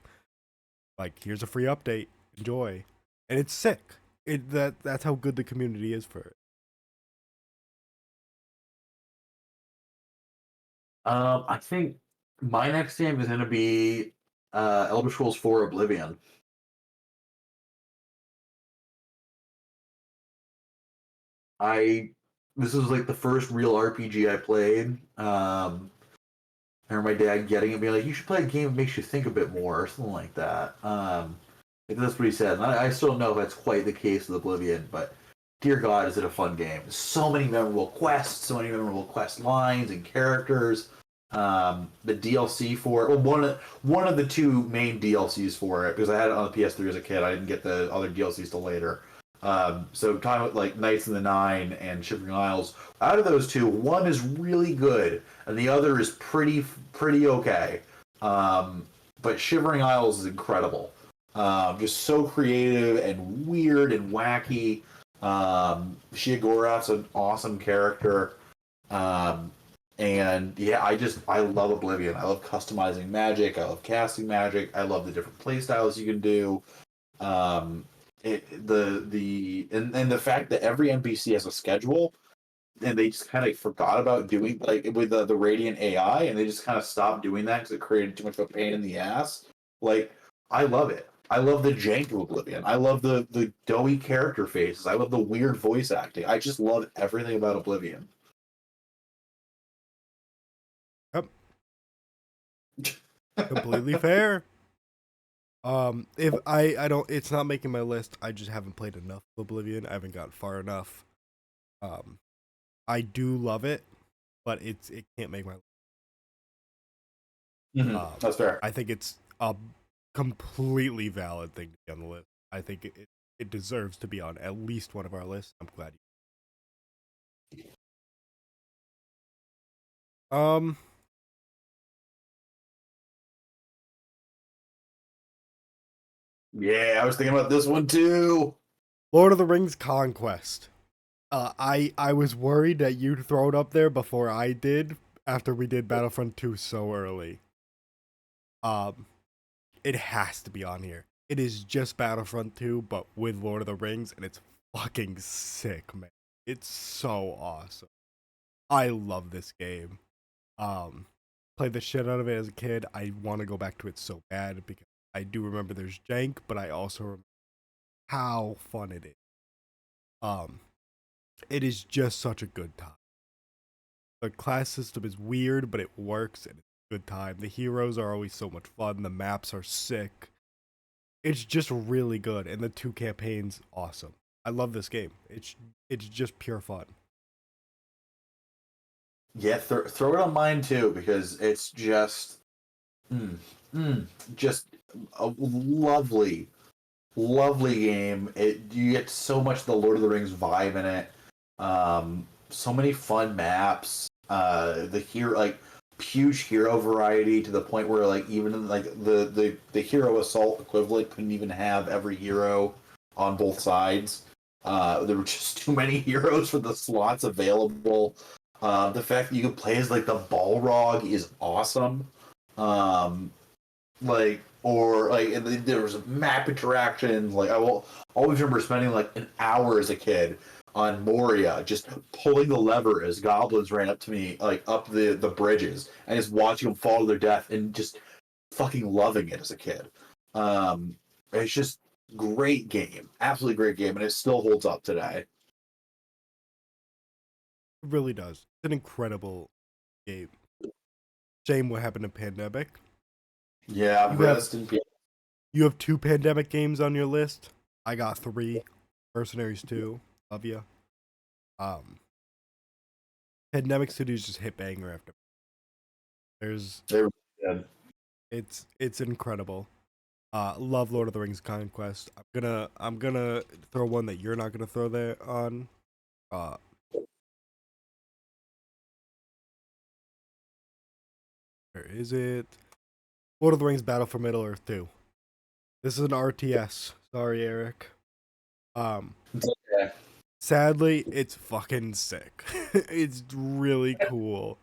like here's a free update, enjoy, and it's sick. That's how good the community is for it. I think my next game is going to be Elder Scrolls 4 Oblivion. I This was like the first real RPG I played. I remember my dad getting it, being like, "You should play a game that makes you think a bit more," or something like that. Like that's what he said. And I still don't know if that's quite the case with Oblivion, but dear God, is it a fun game? So many memorable quests, so many memorable quest lines and characters. The DLC for it, well, one of the 2 main DLCs for it, because I had it on the PS3 as a kid. I didn't get the other DLCs till later. So time with like Knights in the Nine and Shivering Isles. Out of those 2, one is really good, and the other is pretty okay. Um, but Shivering Isles is incredible. Just so creative and weird and wacky. Shia Gorath's an awesome character. Um, and yeah, I love Oblivion. I love customizing magic. I love casting magic. I love the different play styles you can do. Um, and the fact that every NPC has a schedule, and they just kind of forgot about doing like with the Radiant AI, and they just kind of stopped doing that because it created too much of a pain in the ass. Like, I love it. I love the jank of Oblivion. I love the doughy character faces. I love the weird voice acting. I just love everything about Oblivion. Yep, completely fair. If I don't, it's not making my list. I just haven't played enough of Oblivion. I haven't got far enough. Um, I do love it, but it can't make my. That's fair. I think it's a completely valid thing to be on the list. I think it deserves to be on at least one of our lists. I'm glad. Um, Yeah, I was thinking about this one too. Lord of the Rings Conquest. I was worried that you'd throw it up there before I did after we did Battlefront 2 so early. Um, it has to be on here. It is just Battlefront 2, but with Lord of the Rings, and it's fucking sick, man. It's so awesome. I love this game. Um, Played the shit out of it as a kid. I want to go back to it so bad because I do remember there's jank, but I also remember how fun it is. Um, it is just such a good time. The class system is weird, but it works and it's a good time. The heroes are always so much fun. The maps are sick. It's just really good, and the two campaigns awesome. I love this game. It's just pure fun. Yeah, throw it on mine too because it's just, mm, just a lovely, lovely game. You get so much of the Lord of the Rings vibe in it. So many fun maps. The hero like huge hero variety to the point where like even like the hero assault equivalent couldn't even have every hero on both sides. There were just too many heroes for the slots available. The fact that you can play as like the Balrog is awesome. Um, and there was map interactions. Like I will always remember spending like an hour as a kid on Moria, just pulling the lever as goblins ran up to me, like up the bridges, and just watching them fall to their death, and just fucking loving it as a kid. Um, it's just great game, absolutely great game, and it still holds up today. It really does. It's an incredible game. Shame what happened to Pandemic. Yeah, You have rest in peace. you have two Pandemic games on your list. I got three. Mercenaries 2. Love you. Um, Pandemic Studios just hit banger after. There's They're good. it's incredible. Love Lord of the Rings Conquest. I'm gonna throw one that you're not gonna throw there on. Uh, where is it? Lord of the Rings Battle for Middle Earth 2. This is an RTS. Sorry, Eric. Um, It's okay. Sadly, it's fucking sick. It's really cool.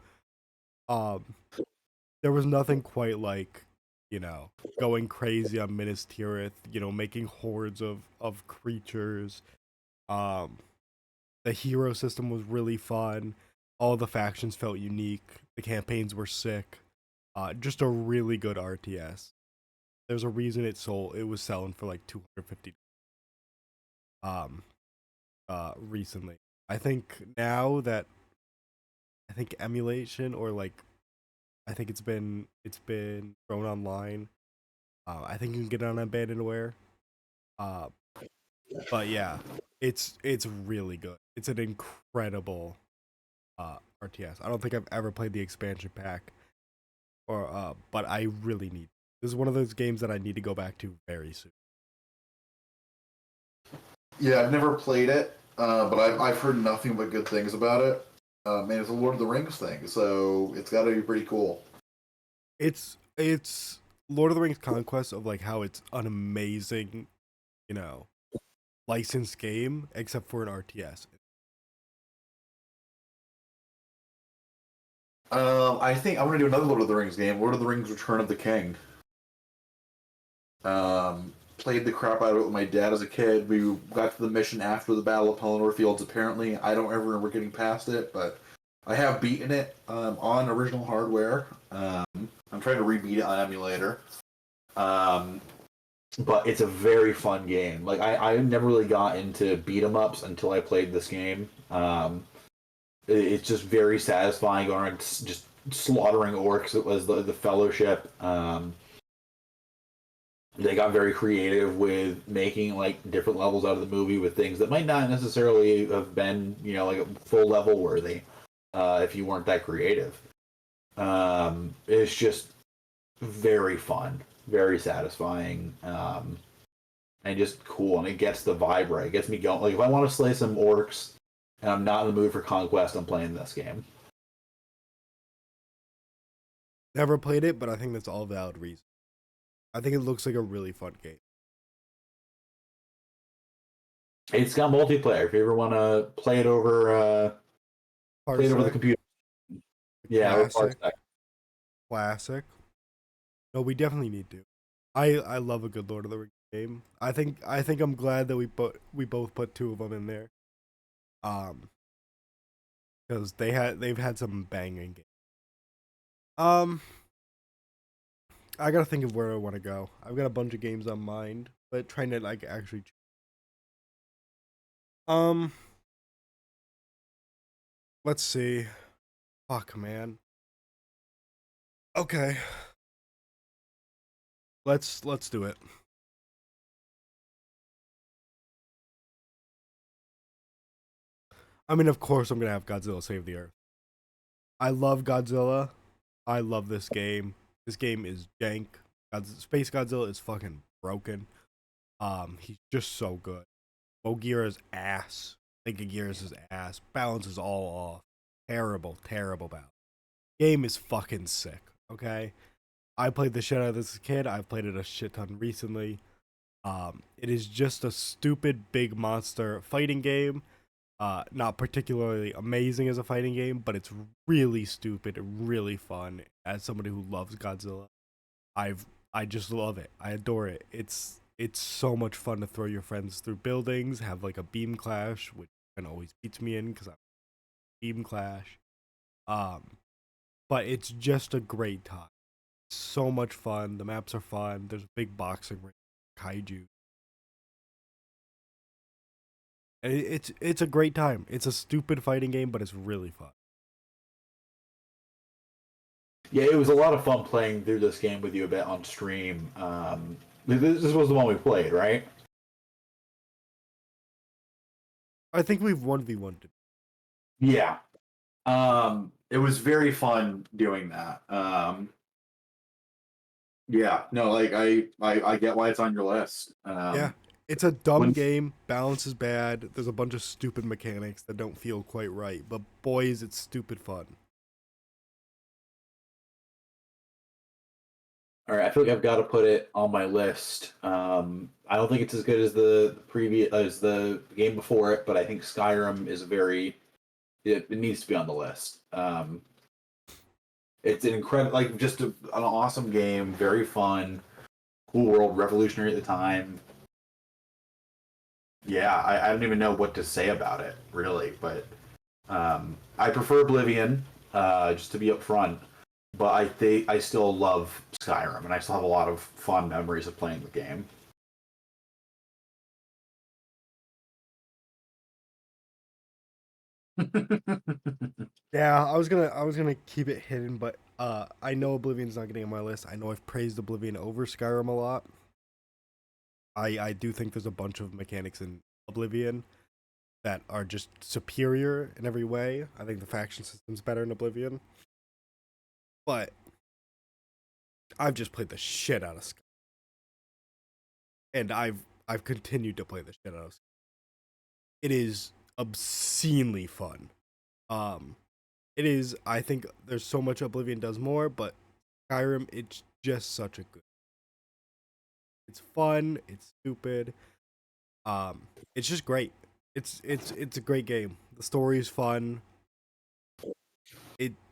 Um, there was nothing quite like, going crazy on Minas Tirith, making hordes of creatures. Um, the hero system was really fun. All the factions felt unique. The campaigns were sick. Just a really good RTS. There's a reason it was selling for like 250 um recently. I think now that I think emulation or like I think it's been thrown online. I think you can get it on Abandonware. Uh, but yeah, it's really good. It's an incredible RTS. I don't think I've ever played the expansion pack, or but I really need. This is one of those games that I need to go back to very soon. Yeah, I've never played it, but I've heard nothing but good things about it. And it's a Lord of the Rings thing, so it's got to be pretty cool. It's Lord of the Rings Conquest of like how it's an amazing, you know, licensed game except for an RTS. I think I'm gonna do another Lord of the Rings game, Lord of the Rings: Return of the King. Played the crap out of it with my dad as a kid. We got to the mission after the Battle of Pelennor Fields. Apparently, I don't ever remember getting past it, but I have beaten it on original hardware. I'm trying to rebeat it on emulator. Um, But it's a very fun game. Like I never really got into beat 'em ups until I played this game. It's just very satisfying going around just slaughtering orcs. It was the Fellowship. They got very creative with making like different levels out of the movie with things that might not necessarily have been like full level worthy if you weren't that creative. It's just very fun, very satisfying, and just cool. And it gets the vibe right. It gets me going. Like if I want to slay some orcs and I'm not in the mood for conquest, I'm playing this game. Never played it, but I think that's all valid reason. I think it looks like a really fun game. It's got multiplayer. If you ever want to play it over the Parsec, computer, yeah, or classic, Parsec. classic. No, we definitely need to. I love a good Lord of the Rings game. I think I'm glad that we both put two of them in there. Um, because they've had some banging games. Um, I gotta think of where I want to go. I've got a bunch of games on mind, but trying to like actually. Um, let's see. Fuck, man. Okay, let's do it. I mean, of course, I'm gonna have Godzilla Save the Earth. I love Godzilla. I love this game. This game is jank. Space Godzilla is fucking broken. He's just so good. Mogira's ass. Megagear's ass. Balance is all off. Terrible, terrible balance. Game is fucking sick. Okay, I played the shit out of this as a kid. I've played it a shit ton recently. It is just a stupid big monster fighting game. Not particularly amazing as a fighting game, but it's really stupid and really fun. As somebody who loves Godzilla, I just love it. I adore it. It's so much fun to throw your friends through buildings, have like a beam clash, which kind of always beats me in because I'm beam clash. Um, but it's just a great time. So much fun. The maps are fun. There's a big boxing ring, kaiju. And it's a great time. It's a stupid fighting game, but it's really fun. Yeah, it was a lot of fun playing through this game with you a bit on stream. This was the one we played, right? I think we've 1v1. Yeah. It was very fun doing that. Yeah, no, like I get why it's on your list. Yeah, it's a dumb When game. Balance is bad. There's a bunch of stupid mechanics that don't feel quite right. But boy, is it stupid fun. All right, I feel like I've got to put it on my list. I don't think it's as good as the previous as the game before it, but I think Skyrim is it needs to be on the list. It's an incredible, like just an awesome game, very fun, cool world, revolutionary at the time. Yeah, I don't even know what to say about it really, but I prefer Oblivion, just to be upfront. But I think I still love Skyrim, and I still have a lot of fond memories of playing the game. Yeah, I was gonna keep it hidden, but I know Oblivion's not getting on my list. I know I've praised Oblivion over Skyrim a lot. I do think there's a bunch of mechanics in Oblivion that are just superior in every way. I think the faction system's better in Oblivion. But I've just played the shit out of Skyrim. And I've continued to play the shit out of Skyrim. It is obscenely fun. Um it is, I think there's so much Oblivion does more, but Skyrim, it's just such a good. It's fun, it's stupid. It's just great. It's a great game. The story is fun.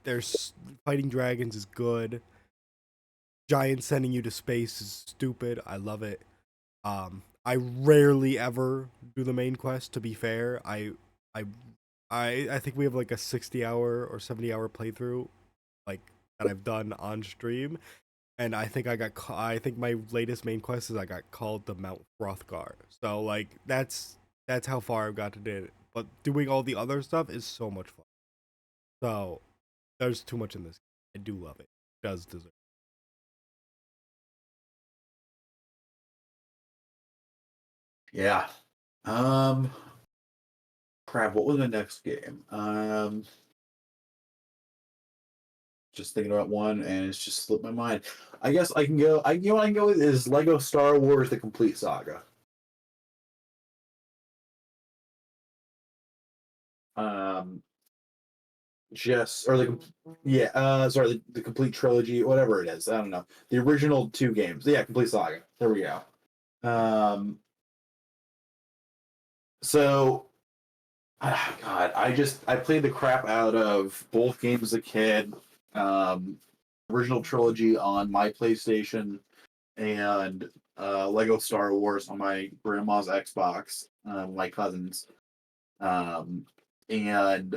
There's fighting dragons is good. Giants sending you to space is stupid. I love it. I rarely ever do the main quest. To be fair, I I think we have like a 60-hour or 70-hour playthrough, like that I've done on stream, and I think I think my latest main quest is I got called to Mount Hrothgar. So like that's how far I've got to do it. But doing all the other stuff is so much fun. So there's too much in this. I do love it. It does deserve. Yeah. Um, Crap. What was the next game? Just thinking about one, and it's just slipped my mind. I guess I can go. You know what I can go with is Lego Star Wars: The Complete Saga. Um, just or sorry, the complete trilogy, whatever it is. I don't know. The original 2 games. Yeah, complete saga. There we go. So God, I played the crap out of both games as a kid. Um, original trilogy on my PlayStation and Lego Star Wars on my grandma's Xbox, my cousins. And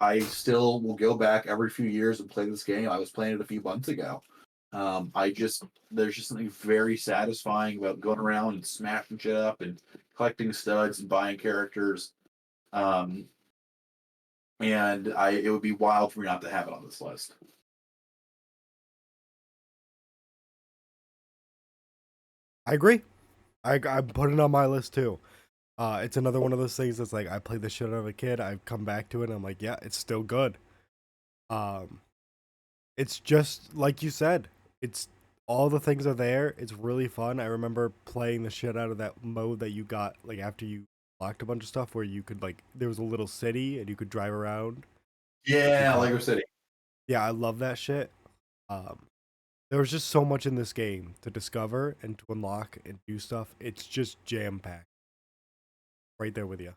I still will go back every few years and play this game. I was playing it a few months ago. There's just something very satisfying about going around and smashing shit up and collecting studs and buying characters. Um, and it would be wild for me not to have it on this list. I agree. I'm putting it on my list too. It's another one of those things that's like I played the shit out of a kid. I've come back to it and I'm like, yeah, it's still good. Um, it's just like you said. It's all the things are there. It's really fun. I remember playing the shit out of that mode that you got like after you locked a bunch of stuff where you could like there was a little city and you could drive around. Yeah, Lego City. Yeah, I love that shit. Um, there was just so much in this game to discover and to unlock and do stuff. It's just jam packed. Right there with you.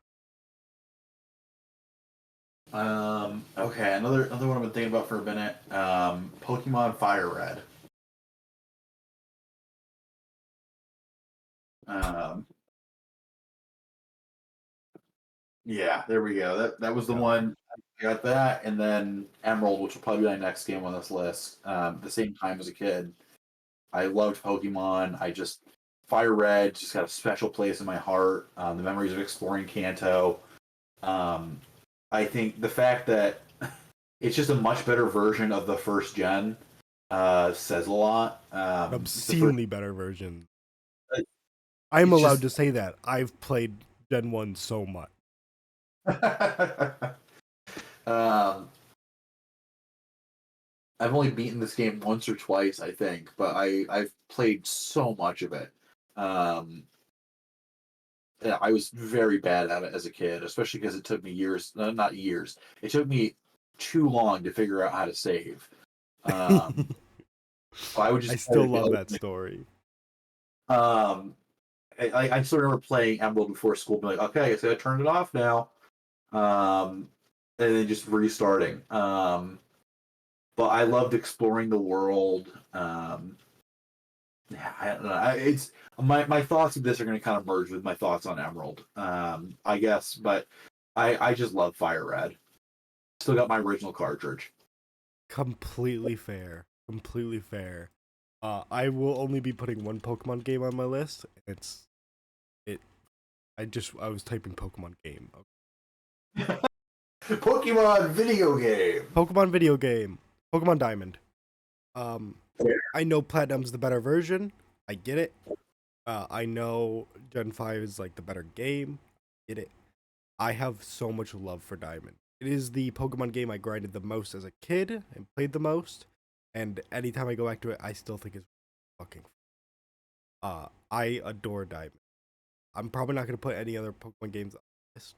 Okay, another one I've been thinking about for a minute. Pokemon Fire Red. Yeah, there we go. That was the one. I got that, and then Emerald, which will probably be my next game on this list. The same time as a kid, I loved Pokemon. Fire Red just got a special place in my heart. The memories of exploring Kanto. I think the fact that it's just a much better version of the first gen says a lot. Obscenely better version. Uh, I'm it's allowed just to say that. I've played Gen 1 so much. um, I've only beaten this game once or twice, I think, but I've played so much of it. Yeah, I was very bad at it as a kid, especially because it took me years, not years. It took me too long to figure out how to save. Um, so I would I just still love that story. Um, I still remember playing Emerald before school, being like, okay, I guess I gotta turn it off now. And then just restarting. But I loved exploring the world. Yeah, I don't know. It's my thoughts of this are going to kind of merge with my thoughts on Emerald. I guess, but I just love Fire Red. Still got my original cartridge. Completely fair. Completely fair. I will only be putting one Pokemon game on my list. It's it. I was typing Pokemon game. Pokemon video game. Pokemon video game. Pokemon Diamond. Yeah. I know Platinum's the better version. I get it. I know Gen 5 is like the better game. Get it. I have so much love for Diamond. It is the Pokemon game I grinded the most as a kid and played the most. And anytime I go back to it, I still think it's fucking. I adore Diamond. I'm probably not gonna put any other Pokemon games on the list.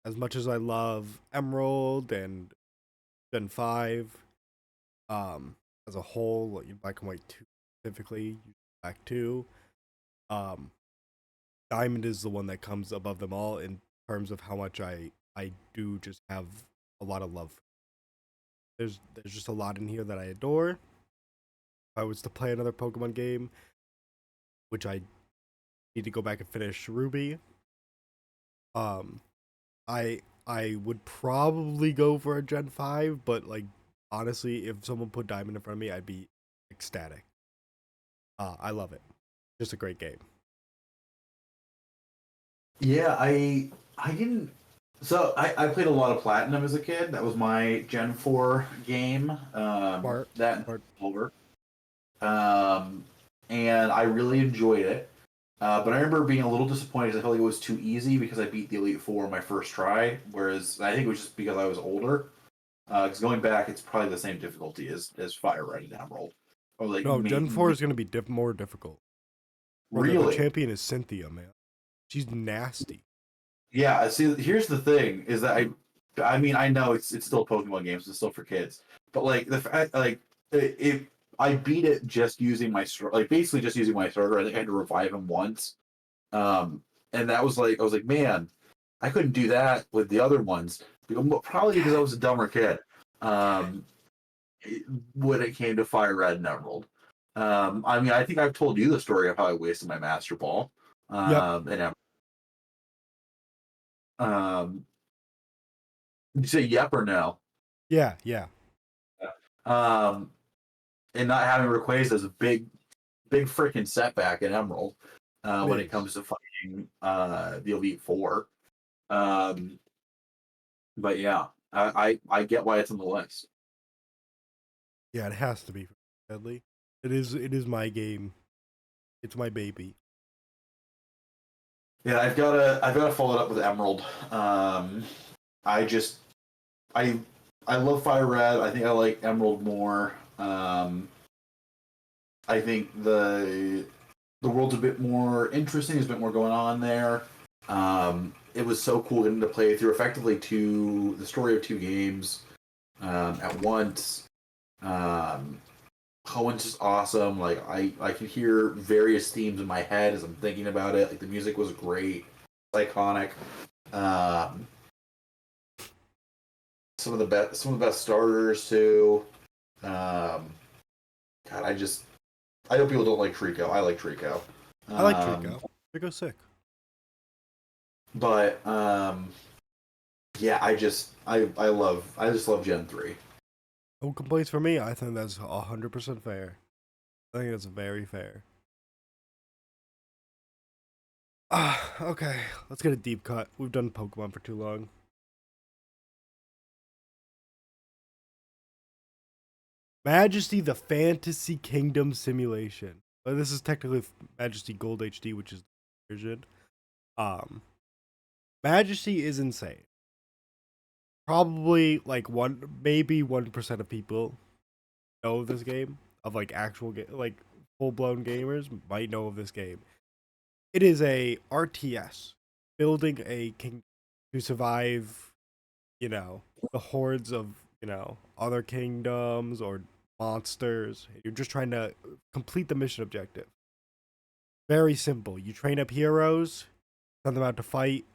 As much as I love Emerald and Gen 5, as a whole, like Black and White 2 specifically, Black 2, um, Diamond is the one that comes above them all in terms of how much I do just have a lot of love. There's just a lot in here that I adore. If I was to play another Pokemon game, which I need to go back and finish Ruby, um, I would probably go for a Gen 5, but like honestly, if someone put Diamond in front of me, I'd be ecstatic. I love it. Just a great game. Yeah, I didn't. So I played a lot of Platinum as a kid. That was my Gen 4 game. Smart, That and smart. Silver. Um, and I really enjoyed it. But I remember being a little disappointed because I felt like it was too easy because I beat the Elite Four on my first try. Whereas I think it was just because I was older. Because going back, it's probably the same difficulty as Fire Red and Emerald. Or like No, Gen 4 is going to be more difficult. Brother, the really? champion is Cynthia, man. She's nasty. Yeah. See, here's the thing: is that I mean, I know it's still a Pokemon game, so it's still for kids. But like the fact, like it, I beat it just using my basically just using my starter. I think I had to revive him once, and that was like I was like, man, I couldn't do that with the other ones, probably because I was a dumber kid. Um, when it came to Fire Red and Emerald. I mean, I think I've told you the story of how I wasted my Master Ball. Yep. And did you say yep or no? Yeah. Yeah. Um, and not having Rayquaza is a big freaking setback in Emerald when it is. comes to fighting the Elite Four. Um, but yeah, I get why it's on the list. Yeah, it has to be deadly. It is. It is my game. It's my baby. Yeah, I've gotta follow it up with Emerald. I just I I love Fire Red. I think I like Emerald more. I think the world's a bit more interesting. There's a bit more going on there. It was so cool getting to play through effectively the story of two games at once. Cohen's just awesome. Like I can hear various themes in my head as I'm thinking about it. Like the music was great, iconic. Um, some of the best starters too. Um, God, I hope people don't like Trico. I like Trico. I like Trico. Trico's sick. But yeah, I just love Gen 3. No complaints for me. I think that's 100% fair. I think that's very fair. Okay. Let's get a deep cut. We've done Pokemon for too long. Majesty, the Fantasy Kingdom Simulation. This is technically Majesty Gold HD, which is the version. Majesty is insane. Probably like maybe 1% of people know this game, of like actual like full blown gamers might know of this game. It is a RTS, building a king to survive, the hordes of, other kingdoms or monsters. You're just trying to complete the mission objective. Very simple. You train up heroes, send them out to fight.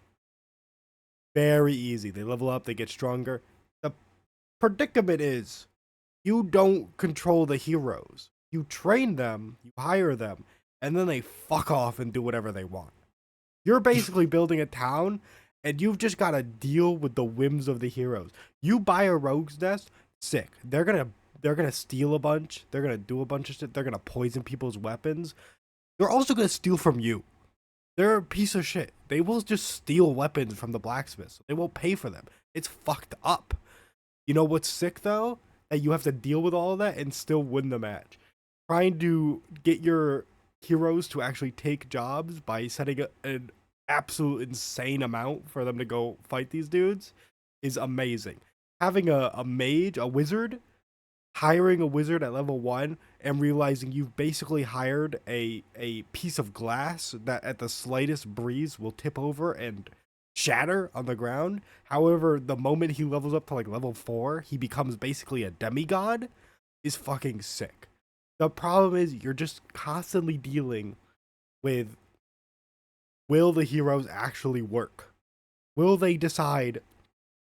Very easy. They level up, they get stronger. The predicament is you don't control the heroes. You train them, you hire them, and then they fuck off and do whatever they want. You're basically building a town, and you've just got to deal with the whims of the heroes. You buy a rogue's nest, sick. They're gonna steal a bunch. They're gonna do a bunch of shit. They're gonna poison people's weapons. They're also gonna steal from you. They're a piece of shit. They will just steal weapons from the blacksmiths. They won't pay for them. It's fucked up. You know what's sick though? That you have to deal with all of that and still win the match. Trying to get your heroes to actually take jobs by setting an absolute insane amount for them to go fight these dudes is amazing. Having a mage, a wizard, hiring a wizard at level 1 and realizing you've basically hired a piece of glass that at the slightest breeze will tip over and shatter on the ground. However, the moment he levels up to like level 4, he becomes basically a demigod, is fucking sick. The problem is you're just constantly dealing with, will the heroes actually work? Will they decide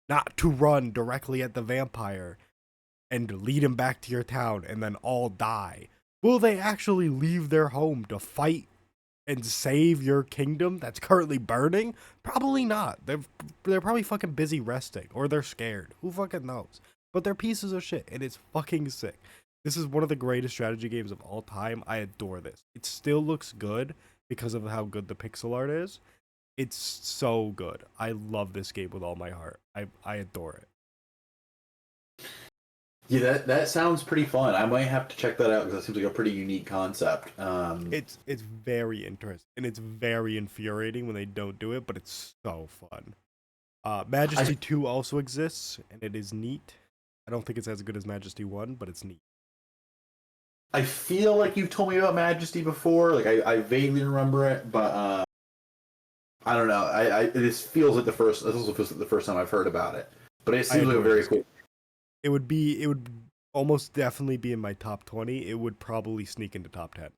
not to run directly at the vampire and lead him back to your town and then all die? Will they actually leave their home to fight and save your kingdom that's currently burning? Probably not. They're probably fucking busy resting, or they're scared. Who fucking knows? But they're pieces of shit, and it's fucking sick. This is one of the greatest strategy games of all time. I adore this. It still looks good because of how good the pixel art is. It's so good. I love this game with all my heart. I adore it. Yeah, that sounds pretty fun. I might have to check that out because that seems like a pretty unique concept. It's very interesting, and it's very infuriating when they don't do it, but it's so fun. Majesty 2 also exists, and it is neat. I don't think it's as good as Majesty 1, but it's neat. I feel like you've told me about Majesty before. Like I vaguely remember it, but I don't know. This also feels like the first time I've heard about it. but it I seems like a adore very this. cool. It would almost definitely be in my top 20. It would probably sneak into top 10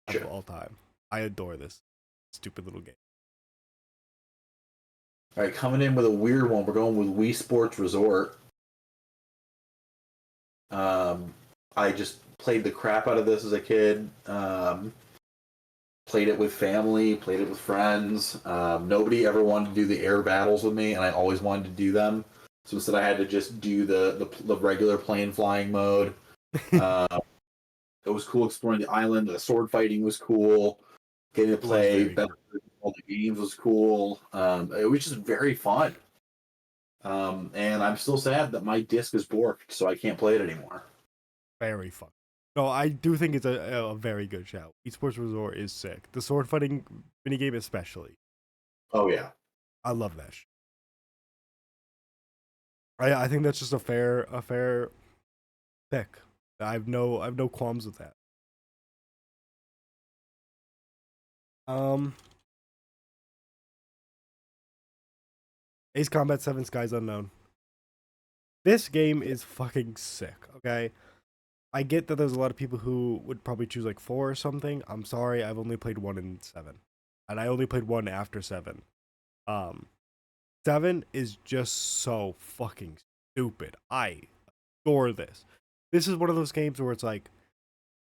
of Sure. all time. I adore this stupid little game. All right, coming in with a weird one. We're going with Wii Sports Resort. I just played the crap out of this as a kid. Played it with family, played it with friends. Nobody ever wanted to do the air battles with me, and I always wanted to do them. So instead, I had to just do the regular plane flying mode. Uh, it was cool exploring the island. The sword fighting was cool. Getting to It was play very cool. all the games was cool. It was just very fun. And I'm still sad that my disc is borked, so I can't play it anymore. Very fun. No, I do think it's a very good shout. Esports Resort is sick. The sword fighting minigame especially. Oh yeah. I love that shit. I think that's just a fair pick. I have no qualms with that. Um Ace Combat 7 Skies Unknown. This game is fucking sick, okay? I get that there's a lot of people who would probably choose like 4 or something. I'm sorry, I've only played 1 in 7. And I only played 1 after 7. Um 7 is just so fucking stupid. I adore this. This is one of those games where it's like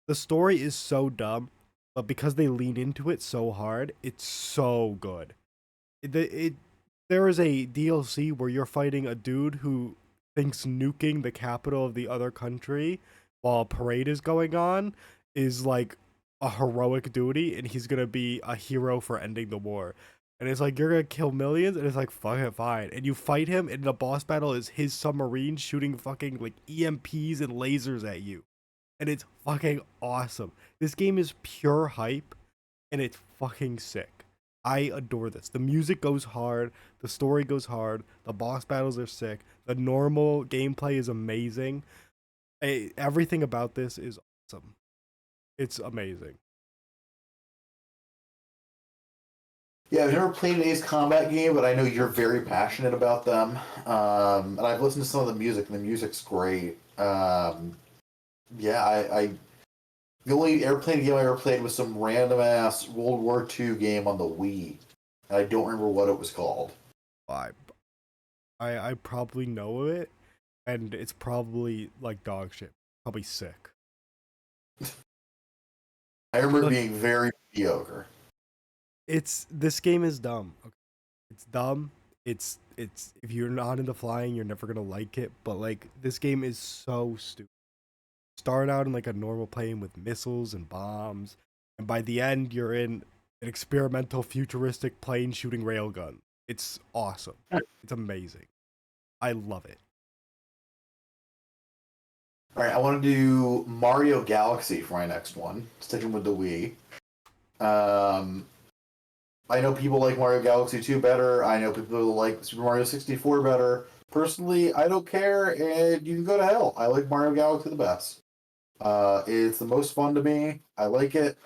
the story is so dumb, but because they lean into it so hard, it's so good. There is a DLC where you're fighting a dude who thinks nuking the capital of the other country while a parade is going on is like a heroic duty, and he's gonna be a hero for ending the war. And it's like you're gonna kill millions, and it's like fuck it, fine. And you fight him, and the boss battle is his submarine shooting fucking like EMPs and lasers at you, and it's fucking awesome. This game is pure hype, and it's fucking sick. I adore this. The music goes hard, the story goes hard, the boss battles are sick, the normal gameplay is amazing. Everything about this is awesome. It's amazing. Yeah, I've never played an Ace Combat game, but I know you're very passionate about them. And I've listened to some of the music, and the music's great. Yeah, I the only airplane game I ever played was some random ass World War II game on the Wii. And I don't remember what it was called. I I probably know it, and it's probably like dog shit. Probably sick. I remember it Look, being very mediocre. this game is dumb. Okay? It's dumb. It's if you're not into flying, you're never gonna like it. But like this game is so stupid. Start out in like a normal plane with missiles and bombs, and by the end you're in an experimental futuristic plane shooting railgun. It's awesome. It's amazing. I love it. All right, I want to do Mario Galaxy for my next one. Sticking with the Wii. Um, I know people like Mario Galaxy 2 better. I know people like Super Mario 64 better. Personally, I don't care, and you can go to hell. I like Mario Galaxy the best. It's the most fun to me. I like it.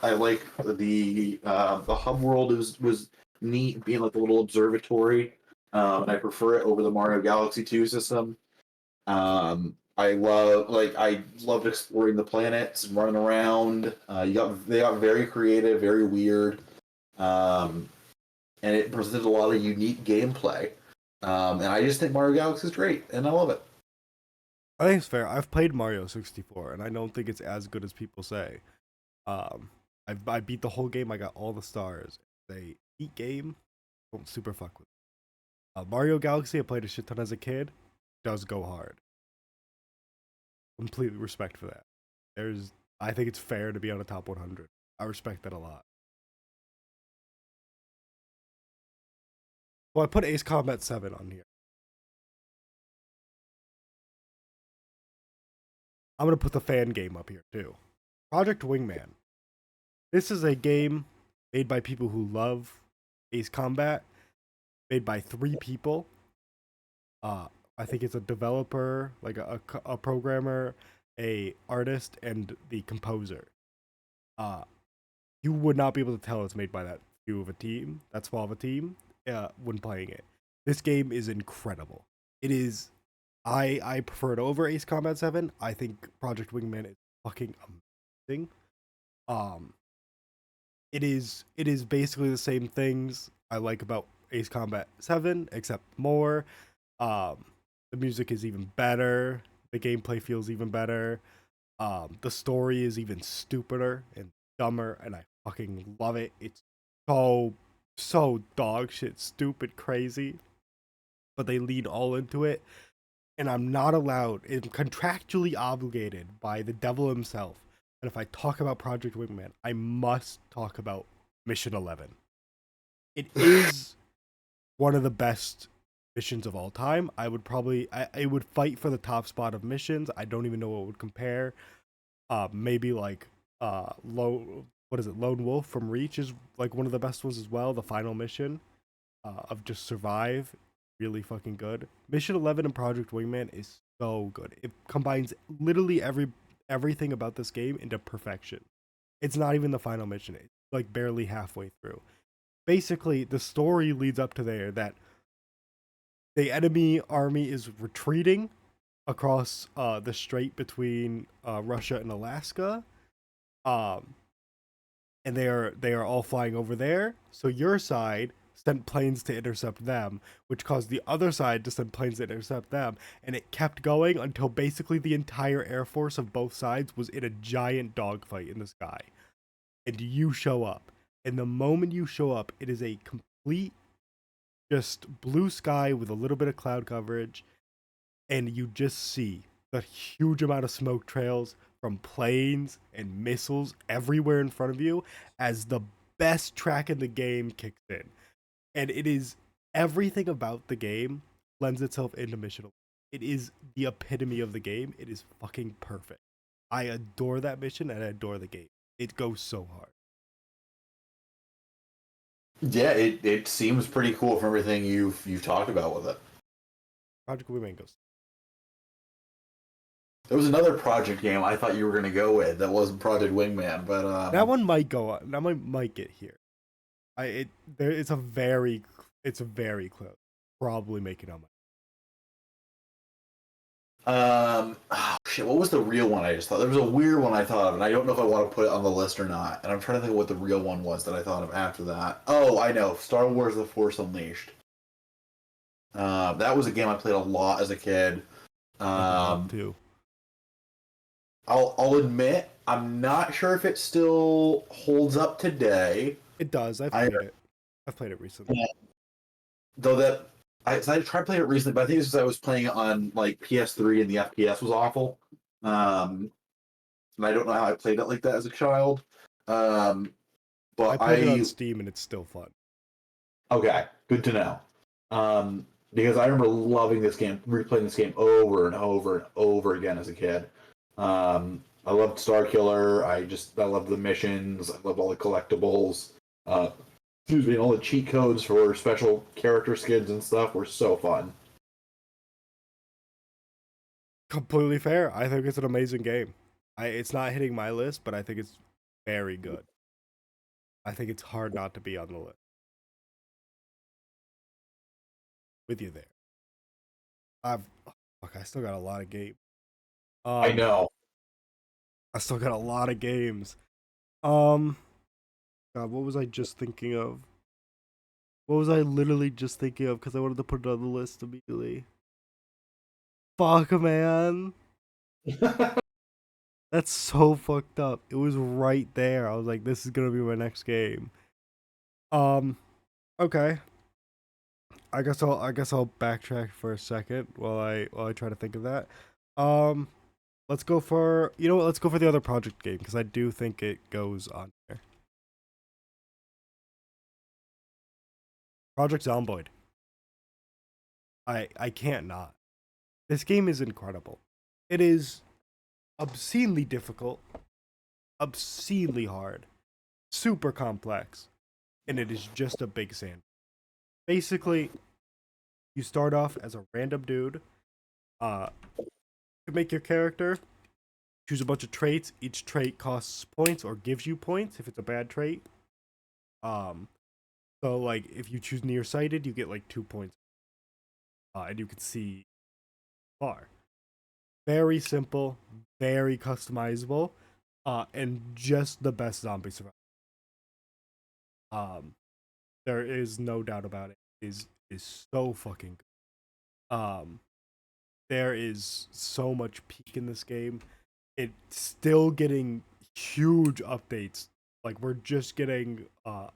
I like the hub world was neat, being like a little observatory. I prefer it over the Mario Galaxy 2 system. I loved exploring the planets and running around. They got very creative, very weird, um, and it presented a lot of unique gameplay. And I just think Mario Galaxy is great, and I love it. I think it's fair. I've played Mario 64, and I don't think it's as good as people say. Um, I beat the whole game. I got all the stars. It's a neat game. Don't super fuck with. Mario Galaxy, I played a shit ton as a kid. Does go hard. Completely respect for that. I think it's fair to be on the top 100. I respect that a lot. Well, I put Ace Combat 7 on here. I'm gonna put the fan game up here too. Project Wingman. This is a game made by people who love Ace Combat. Made by 3 people. I think it's a developer, like a programmer, a artist, and the composer. Uh, you would not be able to tell it's made by that few of a team, that small of a team, when playing it. This game is incredible. It is. I prefer it over Ace Combat 7. I think Project Wingman is fucking amazing. Um, it is basically the same things I like about Ace Combat 7, except more. Um, the music is even better. The gameplay feels even better. The story is even stupider and dumber, and I fucking love it. It's so dog shit, stupid, crazy, but they lean all into it. And I'm not allowed, I'm contractually obligated by the devil himself. And if I talk about Project Wingman, I must talk about Mission 11. It is one of the best missions of all time. I would probably, I would fight for the top spot of missions. I don't even know what would compare. Maybe like what is it? Lone Wolf from Reach is like one of the best ones as well. The final mission of just survive, really fucking good. Mission 11 and Project Wingman is so good. It combines literally everything about this game into perfection. It's not even the final mission. It's like barely halfway through. Basically, the story leads up to there that the enemy army is retreating across the strait between Russia and Alaska. Um, and they are all flying over there. So your side sent planes to intercept them, which caused the other side to send planes to intercept them, and it kept going until basically the entire air force of both sides was in a giant dogfight in the sky. And you show up. And the moment you show up, it is a complete just blue sky with a little bit of cloud coverage, and you just see the huge amount of smoke trails from planes and missiles everywhere in front of you as the best track in the game kicks in. And it is everything about the game lends itself into Mission 11. It is the epitome of the game. It is fucking perfect. I adore that mission and I adore the game. It goes so hard. Yeah, it seems pretty cool from everything you've talked about with it. Project Wingman goes. There was another project game I thought you were going to go with that wasn't Project Wingman, but That one might go on. That one might get here. It's very close. Probably make it on my. oh, shit, what was the real one I just thought? There was a weird one I thought of, and I don't know if I want to put it on the list or not. And I'm trying to think of what the real one was that I thought of after that. Oh, I know, Star Wars: The Force Unleashed. That was a game I played a lot as a kid. Too. I'll admit I'm not sure if it still holds up today. It does. I've played it. I've played it recently. Though that so I tried playing it recently, but I think it's because I was playing it on like PS3 and the FPS was awful. And I don't know how I played it like that as a child. But I played it on Steam and it's still fun. Okay, good to know. Because I remember loving this game, replaying this game over and over and over again as a kid. I loved Star Killer. I loved the missions. I loved all the collectibles. Excuse me, all the cheat codes for special character skins and stuff were so fun. Completely fair. I think it's an amazing game. It's not hitting my list, but I think it's very good. I think it's hard not to be on the list. With you there. I still got a lot of games. I know. I still got a lot of games. God, what was I just thinking of? What was I literally just thinking of? Because I wanted to put it on the list immediately. Fuck, man. That's so fucked up. It was right there. I was like, this is gonna be my next game. Okay. I guess I'll backtrack for a second while I try to think of that. Let's go for let's go for the other project game because I do think it goes on there. Project Zomboid. I can't not. This game is incredible. It is obscenely difficult, obscenely hard, super complex, and it is just a big sand. Basically, you start off as a random dude. You make your character, choose a bunch of traits. Each trait costs points or gives you points if it's a bad trait. So like if you choose nearsighted, you get like 2 points. and you can see far. Very simple, very customizable, and just the best zombie survival. Um, there is no doubt about it. Is so fucking good. There is so much peak in this game. It's still getting huge updates. Like we're just getting a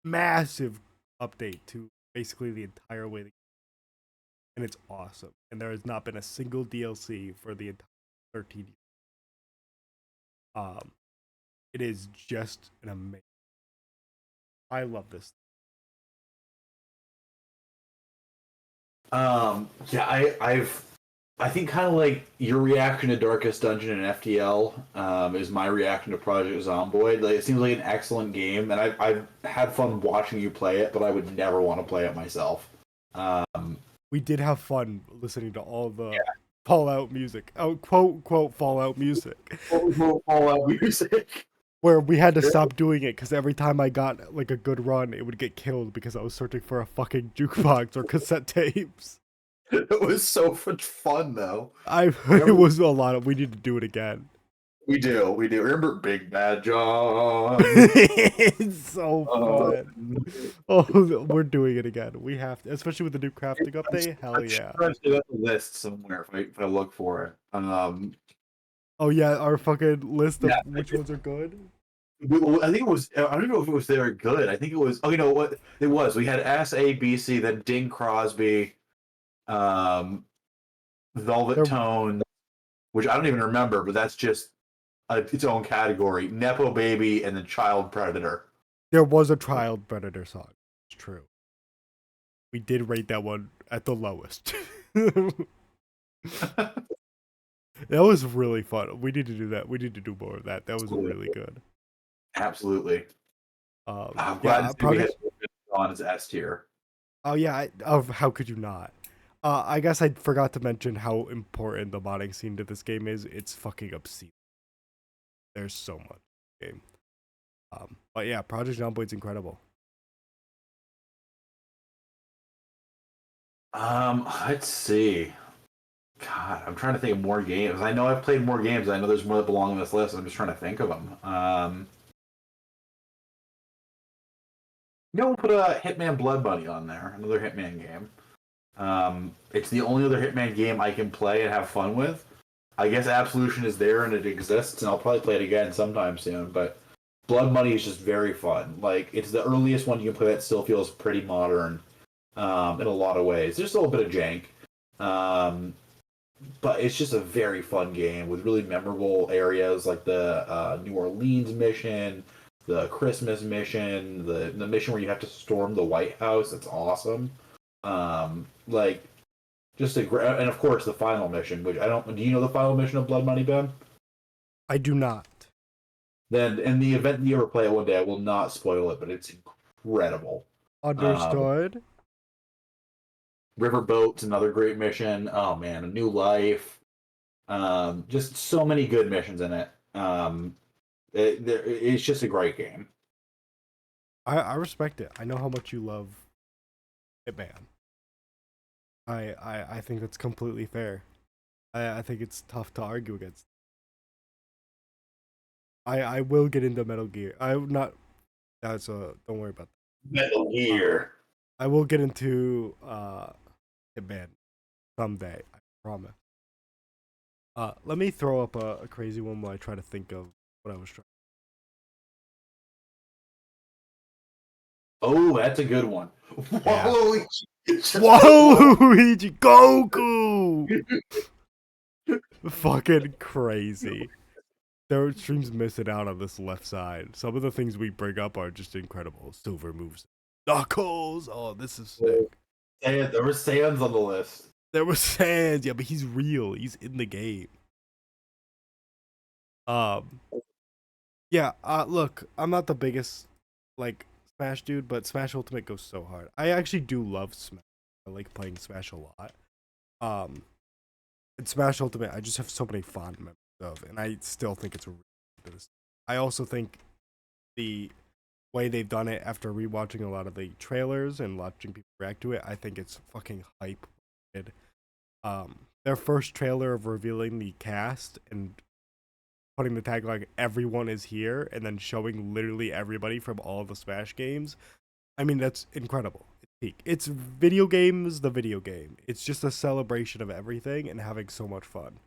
massive update to basically the entire way, and it's awesome. And there has not been a single DLC for the entire 13 years. Um, it is just an amazing. I love this. Yeah, I think kind of like your reaction to Darkest Dungeon and FTL is my reaction to Project Zomboid. Like, it seems like an excellent game, and I've had fun watching you play it, but I would never want to play it myself. We did have fun listening to all the Fallout music. Oh, quote Fallout music. Fallout music. Where we had to stop doing it because every time I got like a good run, it would get killed because I was searching for a fucking jukebox or cassette tapes. It was so much fun, though. It was a lot of. We need to do it again. We do. Remember Big Bad John? It's so fun. Oh, we're doing it again. We have to, especially with the new crafting update. Hell yeah! I've got the list somewhere if I look for it. Oh yeah, our fucking list of which ones are good. I think it was. I don't know if it was they were good. I think it was. Oh, you know what? It was. We had S, A, B, C, then Ding Crosby, Velvet Tone, which I don't even remember, but that's just its own category. Nepo Baby, and then Child Predator. There was a Child Predator song. It's true. We did rate that one at the lowest. That was really fun. We need to do that. We need to do more of that. That was really good. Absolutely. I'm glad on his S tier. Oh yeah. How could you not? I guess I forgot to mention how important the modding scene to this game is. It's fucking obscene. There's so much game. But yeah, Project Zomboid's incredible. Let's see. God, I'm trying to think of more games. I know I've played more games. I know there's more that belong on this list. I'm just trying to think of them. We'll put a Hitman Blood Bunny on there. Another Hitman game. It's the only other Hitman game I can play and have fun with. I guess Absolution is there and it exists, and I'll probably play it again sometime soon. But Blood Money is just very fun. Like, it's the earliest one you can play that still feels pretty modern in a lot of ways. There's still a bit of jank, but it's just a very fun game with really memorable areas like the New Orleans mission, the Christmas mission, the mission where you have to storm the White House. It's awesome. Like, just and of course the final mission, which I don't. Do you know the final mission of Blood Money, Ben? I do not. Then in the event that you ever play it one day, I will not spoil it, but it's incredible. Understood. Riverboat's another great mission. Oh man, A New Life. Just so many good missions in it. It's just a great game. I respect it. I know how much you love Hitman. I think that's completely fair. I think it's tough to argue against. I will get into Metal Gear. I'm not. That's don't worry about that. Metal Gear. I will get into Hitman someday. I promise. Let me throw up a crazy one while I try to think of what I was trying. Oh, that's a good one. Yeah. Whoa, Luigi Goku! Fucking crazy. Their streams missing out on this left side. Some of the things we bring up are just incredible. Silver moves. Knuckles! Oh, this is sick. And there were Sans on the list. There was Sans, yeah, but he's real. He's in the game. Yeah, look, I'm not the biggest, like, Smash dude, but Smash Ultimate goes so hard. I actually do love Smash. I like playing Smash a lot. In Smash Ultimate, I just have so many fond memories of, and I still think it's a really good. I also think way they've done it after rewatching a lot of the trailers and watching people react to it, I think it's fucking hype. Their first trailer of revealing the cast and putting the tagline "Everyone is here" and then showing literally everybody from all the Smash games. I mean, that's incredible. It's peak. It's video games, the video game. It's just a celebration of everything and having so much fun.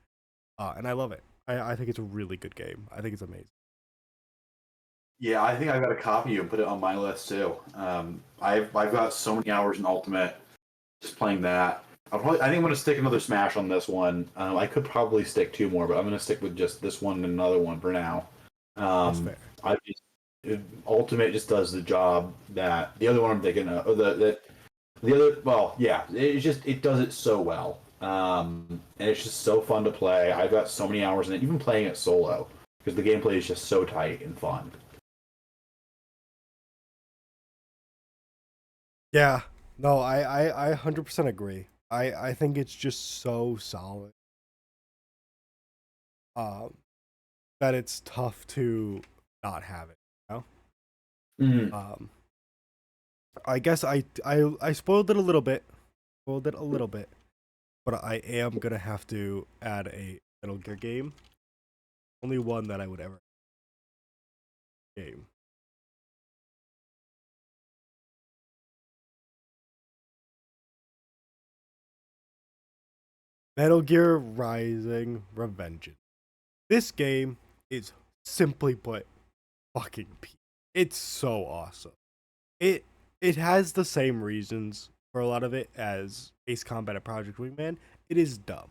And I love it. I think it's a really good game. I think it's amazing. Yeah, I think I've got to copy you and put it on my list too. I've got so many hours in Ultimate just playing that. I think I'm going to stick another Smash on this one. I could probably stick 2 more, but I'm going to stick with just this one and another one for now. That's fair. Ultimate just does the job that the other one I'm thinking of, or the other. Well, yeah, it does it so well, and it's just so fun to play. I've got so many hours in it, even playing it solo, because the gameplay is just so tight and fun. Yeah. No, I 100% agree. I think it's just so solid. Um, that it's tough to not have it. You know? Mm. I guess I spoiled it a little bit. Spoiled it a little bit. But I am gonna have to add a Metal Gear game. Only one that I would ever game. Metal Gear Rising Revengeance. This game is simply put fucking peak. It's so awesome. It it has the same reasons for a lot of it as Ace Combat and Project Wingman. It is dumb.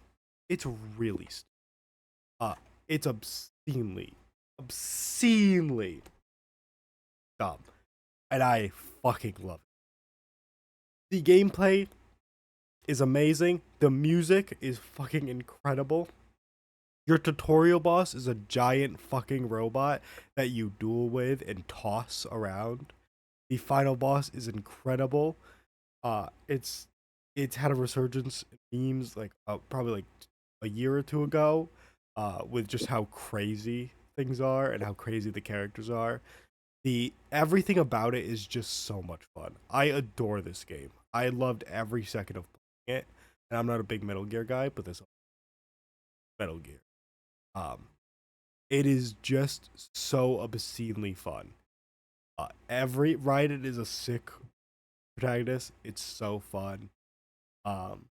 It's really stupid. It's obscenely dumb, and I fucking love it. The gameplay is amazing. The music is fucking incredible. Your tutorial boss is a giant fucking robot that you duel with and toss around. The final boss is incredible. It's had a resurgence in memes like probably like a year or two ago, with just how crazy things are and how crazy the characters are. The everything about it is just so much fun. I adore this game. I loved every second of playing it, and I'm not a big Metal Gear guy, but this Metal Gear. Um, it is just so obscenely fun. Every Raiden is a sick protagonist. It's so fun. Um,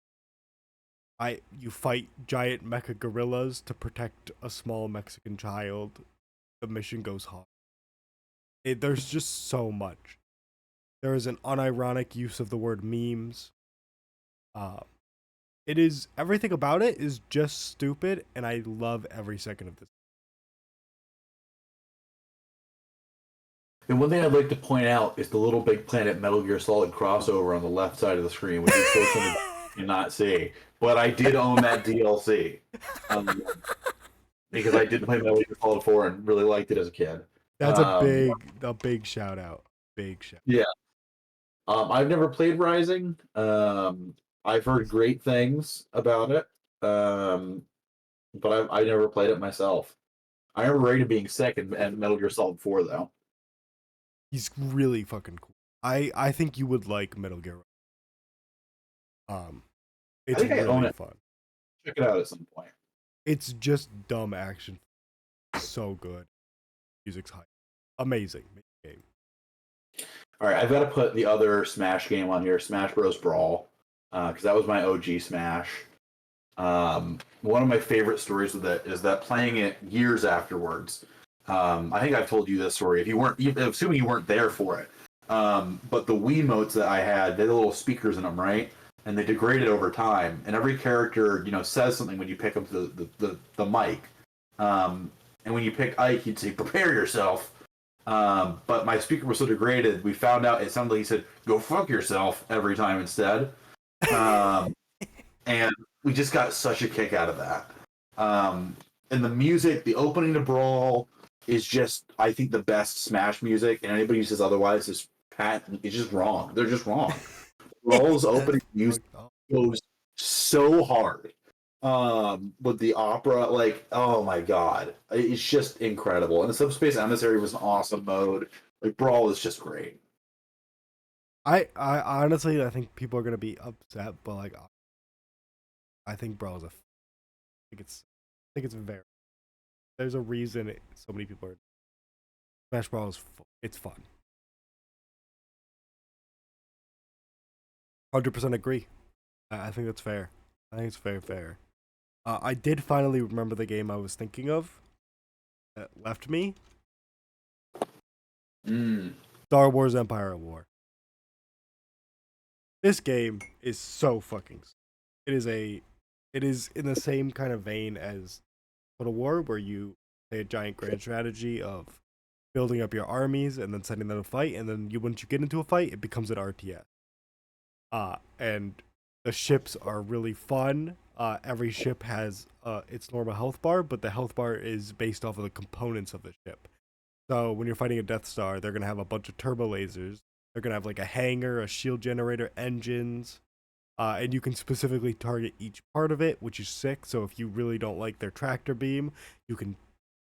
you fight giant mecha gorillas to protect a small Mexican child. The mission goes hard. There's just so much. There is an unironic use of the word memes. Uh, it is everything about it is just stupid, and I love every second of this. And one thing I'd like to point out is the Little Big Planet Metal Gear Solid crossover on the left side of the screen, which you fortunately cannot see. But I did own that DLC because I did play Metal Gear Solid 4 and really liked it as a kid. That's a big shout out. Big shout. Yeah. I've never played Rising. I've heard great things about it, but I never played it myself. I remember Raiden being sick in Metal Gear Solid 4, though. He's really fucking cool. I think you would like Metal Gear. It's I think I own really it. fun. Check it out at some point. It's just dumb action. So good. Music's high. Amazing game. All right, I've got to put the other Smash game on here, Smash Bros. Brawl, because that was my OG Smash. One of my favorite stories with it is that playing it years afterwards. I think I've told you this story. If you weren't, assuming you weren't there for it, but the Wiimotes that I had, they had little speakers in them, right? And they degraded over time. And every character, says something when you pick up the mic. And when you pick Ike, he'd say, "Prepare yourself." But my speaker was so degraded, we found out it sounded like he said, "Go fuck yourself" every time instead. And we just got such a kick out of that. And the music, the opening to Brawl is just, I think, the best Smash music. And anybody who says otherwise is just wrong. They're just wrong. Brawl's opening music goes so hard. With the opera, like, oh my god, it's just incredible. And the Subspace Emissary was an awesome mode. Like Brawl is just great. I honestly, I think people are gonna be upset, but like, I think Brawl is I think it's very. There's a reason so many people are. Smash Brawl is it's fun. 100% agree. I think that's fair. I think it's very fair. I did finally remember the game I was thinking of that left me. Star Wars Empire at War. This game is so fucking. It is in the same kind of vein as Total War, where you play a giant grand strategy of building up your armies and then sending them to fight, and then once you get into a fight, it becomes an RTS. And the ships are really fun. Every ship has its normal health bar, but the health bar is based off of the components of the ship. So when you're fighting a Death Star, they're gonna have a bunch of turbo lasers. They're gonna have like a hangar, a shield generator, engines, and you can specifically target each part of it, which is sick. So if you really don't like their tractor beam, you can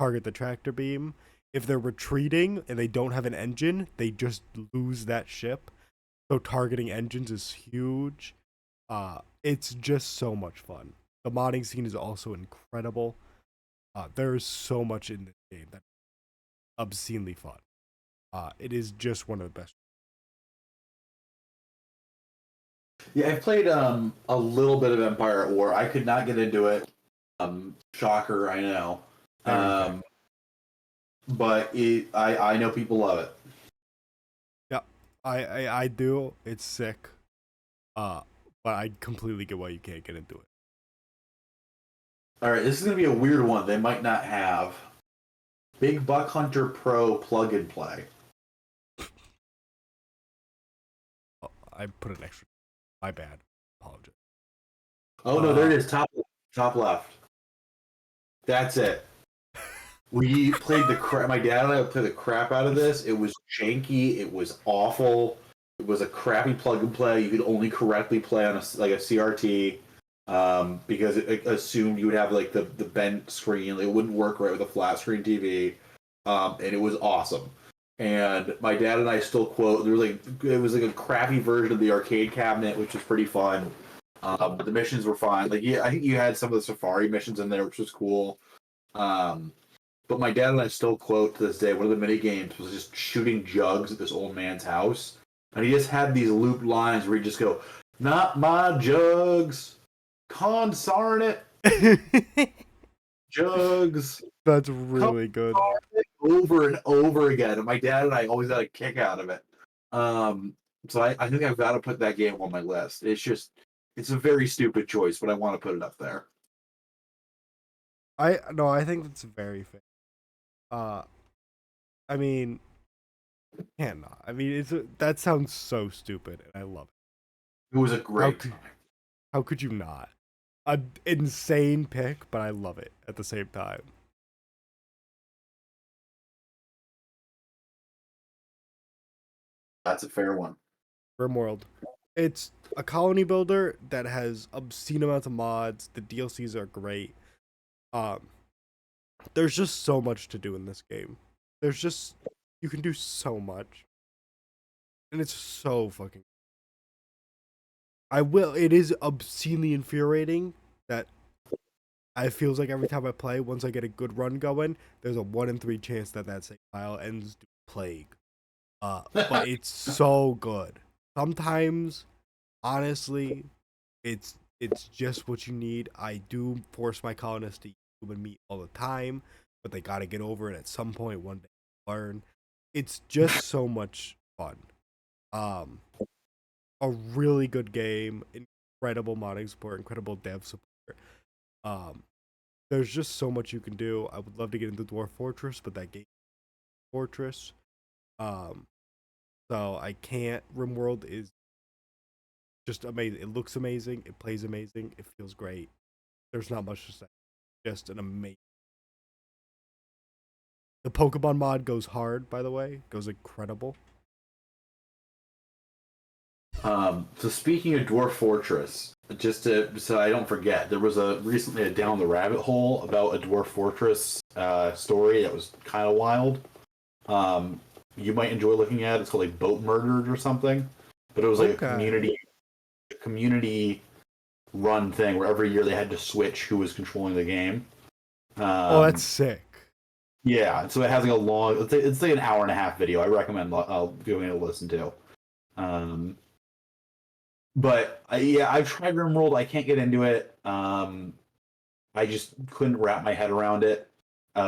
target the tractor beam. If they're retreating and they don't have an engine, they just lose that ship. So targeting engines is huge. It's just so much fun. The modding scene is also incredible. There is so much in this game that's obscenely fun. It is just one of the best. Yeah, I've played a little bit of Empire at War. I could not get into it. Shocker, I know. But I know people love it. Yeah, I do. It's sick. But I completely get why you can't get into it. All right, this is gonna be a weird one. They might not have Big Buck Hunter Pro plug and play. Oh, I put an extra. My bad. Apologize. Oh no, there it is. Top left. That's it. We played the crap. My dad and I played the crap out of this. It was janky. It was awful. It was a crappy plug and play. You could only correctly play on a CRT because it assumed you would have like the bent screen. It wouldn't work right with a flat screen TV, and it was awesome. And my dad and I still quote. It was like a crappy version of the arcade cabinet, which was pretty fun. The missions were fine. Like I think you had some of the Safari missions in there, which was cool. But my dad and I still quote to this day, one of the mini games was just shooting jugs at this old man's house. And he just had these looped lines where he'd just go, "Not my jugs. Consarn it. Jugs." That's really good. Over and over again. And my dad and I always had a kick out of it. So I think I've got to put that game on my list. It's a very stupid choice, but I want to put it up there. I think that's very fair. I mean, can't not. I mean, that sounds so stupid, and I love it. It was a great time. How could you not? An insane pick, but I love it at the same time. That's a fair one. RimWorld. It's a colony builder that has obscene amounts of mods. The DLCs are great. There's just so much to do in this game. You can do so much. And it's so fucking. It is obscenely infuriating that it feels like every time I play, once I get a good run going, there's a 1 in 3 chance that save file ends to plague. But it's so good. Sometimes, honestly, it's just what you need. I do force my colonists to human meat all the time, but they gotta get over it at some point one day. Learn. It's just so much fun. A really good game, incredible modding support, incredible dev support. There's just so much you can do. I would love to get into Dwarf Fortress, but that game Fortress. So I can't. RimWorld is just amazing. It looks amazing. It plays amazing. It feels great. There's not much to say. Just an amazing. The Pokemon mod goes hard, by the way. Goes incredible. So speaking of Dwarf Fortress, so I don't forget, there was recently a Down the Rabbit Hole about a Dwarf Fortress story that was kind of wild. you might enjoy looking at. It's called like Boat Murdered or something, but it was like Okay. a community run thing where every year they had to switch who was controlling the game. Oh, that's Um, sick. yeah, so it has like a long, it's like an hour and a half video. I recommend giving it a listen to. Um, but yeah, I've tried RimWorld. I can't get into it. I just couldn't wrap my head around it,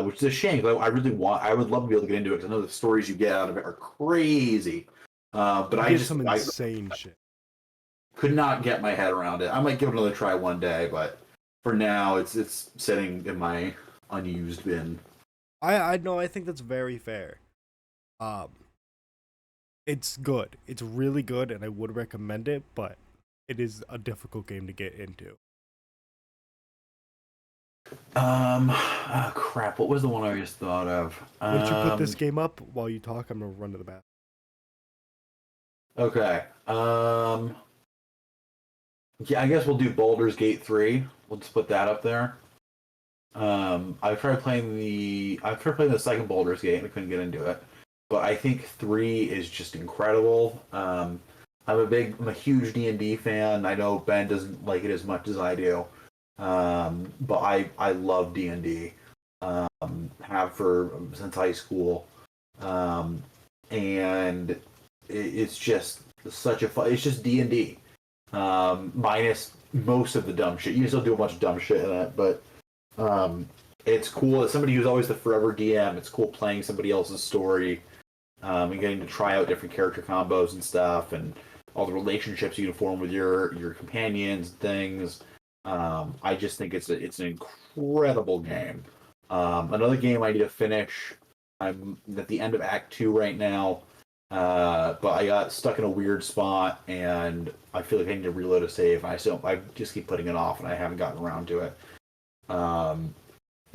which is a shame. I really want. I would love to be able to get into it because I know the stories you get out of it are crazy. But You get some I insane shit. could not get my head around it. I might give it another try one day, but for now, it's sitting in my unused bin. I know. I think that's very fair. Um, it's good. It's really good, and I would recommend it. But it is a difficult game to get into. Crap. What was the one I just thought of? Once you put this game up, while you talk, I'm gonna run to the bathroom. Okay. Yeah, I guess we'll do Baldur's Gate 3. We'll just put that up there. I've tried playing the second Baldur's Gate and I couldn't get into it. But I think 3 is just incredible. I'm a huge D&D fan. I know Ben doesn't like it as much as I do. But I love D&D. Have for since high school. Um, and it's just such a fun. It's just D&D, minus most of the dumb shit. You can still do a bunch of dumb shit in it, but it's cool. As somebody who's always the forever DM, it's cool playing somebody else's story, and getting to try out different character combos and stuff, and all the relationships you can form with your companions and things. I just think it's an incredible game. Another game I need to finish. I'm at the end of Act 2 right now, but I got stuck in a weird spot, and I feel like I need to reload a save. I just keep putting it off, and I haven't gotten around to it. Um,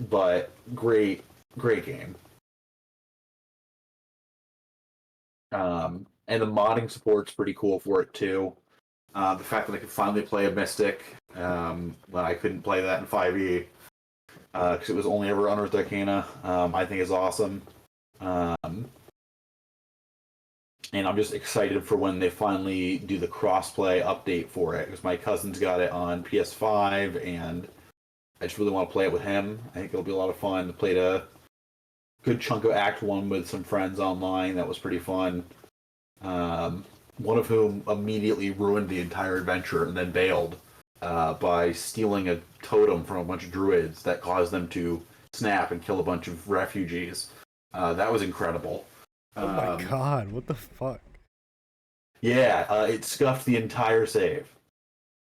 but great game. And the modding support's pretty cool for it too. The fact that I could finally play a Mystic when I couldn't play that in 5e because it was only ever Unearthed Arcana, I think is awesome. Um, and I'm just excited for when they finally do the crossplay update for it because my cousin's got it on PS5 and I just really want to play it with him. I think it'll be a lot of fun. I played a good chunk of Act 1 with some friends online. That was pretty fun. One of whom immediately ruined the entire adventure and then bailed by stealing a totem from a bunch of druids that caused them to snap and kill a bunch of refugees. That was incredible. Oh my Um, god, what the fuck? yeah, it scuffed the entire save,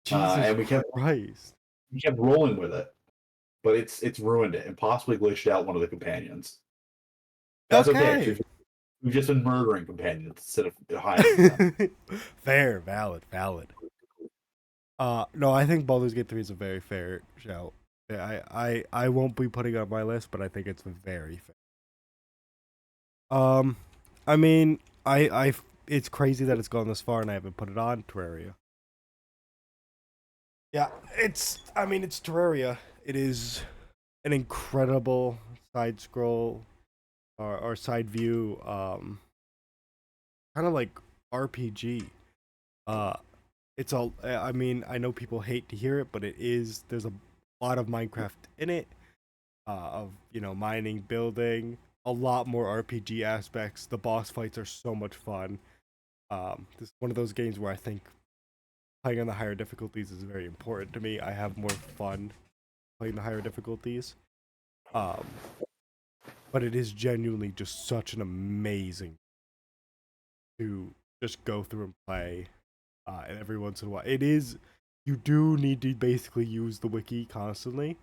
Jesus and Christ. we kept rolling with it, but it's ruined it and possibly glitched out one of the companions. That's okay. Okay. We've just been murdering companions instead of hiding them. Fair, valid. No, I think Baldur's Gate 3 is a very fair shout. Yeah, I won't be putting it on my list, but I think it's very fair. Um, I mean, it's crazy that it's gone this far and I haven't put it on Terraria. Yeah, it's Terraria. It is an incredible side scroll or side view, kind of like RPG. Uh, it's all. I mean, I know people hate to hear it, but it is. There's a lot of Minecraft in it. Of mining, building, a lot more RPG aspects. The boss fights are so much fun. This is one of those games where I think playing on the higher difficulties is very important to me. I have more fun playing the higher difficulties. Um, but it is genuinely just such an amazing to just go through and play. And every once in a while, you do need to basically use the wiki constantly.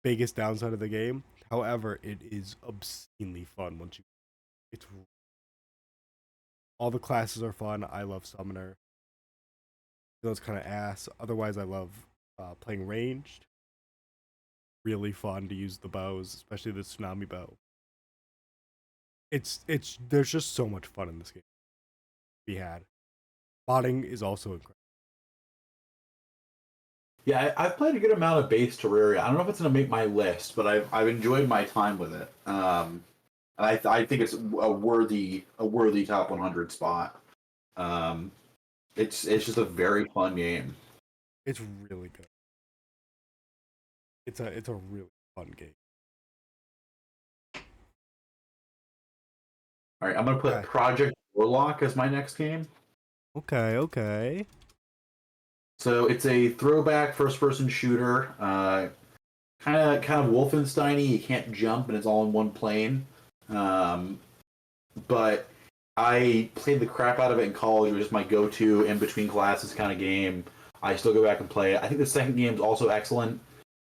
Biggest downside of the game. However, it is obscenely fun once you. It's all the classes are fun. I love Summoner. It's kind of ass. Otherwise, I love playing ranged. Really fun to use the bows, especially the tsunami bow. It's there's just so much fun in this game to be had. Modding is also incredible. Yeah, I've played a good amount of base Terraria. I don't know if it's going to make my list, but I've enjoyed my time with it. and I think it's a worthy top 100 spot. It's just a very fun game. It's really good. It's a really fun game. All right, I'm gonna put Okay. Project Warlock as my next game. Okay. So it's a throwback first-person shooter, kind of Wolfenstein-y. You can't jump, and it's all in one plane. But I played the crap out of it in college. It was just my go-to in between classes kind of game. I still go back and play it. I think the second game is also excellent,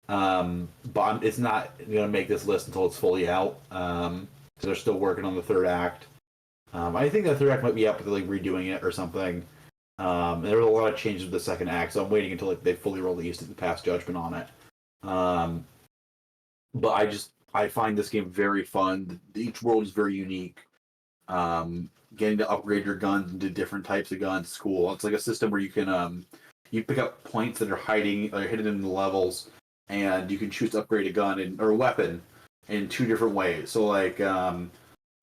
but it's not gonna make this list until it's fully out. So they're still working on the third act. I think the third act might be out, but they're like redoing it or something. There were a lot of changes with the second act, so I'm waiting until like they fully released it to pass judgment on it. But I find this game very fun. Each world is very unique. Getting to upgrade your guns into different types of guns is cool. It's like a system where you can you pick up points that are hidden in the levels, and you can choose to upgrade a gun or a weapon in two different ways. So like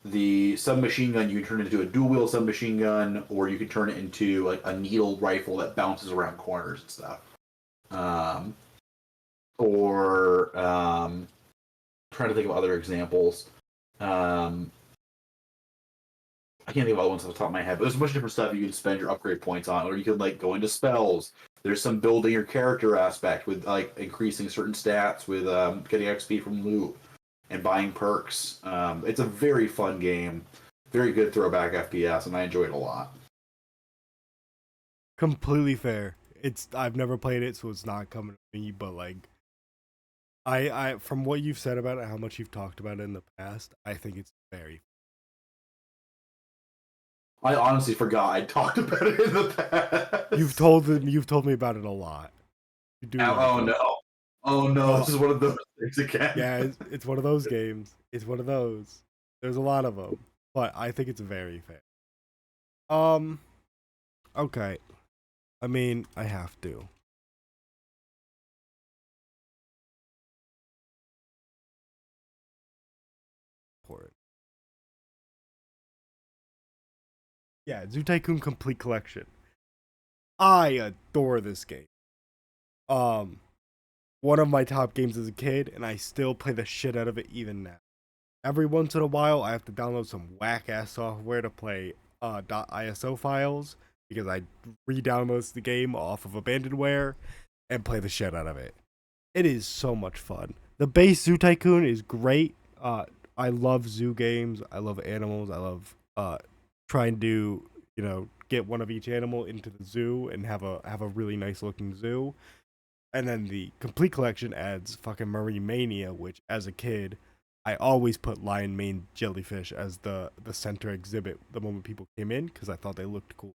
the submachine gun, you can turn it into a dual wield submachine gun, or you can turn it into like a needle rifle that bounces around corners and stuff. Trying to think of other examples. I can't think of other ones off the top of my head, but there's a bunch of different stuff you can spend your upgrade points on, or you can like go into spells. There's some building your character aspect with like increasing certain stats with getting XP from loot and buying perks. It's a very fun game, very good throwback FPS, and I enjoy it a lot. Completely fair. I've never played it, so it's not coming to me. But like, I from what you've said about it, how much you've talked about it in the past, I think it's very. I honestly forgot I talked about it in the past. You've told me about it a lot. You do. Oh no! This is one of those things again. Yeah, it's one of those games. It's one of those. There's a lot of them, but I think it's very fair. Okay. I mean, I have to. For it. Yeah, Zoo Tycoon Complete Collection. I adore this game. One of my top games as a kid, and I still play the shit out of it even now. Every once in a while, I have to download some whack ass software to play .iso files because I re-download the game off of abandonware and play the shit out of it. It is so much fun. The base Zoo Tycoon is great. I love zoo games. I love animals. I love trying to get one of each animal into the zoo and have a really nice looking zoo. And then the complete collection adds fucking Marine Mania, which as a kid, I always put lion mane jellyfish as the center exhibit the moment people came in because I thought they looked cool.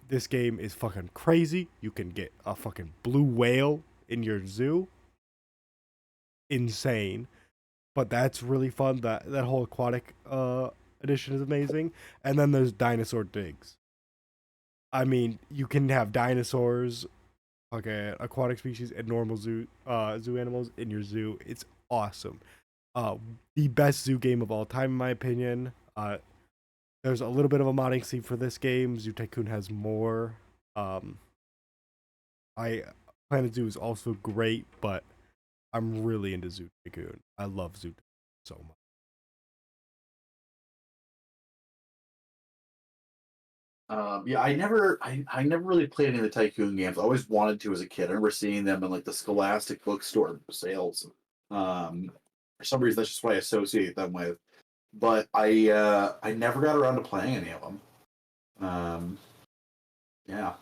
This game is fucking crazy. You can get a fucking blue whale in your zoo. Insane. But that's really fun. That whole aquatic edition is amazing. And then there's Dinosaur Digs. I mean, you can have dinosaurs, okay, aquatic species, and normal zoo animals in your zoo. It's awesome. The best zoo game of all time, in my opinion. There's a little bit of a modding scene for this game. Zoo Tycoon has more. Planet Zoo is also great, but I'm really into Zoo Tycoon. I love Zoo Tycoon so much. Yeah, I never really played any of the Tycoon games. I always wanted to as a kid. I remember seeing them in like the Scholastic bookstore sales. For some reason, that's just what I associate them with. But I never got around to playing any of them. Yeah,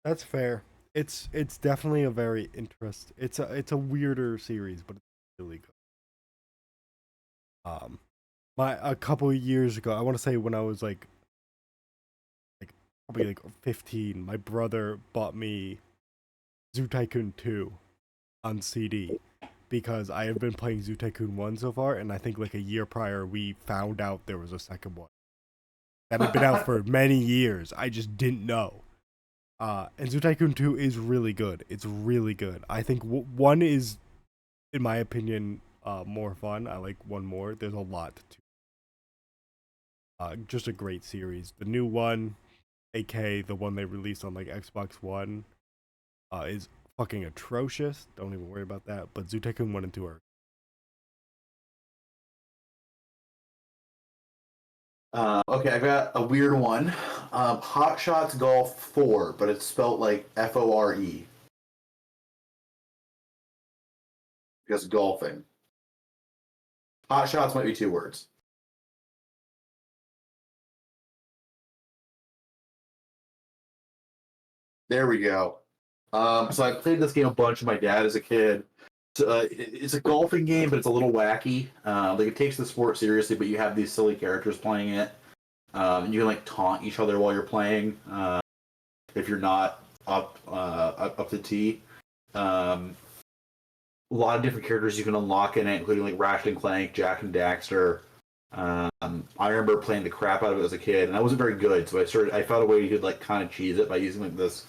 That's fair. It's definitely a very it's a weirder series, but it's really good. A couple of years ago, I want to say when I was like probably like 15, my brother bought me Zoo Tycoon 2 on CD because I had been playing Zoo Tycoon 1 so far, and I think like a year prior we found out there was a second one that had been out for many years. I just didn't know. And Zoo Tycoon 2 is really good. It's really good. I think 1 is, in my opinion, more fun. I like 1 more. There's a lot to Just a great series. The new one, aka the one they released on like Xbox One, is fucking atrocious. Don't even worry about that. But Zoo Tycoon 1 and 2 are. Okay, I got a weird one. Hot Shots Golf 4, but it's spelled like Fore. Because golfing. Hot Shots might be 2 words. There we go. So I played this game a bunch with my dad as a kid. It's a golfing game, but it's a little wacky. Like it takes the sport seriously, but you have these silly characters playing it. And you can like taunt each other while you're playing. If you're not up to tee. A lot of different characters you can unlock in it, including like Ratchet and Clank, Jack and Daxter. I remember playing the crap out of it as a kid, and I wasn't very good, so I found a way you could like kind of cheese it by using like this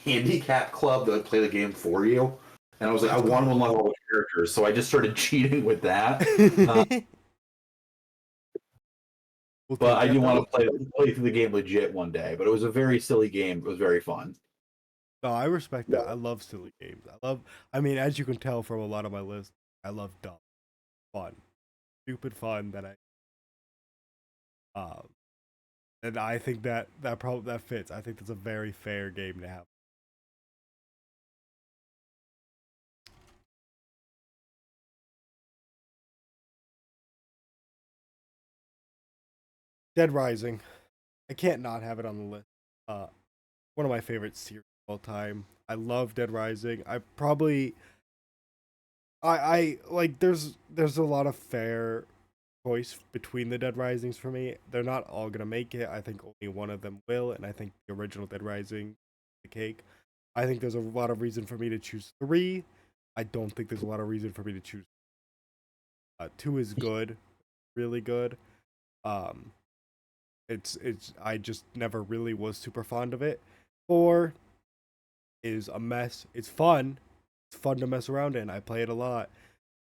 handicap club that would play the game for you. And I was like, I want to unlock all the characters, so I just started cheating with that. But I do want to play through the game legit one day. But it was a very silly game. It was very fun. No, I respect that. I love silly games. I mean, as you can tell from a lot of my list, I love dumb, fun, stupid fun that um, and I think that fits. I think that's a very fair game to have. Dead Rising. I can't not have it on the list. Uh, One of my favorite series of all time. I love Dead Rising. I like there's a lot of fair choice between the Dead Risings for me. They're not all gonna make it. I think only one of them will, and I think the original Dead Rising, the cake. I think there's a lot of reason for me to choose 3. I don't think there's a lot of reason for me to choose 2 is good, really good. Um, it's I just never really was super fond of it. 4 is a mess. It's fun. It's fun to mess around in. I play it a lot,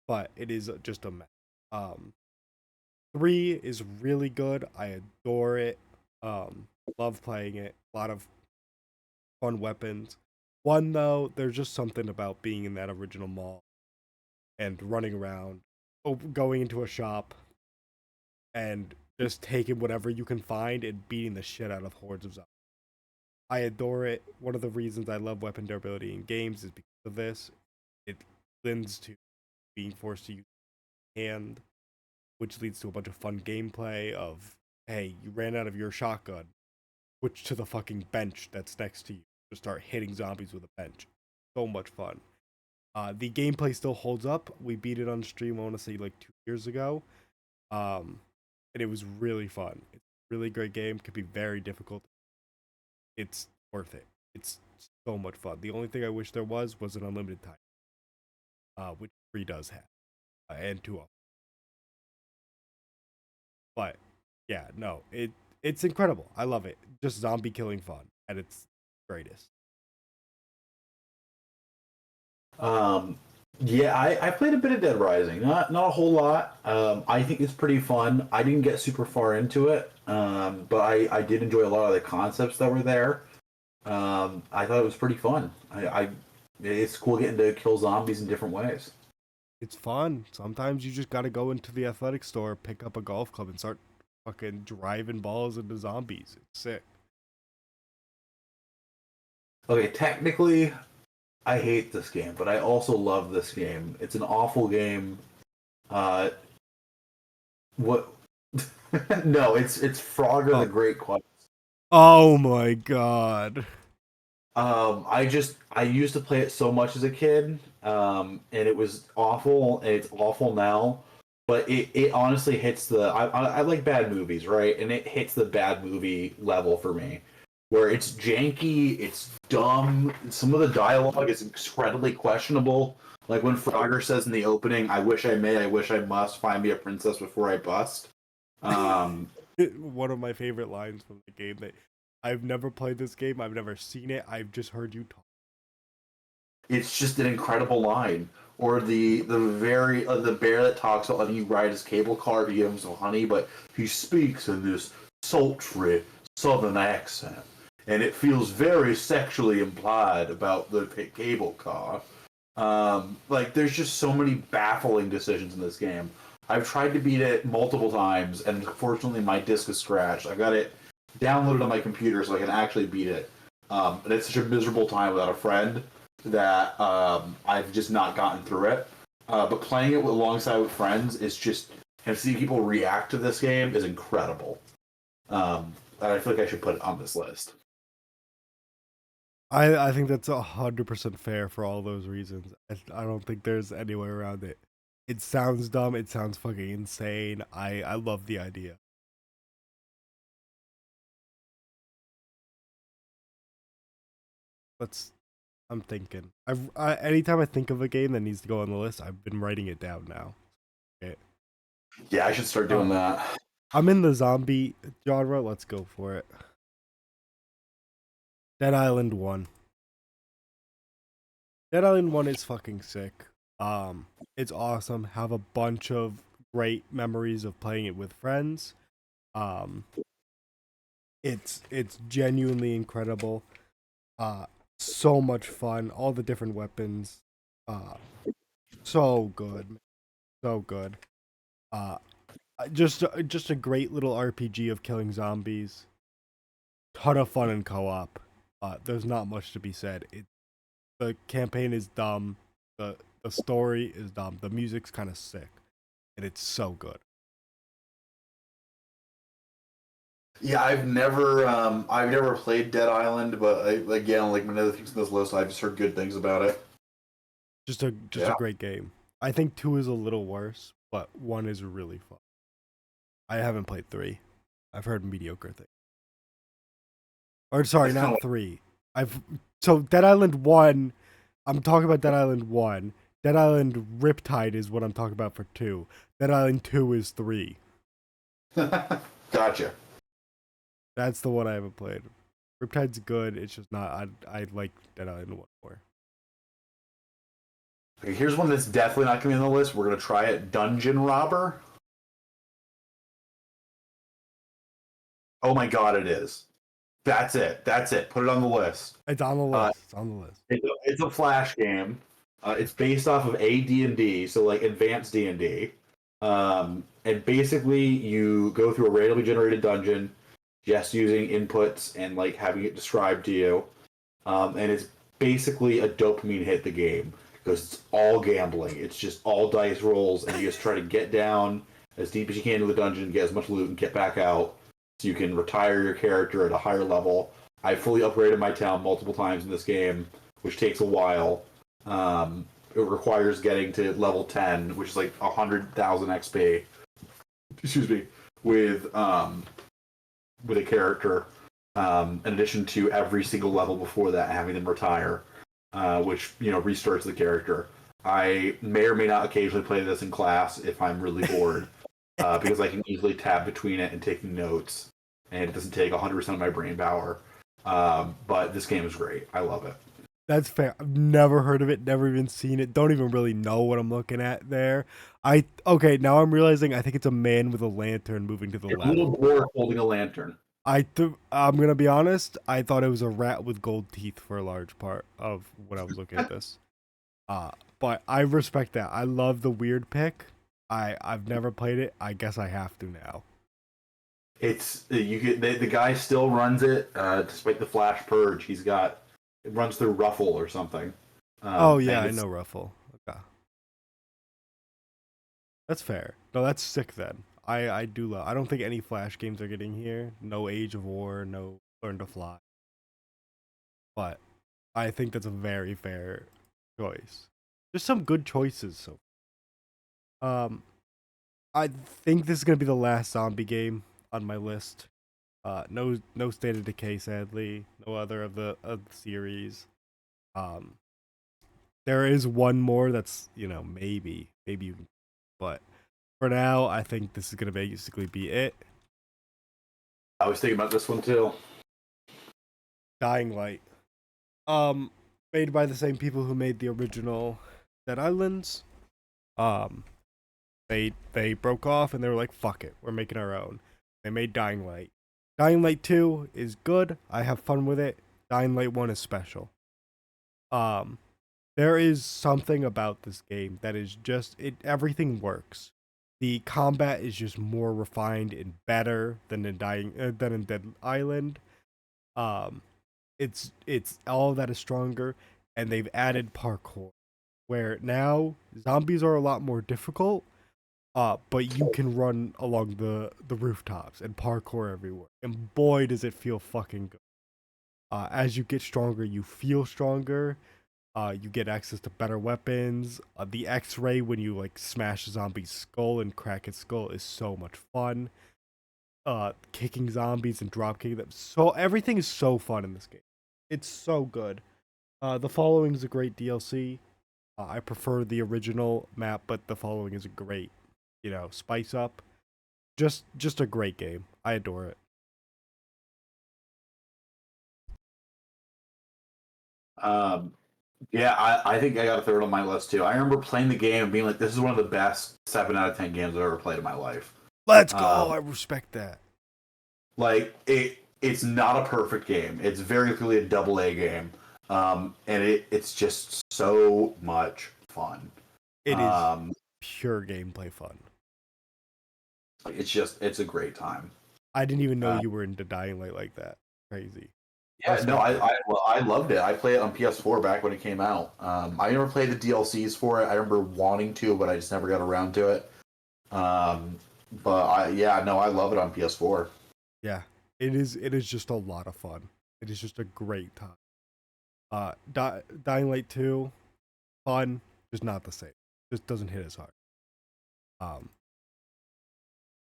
but it is just a mess. Um, 3 is really good. I adore it. Love playing it. A lot of fun weapons. 1 though, there's just something about being in that original mall and running around, going into a shop, and just taking whatever you can find and beating the shit out of hordes of zombies. I adore it. One of the reasons I love weapon durability in games is because of this. It lends to being forced to use hand, which leads to a bunch of fun gameplay of, hey, you ran out of your shotgun, switch to the fucking bench that's next to you to start hitting zombies with a bench. So much fun. The gameplay still holds up. We beat it on stream, I want to say like 2 years ago. And it was really fun. It's a really great game. Could be very difficult. It's worth it. It's so much fun. The only thing I wish there was an unlimited time, which 3 does have, and 2 of them. But yeah, no, it's incredible. I love it. Just zombie killing fun at its greatest. Yeah, I played a bit of Dead Rising, not a whole lot. I think it's pretty fun. I didn't get super far into it, but I did enjoy a lot of the concepts that were there. I thought it was pretty fun. It's cool getting to kill zombies in different ways. It's fun. Sometimes you just gotta go into the athletic store, pick up a golf club, and start fucking driving balls into zombies. It's sick. Okay, technically, I hate this game, but I also love this game. It's an awful game. What? No, it's Frogger the Great Quest. Oh my god. I used to play it so much as a kid, and it was awful, and it's awful now. But it honestly hits I like bad movies, right? And it hits the bad movie level for me, where it's janky, it's dumb. Some of the dialogue is incredibly questionable. Like when Frogger says in the opening, "I wish I may, I wish I must find me a princess before I bust." One of my favorite lines from the game that I've never played this game, I've never seen it, I've just heard you talk. It's just an incredible line. or the bear that talks about letting you ride his cable car to give him some honey, but he speaks in this sultry southern accent, and it feels very sexually implied about the cable car. Like there's just so many baffling decisions in this game. I've tried to beat it multiple times, and unfortunately my disc is scratched. I got it downloaded on my computer so I can actually beat it. And it's such a miserable time without a friend that I've just not gotten through it. But playing it alongside with friends is just, and seeing people react to this game is incredible. And I feel like I should put it on this list. I think that's 100% fair for all those reasons. I don't think there's any way around it. It sounds dumb. It sounds fucking insane. I love the idea. I'm thinking. Anytime I think of a game that needs to go on the list, I've been writing it down now. Okay. Yeah, I should start doing that. I'm in the zombie genre. Let's go for it. Dead Island 1. Dead Island 1 is fucking sick. It's awesome. Have a bunch of great memories of playing it with friends. It's genuinely incredible. So much fun. All the different weapons. So good. So good. Just a great little RPG of killing zombies. Ton of fun in co-op. There's not much to be said. The campaign is dumb. The story is dumb. The music's kind of sick, and it's so good. Yeah, I've never played Dead Island, but again, like many other things on this list, I've just heard good things about it. Just a great game. I think 2 is a little worse, but 1 is really fun. I haven't played 3. I've heard mediocre things. Or sorry, not 3. So Dead Island 1. I'm talking about Dead Island 1. Dead Island Riptide is what I'm talking about for 2. Dead Island 2 is 3. Gotcha. That's the one I haven't played. Riptide's good. It's just not. I like Dead Island 1 more. Okay, here's one that's definitely not going to be on the list. We're going to try it. Dungeon Robber. Oh my god, it is. That's it. Put it on the list. It's on the list. It's on the list. It's a Flash game. It's based off of AD&D, so like advanced D&D. And basically, you go through a randomly generated dungeon, just using inputs and like having it described to you. And it's basically a dopamine hit, the game, because it's all gambling. It's just all dice rolls, and you just try to get down as deep as you can to the dungeon, get as much loot, and get back out so you can retire your character at a higher level. I fully upgraded my town multiple times in this game, which takes a while. It requires getting to level 10, which is like 100,000 XP. Excuse me, with a character. In addition to every single level before that having them retire, which restarts the character. I may or may not occasionally play this in class if I'm really bored, because I can easily tab between it and taking notes, and it doesn't take 100% of my brain power. But this game is great. I love it. That's fair. I've never heard of it, never even seen it. Don't even really know what I'm looking at there. Okay, now I'm realizing I think it's a man with a lantern moving to the left. A little dwarf holding a lantern. I'm gonna be honest. I thought it was a rat with gold teeth for a large part of when I was looking at this. But I respect that. I love the weird pick. I've never played it. I guess I have to now. It's the guy still runs it despite the Flash purge. It runs through Ruffle or something. Oh yeah, I know Ruffle. Okay, that's fair. No, that's sick then. I do love. I don't think any Flash games are getting here. No Age of War, no Learn to Fly. But I think that's a very fair choice. There's some good choices. So, I think this is gonna be the last zombie game on my list. No State of Decay, sadly. No other of the series. There is one more that's maybe you can, but for now, I think this is gonna basically be it. I was thinking about this one too. Dying Light. Made by the same people who made the original Dead Islands. Um, they broke off and they were like, "Fuck it, we're making our own." They made Dying Light. Dying Light 2 is good. I have fun with it. Dying Light 1 is special. Um, there is something about this game that is just it. Everything works. The combat is just more refined and better than in Dead Island. Um, it's all of that is stronger, and they've added parkour, where now zombies are a lot more difficult. But you can run along the rooftops and parkour everywhere, and boy does it feel fucking good. As you get stronger, you feel stronger. You get access to better weapons. The X-ray when you like smash a zombie's skull and crack its skull is so much fun. Kicking zombies and drop kicking them. So everything is so fun in this game. It's so good. The Following is a great DLC. I prefer the original map, but The Following is a great, spice up. Just a great game. I adore it. Um, yeah, I think I got to throw it on my list too. I remember playing the game and being like, "This is one of the best 7 out of 10 games I've ever played in my life." Let's go. Um, I respect that. like it's not a perfect game. It's very clearly a double A game, and it's just so much fun. It is Um, pure gameplay fun. it's a great time. I didn't even know Uh, you were into Dying Light like that. Crazy. Yeah, no, Respect it. I loved it. I played it on PS4 back when it came out. I never played the DLCs for it. I remember wanting to, but I just never got around to it. But I love it on PS4. Yeah, it is. It is just a lot of fun. It is just a great time. Dying Light 2, fun, just not the same. Just doesn't hit as hard. Um,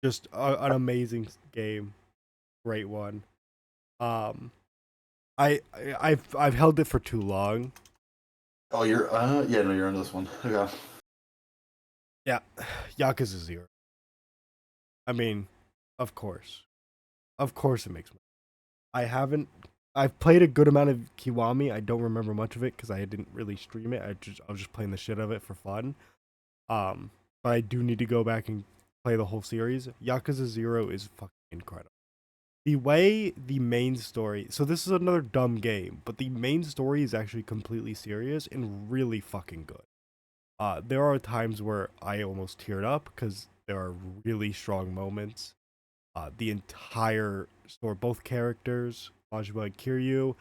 just an amazing game, great one. Um, I've held it for too long. Oh, you're no, you're on this one. Okay. Yeah, Yakuza 0. I mean, of course it makes me. I haven't. I've played a good amount of Kiwami. I don't remember much of it because I didn't really stream it. I was just playing the shit of it for fun. Um, but I do need to go back and play the whole series. Yakuza 0 is fucking incredible. The way the main story. So this is another dumb game, but the main story is actually completely serious and really fucking good. There are times where I almost teared up because there are really strong moments. The entire story, both characters, Majima and Kiryu,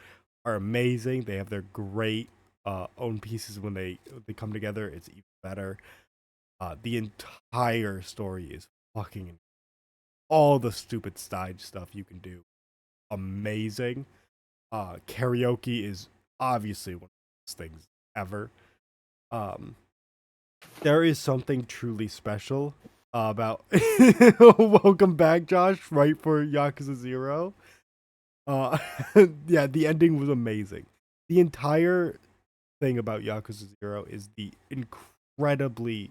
are amazing. They have their great own pieces when they come together. It's even better. The entire story is fucking all the stupid side stuff you can do. Amazing. Karaoke is obviously one of the best things ever. Um, there is something truly special about welcome back, Josh, right for Yakuza 0. Uh yeah, the ending was amazing. The entire thing about Yakuza 0 is the incredibly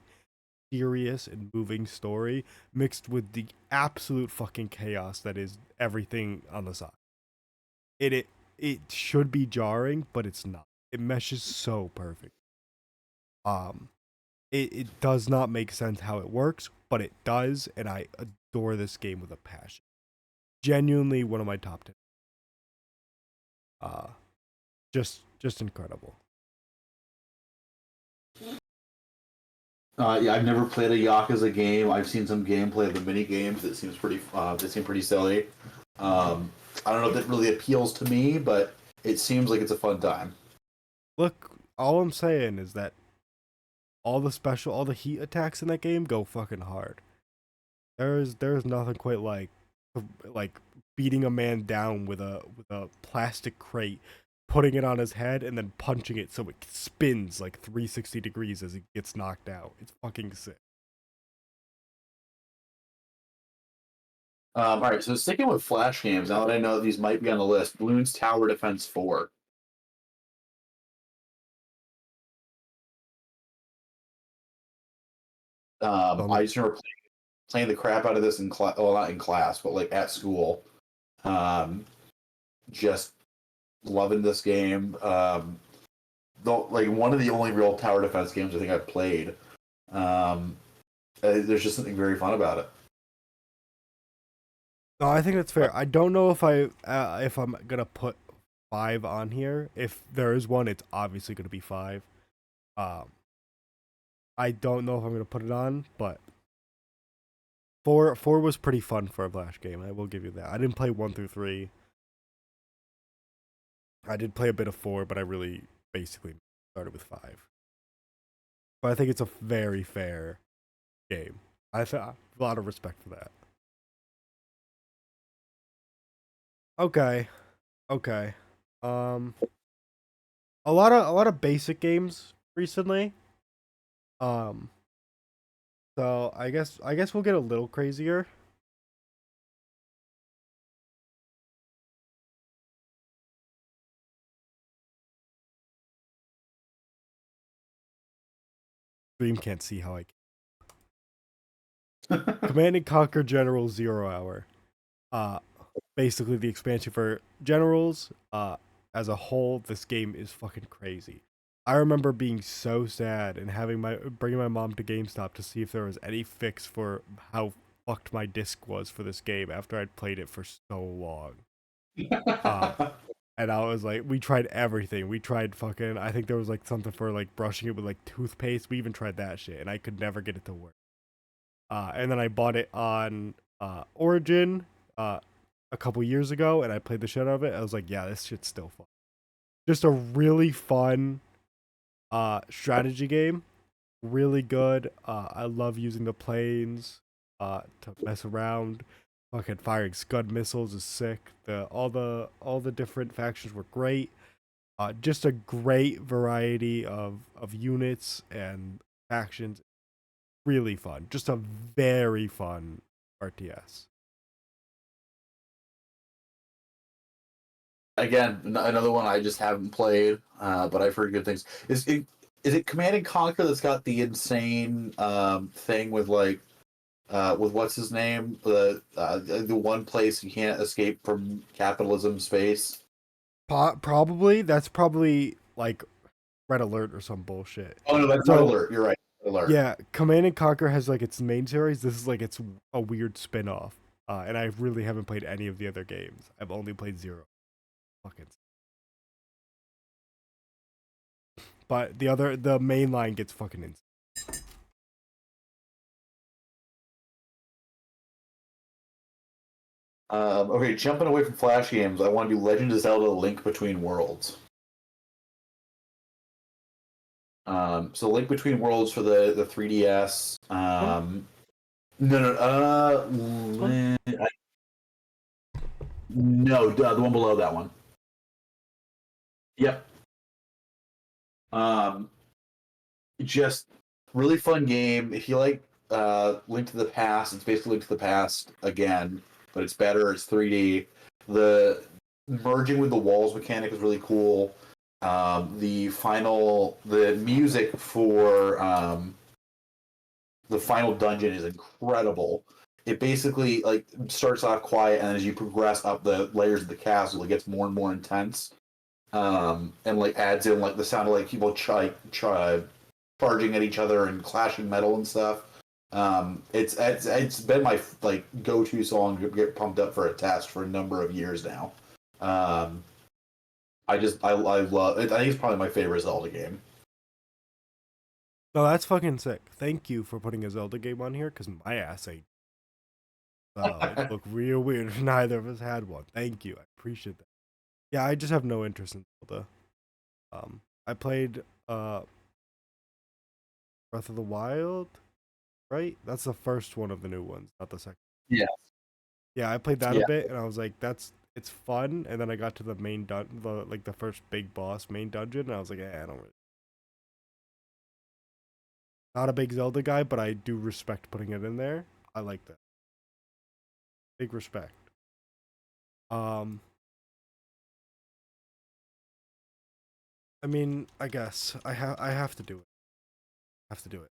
serious and moving story mixed with the absolute fucking chaos that is everything on the side. It should be jarring, but it's not. It meshes so perfect. Um it does not make sense how it works, but it does, and I adore this game with a passion. Genuinely one of my top 10. Uh just incredible. Yeah, I've never played a Yakuza game. I've seen some gameplay of the mini games that seems pretty. That seem pretty silly. I don't know if that really appeals to me, but it seems like it's a fun time. Look, all I'm saying is that all the heat attacks in that game go fucking hard. There's nothing quite like beating a man down with a plastic crate, putting it on his head, and then punching it so it spins like 360 degrees as it gets knocked out. It's fucking sick. All right, so sticking with Flash games, now that I know these might be on the list, Bloons Tower Defense 4. Um, I just remember playing the crap out of this in class. Well, not in class, but like at school. Um, just loving this game. like one of the only real tower defense games I think I've played. There's just something very fun about it. No, I think that's fair. I don't know if I'm gonna put 5 on here. If there is one, it's obviously gonna be 5. Um, I don't know if I'm gonna put it on, but 4 was pretty fun for a Flash game. I will give you that. I didn't play 1 through 3. I did play a bit of 4, but I really basically started with 5. But I think it's a very fair game. I have a lot of respect for that. Okay, okay. Um, a lot of basic games recently. Um, so I guess we'll get a little crazier. Stream can't see how I Command and Conquer General Zero Hour. Uh, basically the expansion for Generals. As a whole, this game is fucking crazy. I remember being so sad and bringing my mom to GameStop to see if there was any fix for how fucked my disc was for this game after I'd played it for so long. And I was like, we tried everything. We tried fucking, I think there was like something for like brushing it with like toothpaste. We even tried that shit and I could never get it to work. And then I bought it on Origin a couple years ago and I played the shit out of it. I was like, yeah, this shit's still fun. Just a really fun strategy game. Really good. I love using the planes to mess around. Fucking firing Scud missiles is sick. All the different factions were great. Just a great variety of units and factions. Really fun. Just a very fun RTS. Again, another one I just haven't played, but I've heard good things. Is it Command and Conquer that's got the insane thing with like with what's his name, the one place you can't escape from capitalism space? Probably that's probably like Red Alert or some bullshit. Oh no, that's Red So Alert. You're right, Red Alert. yeah, Command and Conquer has like its main series. This is like it's a weird spin-off. And I really haven't played any of the other games. I've only played 0. Fucking. But the main line gets fucking insane. Okay, jumping away from Flash games, I want to do Legend of Zelda: Link Between Worlds. So Link Between Worlds for the 3DS. No, no, no, the one below that one. Yep. Um, just really fun game. If you like Link to the Past, it's basically Link to the Past again, but it's better. It's 3D. The merging with the walls mechanic is really cool. The music for the final dungeon is incredible. It basically like starts off quiet, and as you progress up the layers of the castle, it gets more and more intense. And like adds in like the sound of like people charging at each other and clashing metal and stuff. It's been my like go-to song to get pumped up for a test for a number of years now. I love it. I think it's probably my favorite Zelda game. No, that's fucking sick. Thank you for putting a Zelda game on here, because my ass ain't. So it looked real weird if neither of us had one. Thank you. I appreciate that. Yeah, I just have no interest in Zelda. I played Breath of the Wild, right? That's the first one of the new ones, not the second. Yeah. Yeah, I played that Yeah. a bit, and I was like, it's fun. And then I got to the main the first big boss main dungeon, and I was like, I don't really. Not a big Zelda guy, but I do respect putting it in there. I like that. Big respect. Um, I mean, I guess I have to do it. I have to do it.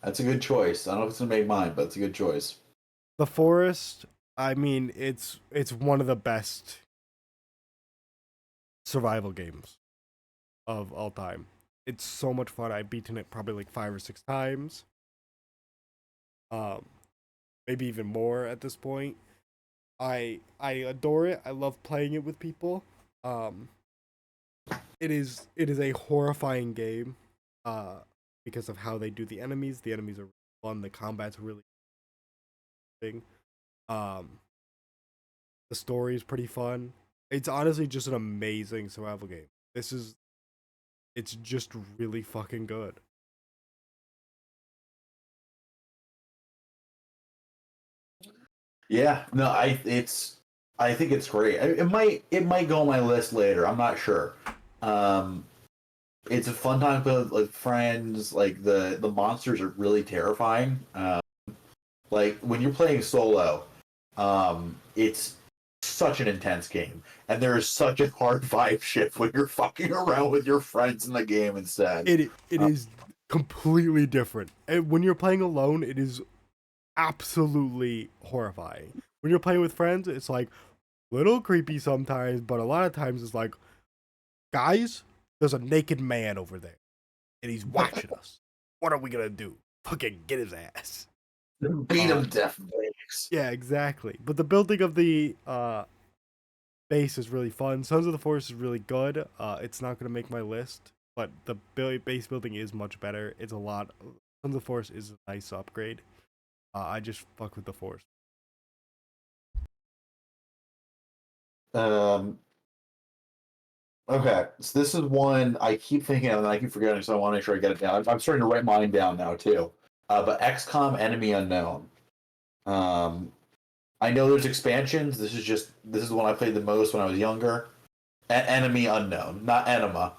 That's a good choice. I don't know if it's gonna make mine, but it's a good choice. The Forest. I mean, it's one of the best survival games. of all time. It's so much fun. I've beaten it probably like 5 or 6 times. Um, maybe even more at this point. I adore it. I love playing it with people. Um, it is a horrifying game, uh, because of how they do the enemies. The enemies are really fun. The combat's really interesting. Um, the story is pretty fun. It's honestly just an amazing survival game. It's just really fucking good. Yeah, no, I think it's great. It might go on my list later. I'm not sure. Um, it's a fun time to play with friends. Like the monsters are really terrifying. Like when you're playing solo, it's such an intense game, and there is such a hard vibe shift when you're fucking around with your friends in the game instead. It is completely different. And when you're playing alone, it is absolutely horrifying. When you're playing with friends, it's like little creepy sometimes, but a lot of times it's like, guys, there's a naked man over there, and he's watching us. What are we gonna do? Fucking get his ass. Beat Uh, them definitely. yeah, exactly. But the building of the base is really fun. Sons of the Forest is really good. It's not gonna make my list, but the base building is much better. It's a lot. Sons of the Forest is a nice upgrade. I just fuck with the Forest. Um, okay, so this is one I keep thinking of and I keep forgetting, so I want to make sure I get it down. I'm starting to write mine down now too. But XCOM Enemy Unknown. Um, I know there's expansions. This is the one I played the most when I was younger. Enemy Unknown, not Enema.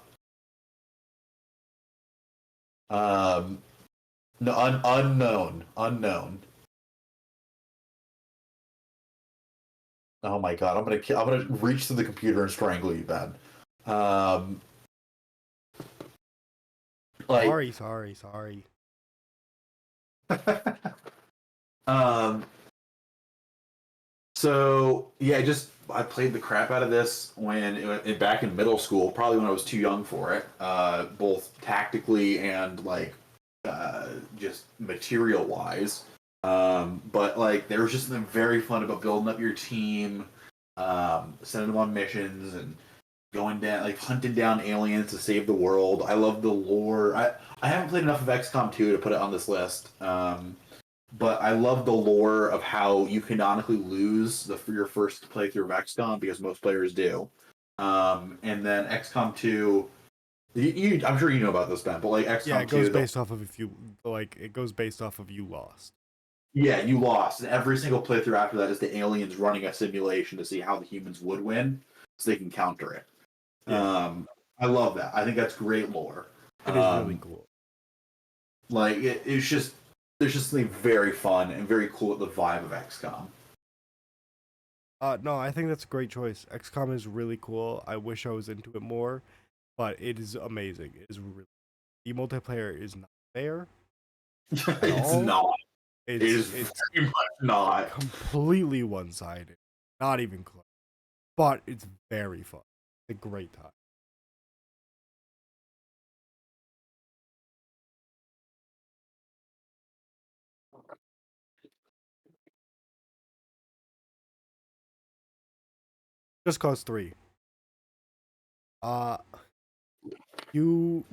No, unknown. Oh my god, I'm gonna reach to the computer and strangle you, Ben. Um, like, Sorry. um, so yeah, I played the crap out of this back in middle school, probably when I was too young for it, both tactically and like just material wise. But like there was just something very fun about building up your team, sending them on missions and going down like hunting down aliens to save the world. I love the lore. I haven't played enough of XCOM 2 to put it on this list. But I love the lore of how you canonically lose your first playthrough of XCOM because most players do. And then XCOM 2, I'm sure you know about this, Ben, but like Yeah, XCOM it goes 2, based off of if you like. It goes based off of you lost. yeah, you lost. And every single playthrough after that is the aliens running a simulation to see how the humans would win so they can counter it. Yeah, I love that. I think that's great lore. it is really Um, cool. like it's just there's just something very fun and very cool at the vibe of XCOM. No, I think that's a great choice. XCOM is really cool. I wish I was into it more, but it is amazing. It is really the multiplayer is not there at It's all. not. It It's is it's very much not. completely one sided. Not even close. But it's very fun. It's a great time. Just Cause 3. Uh you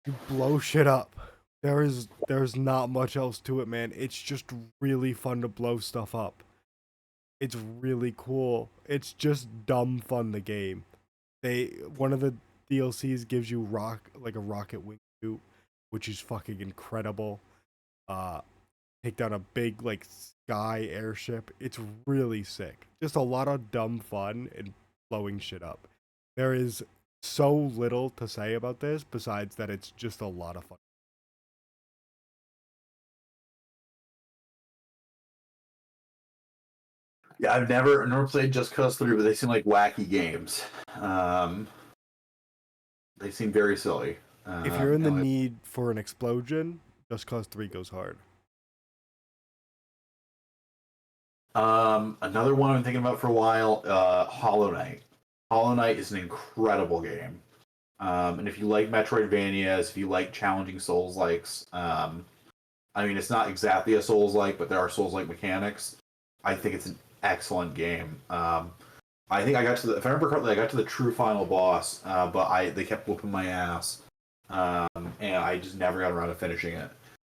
you blow shit up. There's not much else to it, man. It's just really fun to blow stuff up. It's really cool. It's just dumb fun the game. They one of the DLCs gives you a rocket wingsuit, which is fucking incredible. Uh Take down a big like sky airship. It's really sick. Just a lot of dumb fun and blowing shit up. There is so little to say about this besides that it's just a lot of fun. Yeah, I've never played Just Cause 3, but they seem like wacky games. Um, they seem very silly. If you're in the And need for an explosion, Just Cause 3 goes hard. another one I've been thinking about for a while, Hollow Knight. Hollow Knight is an incredible game. And if you like Metroidvanias, if you like challenging Souls likes, I mean, it's not exactly a Souls like, but there are Souls like mechanics. I think it's an excellent game. I think I got to the, if I remember correctly, I got to the true final boss, but they kept whooping my ass, and I just never got around to finishing it.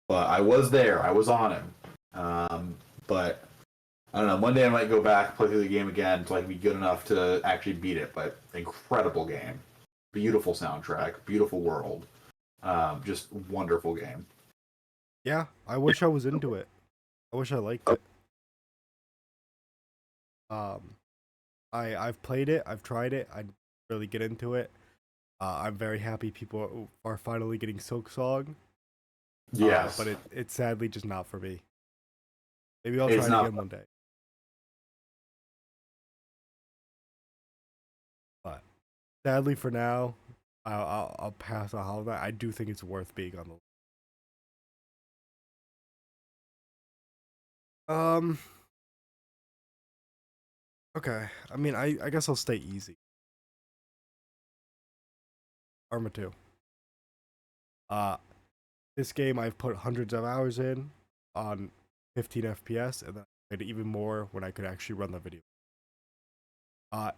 But I was there, I was on him. But I don't know. One day I might go back, play through the game again, until I can be good enough to actually beat it. But incredible game, beautiful soundtrack, beautiful world, just wonderful game. Yeah, I wish I was into it. I wish I liked it. Um, I've played it. I've tried it. I didn't really get into it. I'm very happy people are finally getting Silk Song. But Yes, it's sadly just not for me. Maybe I'll try it's it not. again one day. But sadly for now, I'll pass on Hollow Knight. I do think it's worth being on the list. Um. Okay. I mean, I guess I'll stay easy. Arma 2. Uh, this game I've put hundreds of hours in on 15 FPS, and then I played even more when I could actually run the video.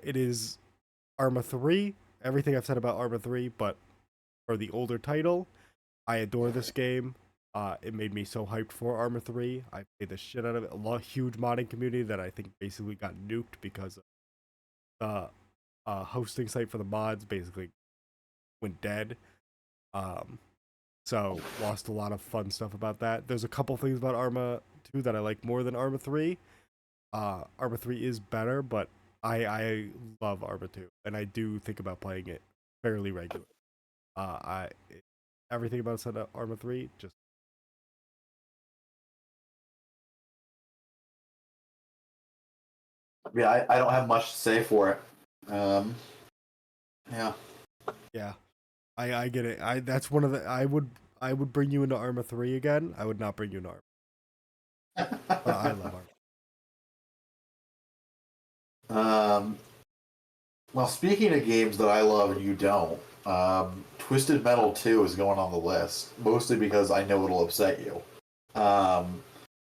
It is Arma 3. Everything I've said about Arma 3, but for the older title, I adore this game. It made me so hyped for Arma 3. I played the shit out of it. Huge modding community that I think basically got nuked because the hosting site for the mods basically went dead. Um, so lost a lot of fun stuff about that. There's a couple things about Arma 2 that I like more than Arma 3. Arma 3 is better, but I love Arma 2, and I do think about playing it fairly regularly. I everything about said Arma 3 just Yeah, I don't have much to say for it. Yeah. yeah. I get it. I that's one of the I would bring you into Arma 3 again. I would not bring you into Arma. But I love Arma. um, well, speaking of games that I love and you don't, Twisted Metal 2 is going on the list, mostly because I know it'll upset you. Um,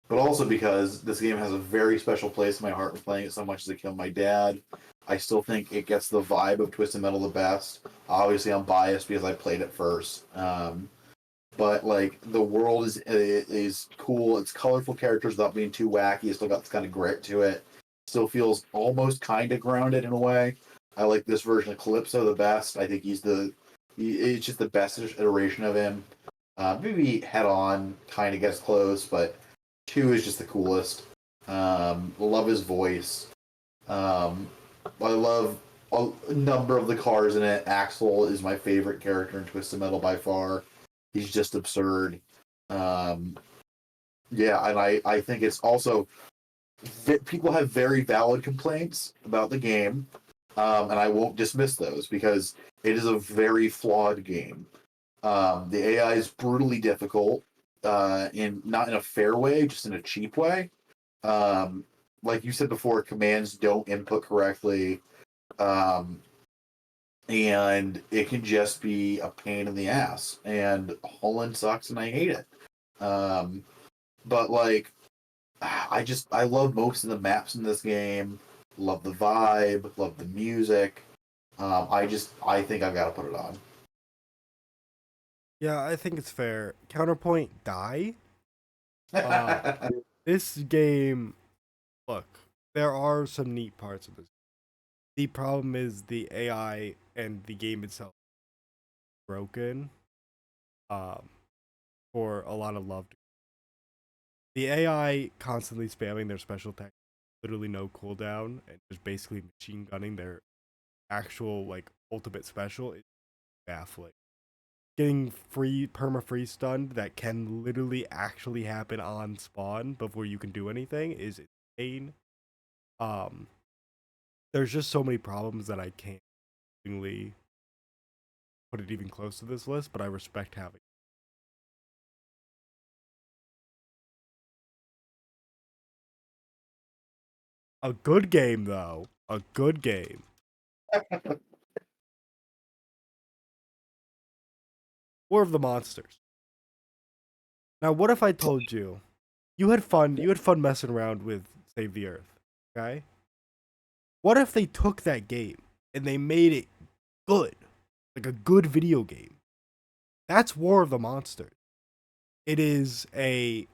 but also because this game has a very special place in my heart for playing it so much as it killed my dad. I still think it gets the vibe of Twisted Metal the best. Obviously, I'm biased because I played it first. But like the world is cool. It's colorful characters without being too wacky. It's still got this kind of grit to it. Still feels almost kind of grounded in a way. I like this version of Calypso the best. I think it's just the best iteration of him. Maybe Head On kind of gets close, but two is just the coolest. Love his voice. Um, I love a number of the cars in it. Axel is my favorite character in Twisted Metal by far. He's just absurd. Um, yeah, and I think it's also people have very valid complaints about the game, and I won't dismiss those because it is a very flawed game. The AI is brutally difficult, in not in a fair way, just in a cheap way. Um, like you said before, commands don't input correctly, um, and it can just be a pain in the ass. And Holland sucks, and I hate it. Um, but like, I love most of the maps in this game. Love the vibe. Love the music. I think I've got to put it on. Yeah, I think it's fair. Counterpoint die. Uh this game, look, there are some neat parts of this. The problem is the AI and the game itself broken um for a lot of love. The AI constantly spamming their special tech, literally no cooldown, and just basically machine gunning their actual like ultimate special is baffling. Getting free perma free stunned that can literally actually happen on spawn before you can do anything is insane. Um, there's just so many problems that I can't really put it even close to this list, but I respect having. A good game though. A good game. War of the Monsters. Now, what if I told you you had fun messing around with Save the Earth, okay? What if they took that game and they made it good, like a good video game? That's War of the Monsters. It is a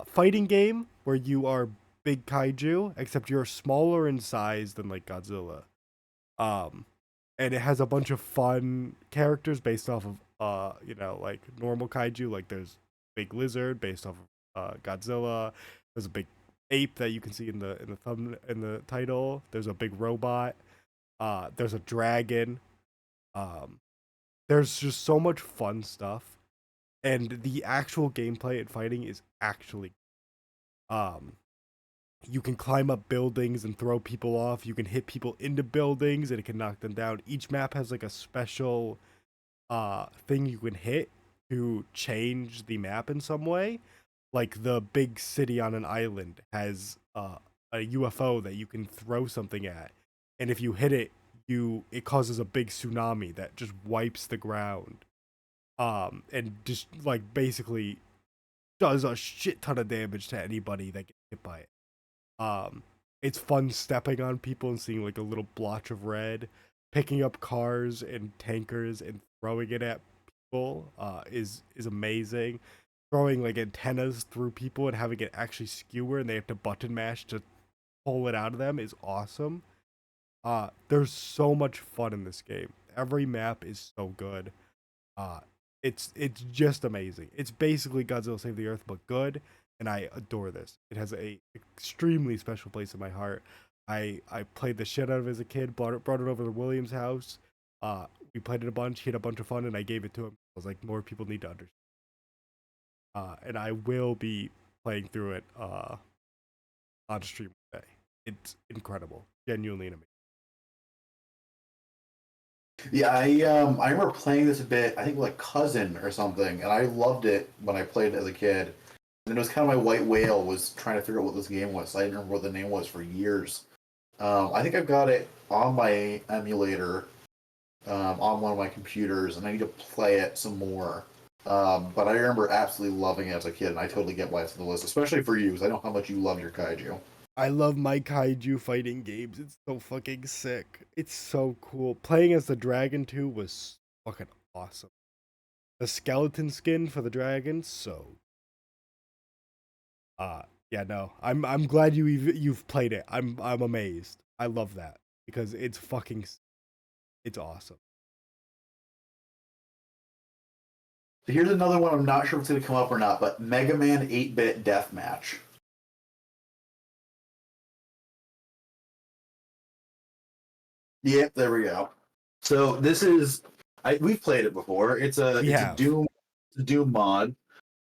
fighting game where you are big kaiju, except you're smaller in size than like Godzilla. Um, and it has a bunch of fun characters based off of like normal kaiju. Like there's big lizard based off of Godzilla. There's a big ape that you can see in the title. There's a big robot. There's a dragon. Um, there's just so much fun stuff, and the actual gameplay and fighting is actually um you can climb up buildings and throw people off. You can hit people into buildings and it can knock them down. Each map has like a special thing you can hit to change the map in some way. Like the big city on an island has a UFO that you can throw something at. And if you hit it, it causes a big tsunami that just wipes the ground. And just like basically does a shit ton of damage to anybody that gets hit by it. Um, it's fun stepping on people and seeing like a little blotch of red. Picking up cars and tankers and throwing it at people is amazing. Throwing like antennas through people and having it actually skewer and they have to button mash to pull it out of them is awesome. There's so much fun in this game. Every map is so good. Uh, it's just amazing. It's basically Godzilla Save the Earth, but good, and I adore this. It has a extremely special place in my heart. I played the shit out of it as a kid. Brought it over to William's house. We played it a bunch. He had a bunch of fun, and I gave it to him. I was like, more people need to understand. And I will be playing through it on stream today. It's incredible, genuinely amazing. Yeah, I remember playing this a bit. I think with a cousin or something, and I loved it when I played it as a kid. And it was kind of my white whale was trying to figure out what this game was. I didn't remember what the name was for years. I think I've got it on my emulator on one of my computers, and I need to play it some more. But I remember absolutely loving it as a kid, and I totally get why it's on the list, especially for you, because I know how much you love your kaiju. I love my kaiju fighting games. It's so fucking sick. It's so cool. Playing as the dragon too was fucking awesome. The skeleton skin for the dragon, so yeah, no. I'm glad you've played it. I'm amazed. I love that because it's awesome. So here's another one. I'm not sure if it's going to come up or not, but Mega Man 8-Bit Deathmatch. Yep, there we go. So this is we've played it before. It's a Doom mod,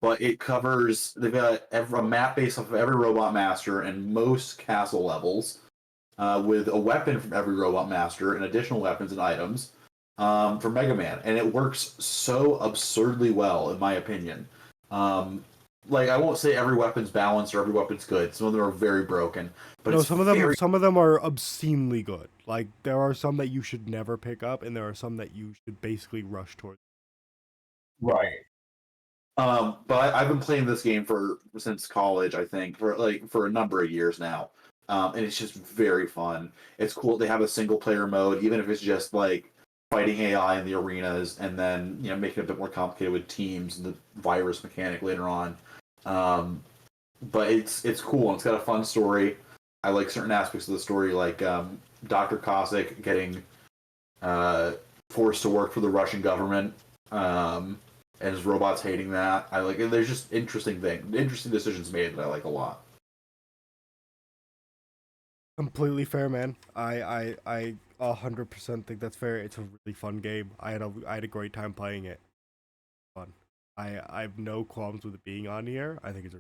but it covers they've got a map based off of every Robot Master and most castle levels, with a weapon from every Robot Master and additional weapons and items for Mega Man, and it works so absurdly well in my opinion. Like I won't say every weapon's balanced or every weapon's good. Some of them are very broken, but no, some of them are obscenely good. Like there are some that you should never pick up, and there are some that you should basically rush towards. Right. But I've been playing this game since college, I think, for a number of years now. And it's just very fun. It's cool. They have a single player mode, even if it's just like fighting AI in the arenas, and then making it a bit more complicated with teams and the virus mechanic later on. But it's cool and it's got a fun story. I like certain aspects of the story, like Dr. Cossack getting forced to work for the Russian government. And his robots hating that. I like. There's just interesting decisions made that I like a lot. Completely fair, man. I 100% think that's fair. It's a really fun game. I had a great time playing it. Fun. I have no qualms with it being on here. I think it's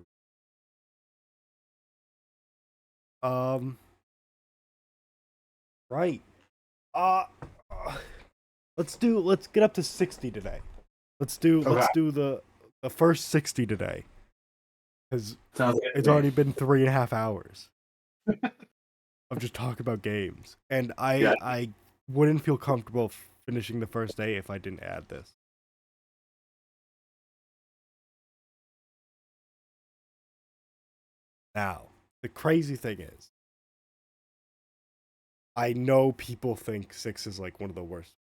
right. Uh, let's get up to 60 today. Let's do the first 60 today. Because it's already been 3.5 hours of just talking about games. And I wouldn't feel comfortable finishing the first day if I didn't add this. Now, the crazy thing is, I know people think 6 is like one of the worst.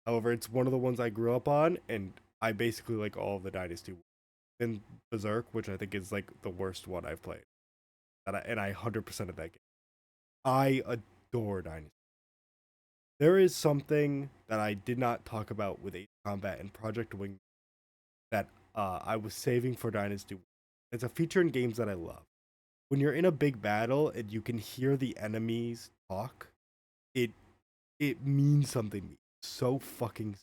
However, it's one of the ones I grew up on, and I basically like all of the Dynasty. And Berserk, which I think is like the worst one I've played. And I 100% of that game. I adore Dynasty. There is something that I did not talk about with Age of Combat and Project Wing that I was saving for Dynasty. It's a feature in games that I love. When you're in a big battle and you can hear the enemies talk, it it means something to me. So fucking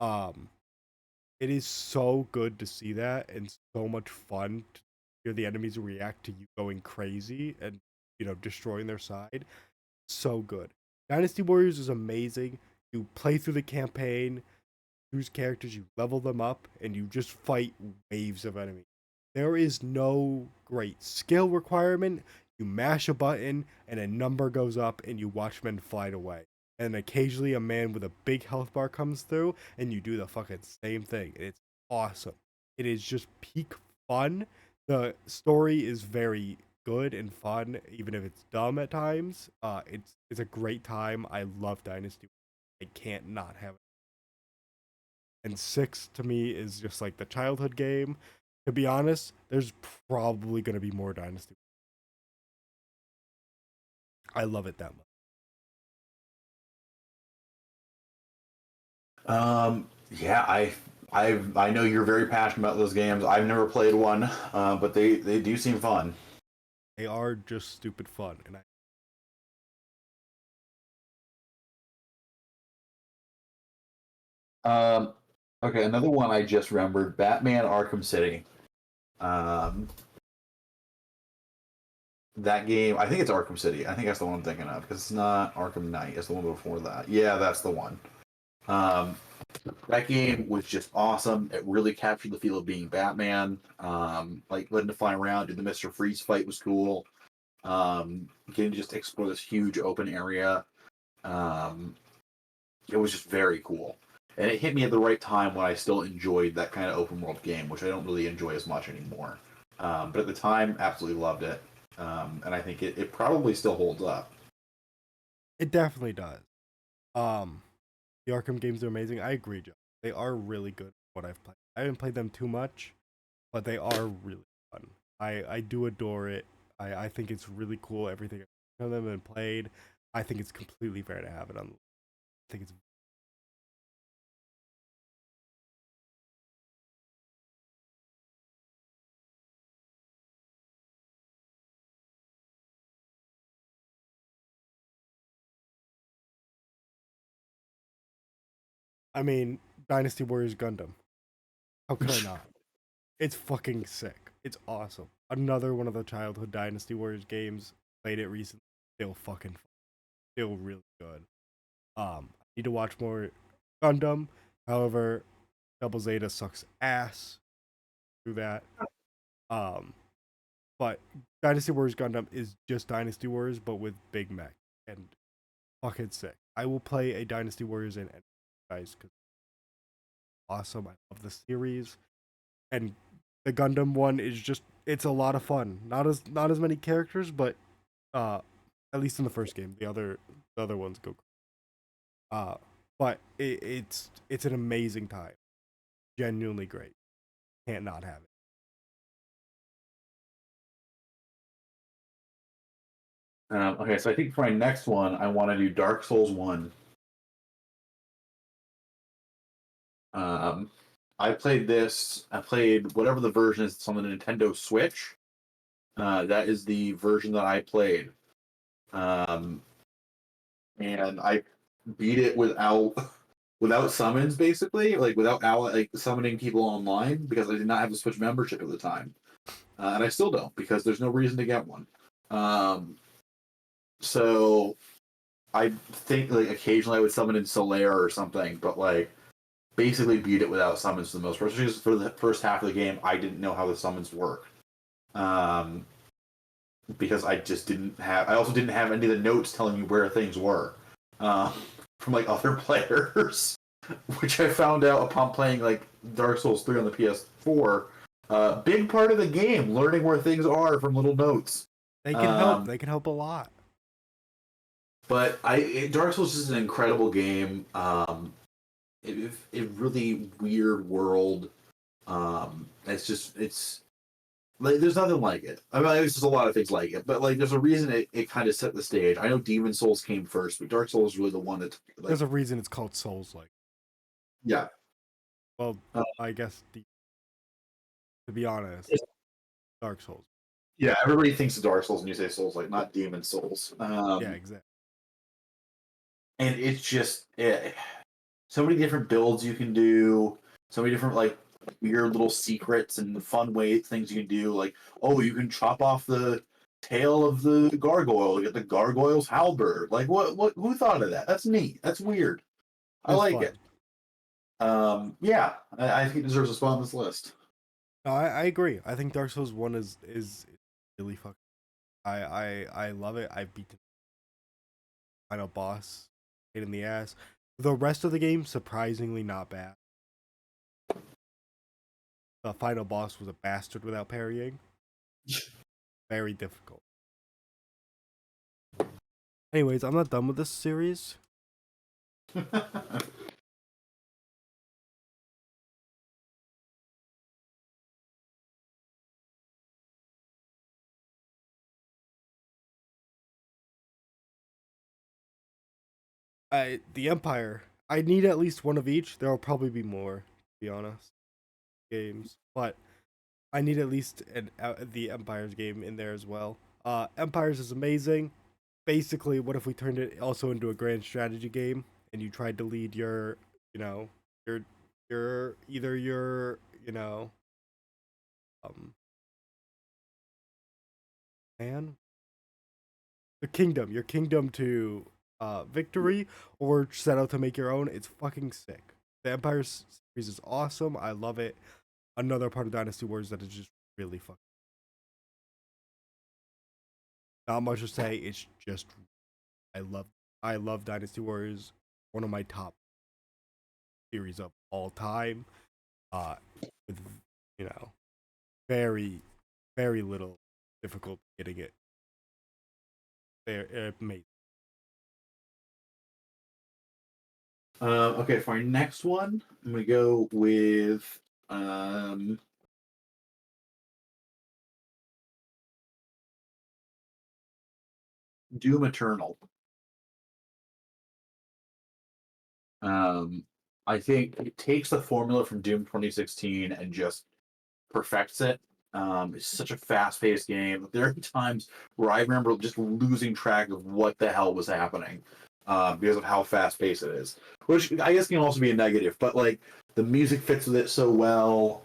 um it is so good to see that and so much fun to hear the enemies react to you going crazy and destroying their side. So good. Dynasty Warriors is amazing. You play through the campaign, choose characters, you level them up, and you just fight waves of enemies. There is no great skill requirement. You mash a button and a number goes up and you watch men fly away. And occasionally a man with a big health bar comes through and you do the fucking same thing. It's awesome. It is just peak fun. The story is very good and fun, even if it's dumb at times. It's a great time. I love Dynasty. I can't not have it. And 6 to me is just like the childhood game. To be honest, there's probably going to be more Dynasty. I love it that much. Yeah, I know you're very passionate about those games. I've never played one, but they do seem fun. They are just stupid fun, and Okay, another one I just remembered: Batman Arkham City. Um, that game, I think it's Arkham City. I think that's the one I'm thinking of because it's not Arkham Knight. It's the one before that. Yeah, that's the one. Um, that game was just awesome. It really captured the feel of being Batman. Like letting to fly around, do the Mr. Freeze fight was cool. Getting to just explore this huge open area. Um, it was just very cool. And it hit me at the right time when I still enjoyed that kind of open world game, which I don't really enjoy as much anymore. But at the time, absolutely loved it. And I think it probably still holds up. it definitely does. Um, the Arkham games are amazing. I agree, Joe. They are really good. What I've played, I haven't played them too much, but they are really fun. I do adore it. I think it's really cool. Everything I've them and played, I think it's completely fair to have it on. I think it's. I mean, Dynasty Warriors Gundam. How could I not? It's fucking sick. It's awesome. Another one of the childhood Dynasty Warriors games. Played it recently. Still fucking fun. Still really good. I need to watch more Gundam. However, Double Zeta sucks ass through that. Um, but Dynasty Warriors Gundam is just Dynasty Warriors, but with Big Mech and fucking sick. I will play a Dynasty Warriors in guys because awesome. I love the series, and the Gundam one is just it's a lot of fun. Not as many characters, but uh, at least in the first game, the other ones go. Uh, but it's an amazing time. Genuinely great. Can't not have it. Okay, so I think for my next one, I want to do Dark Souls 1. Um, I played this. I played whatever the version is. It's on the Nintendo Switch. That is the version that I played. Um, and I beat it without summons, basically, like without like summoning people online because I did not have a Switch membership at the time, and I still don't because there's no reason to get one. So I think like occasionally I would summon in Solaire or something, but like basically beat it without summons for the most part. Especially for the first half of the game, I didn't know how the summons work. Because I just didn't have. I also didn't have any of the notes telling me where things were from like other players, which I found out upon playing like Dark Souls 3 on the PS4. Big part of the game, learning where things are from little notes. They can help. Um, They can help a lot. but Dark Souls is an incredible game. It really weird world. It's like there's nothing like it. I mean, there's just a lot of things like it, but like there's a reason it kind of set the stage. I know Demon Souls came first, but Dark Souls is really the one that like There's a reason it's called Souls like. yeah. Well, Uh, I guess to be honest, Dark Souls. yeah, everybody thinks of Dark Souls and you say Souls like not Demon Souls. Yeah, exactly. And it's just so many different builds you can do, so many different like weird little secrets and fun things you can do. Like, oh, you can chop off the tail of the gargoyle to get the gargoyle's halberd. Like, what? Who thought of that? That's neat. That's weird. I It's like fun. it. Yeah, I think it deserves a spot on this list. No, I agree. I think Dark Souls 1 is really fucking. I love it. I beat the final boss, hit in the ass. The rest of the game surprisingly not bad. The final boss was a bastard without parrying. Very difficult. Anyways, I'm not done with this series. The Empire. I need at least one of each. There will probably be more, to be honest, games, but I need at least the Empires game in there as well. Empires is amazing. Basically, what if we turned it also into a grand strategy game and you tried to lead your, you know, your either your, um man, your kingdom to victory, or set out to make your own. It's fucking sick. The Empire series is awesome. I love it. Another part of Dynasty Wars that is just really fucking. Not much to say. It's just I love I love Dynasty Warriors. One of my top series of all time. With you know very very little difficult getting it. They're amazing. Okay, for our next one, I'm gonna go with Doom Eternal. Um, I think it takes the formula from Doom 2016 and just perfects it. It's such a fast-paced game. There are times where I remember just losing track of what the hell was happening because of how fast-paced it is, which I guess can also be a negative. But like the music fits with it so well.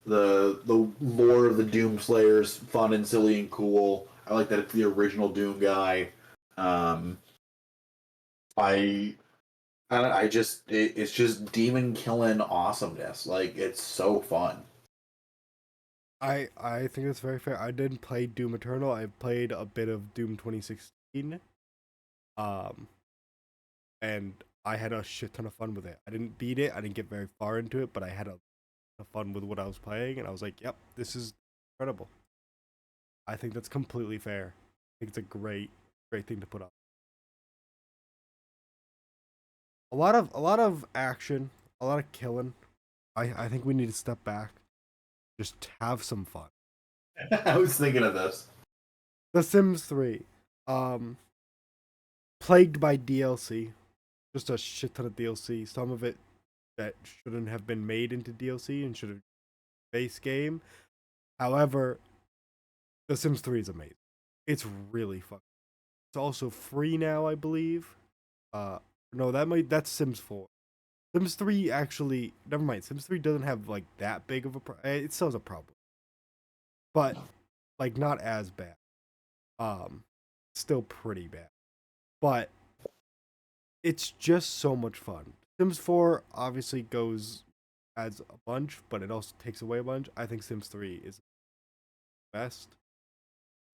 The lore of the Doom Slayers fun and silly and cool. I like that it's the original Doom guy. Um, I it's just demon killing awesomeness. Like it's so fun. I think that's very fair. I didn't play Doom Eternal. I played a bit of Doom 2016. Um, and I had a shit ton of fun with it. I didn't beat it. I didn't get very far into it, but I had a ton of fun with what I was playing, and I was like, "Yep, this is incredible." I think that's completely fair. I think it's a great thing to put up. A lot of action, a lot of killing. I think we need to step back, just have some fun. I was thinking of this. The Sims 3, um, plagued by DLC, just a shit ton of DLC. Some of it that shouldn't have been made into DLC and should have base game. However, The Sims 3 is amazing. It's really fun. It's also free now, I believe. No, that's Sims 4. Sims 3 actually, never mind. Sims 3 doesn't have like that big of a it still has a problem, but like not as bad. Still pretty bad, but it's just so much fun. Sims 4 obviously goes adds a bunch, but it also takes away a bunch. I think Sims 3 is the best.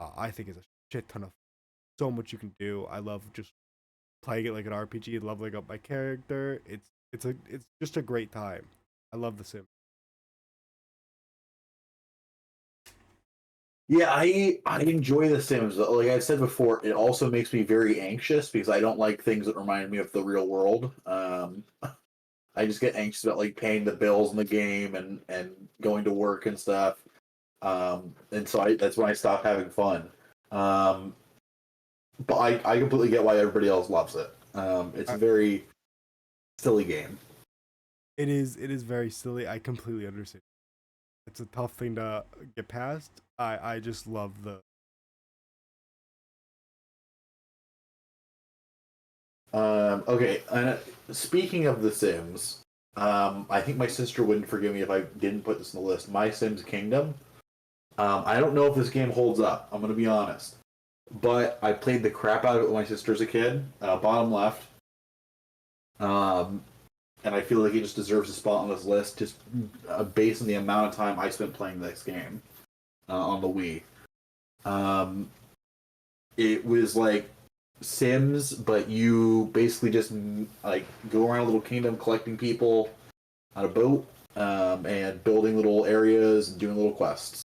I think it's a shit ton of so much you can do. I love just playing it like an RPG, leveling up my character. It's just a great time. I love The Sims. Yeah, I enjoy The Sims. But like I said before, it also makes me very anxious because I don't like things that remind me of the real world. I just get anxious about like paying the bills in the game and going to work and stuff. And so that's when I stop having fun. Um, but I completely get why everybody else loves it. It's a very silly game. It is very silly. I completely understand. It's a tough thing to get past. I just love the Okay, and speaking of The Sims, I think my sister wouldn't forgive me if I didn't put this in the list. My Sims Kingdom. I don't know if this game holds up. I'm gonna be honest, but I played the crap out of it with my sister as a kid. Bottom left. Um, and I feel like it just deserves a spot on this list, just based on the amount of time I spent playing this game on the Wii. Um, it was like Sims, but you basically just like go around a little kingdom collecting people on a boat and building little areas and doing little quests.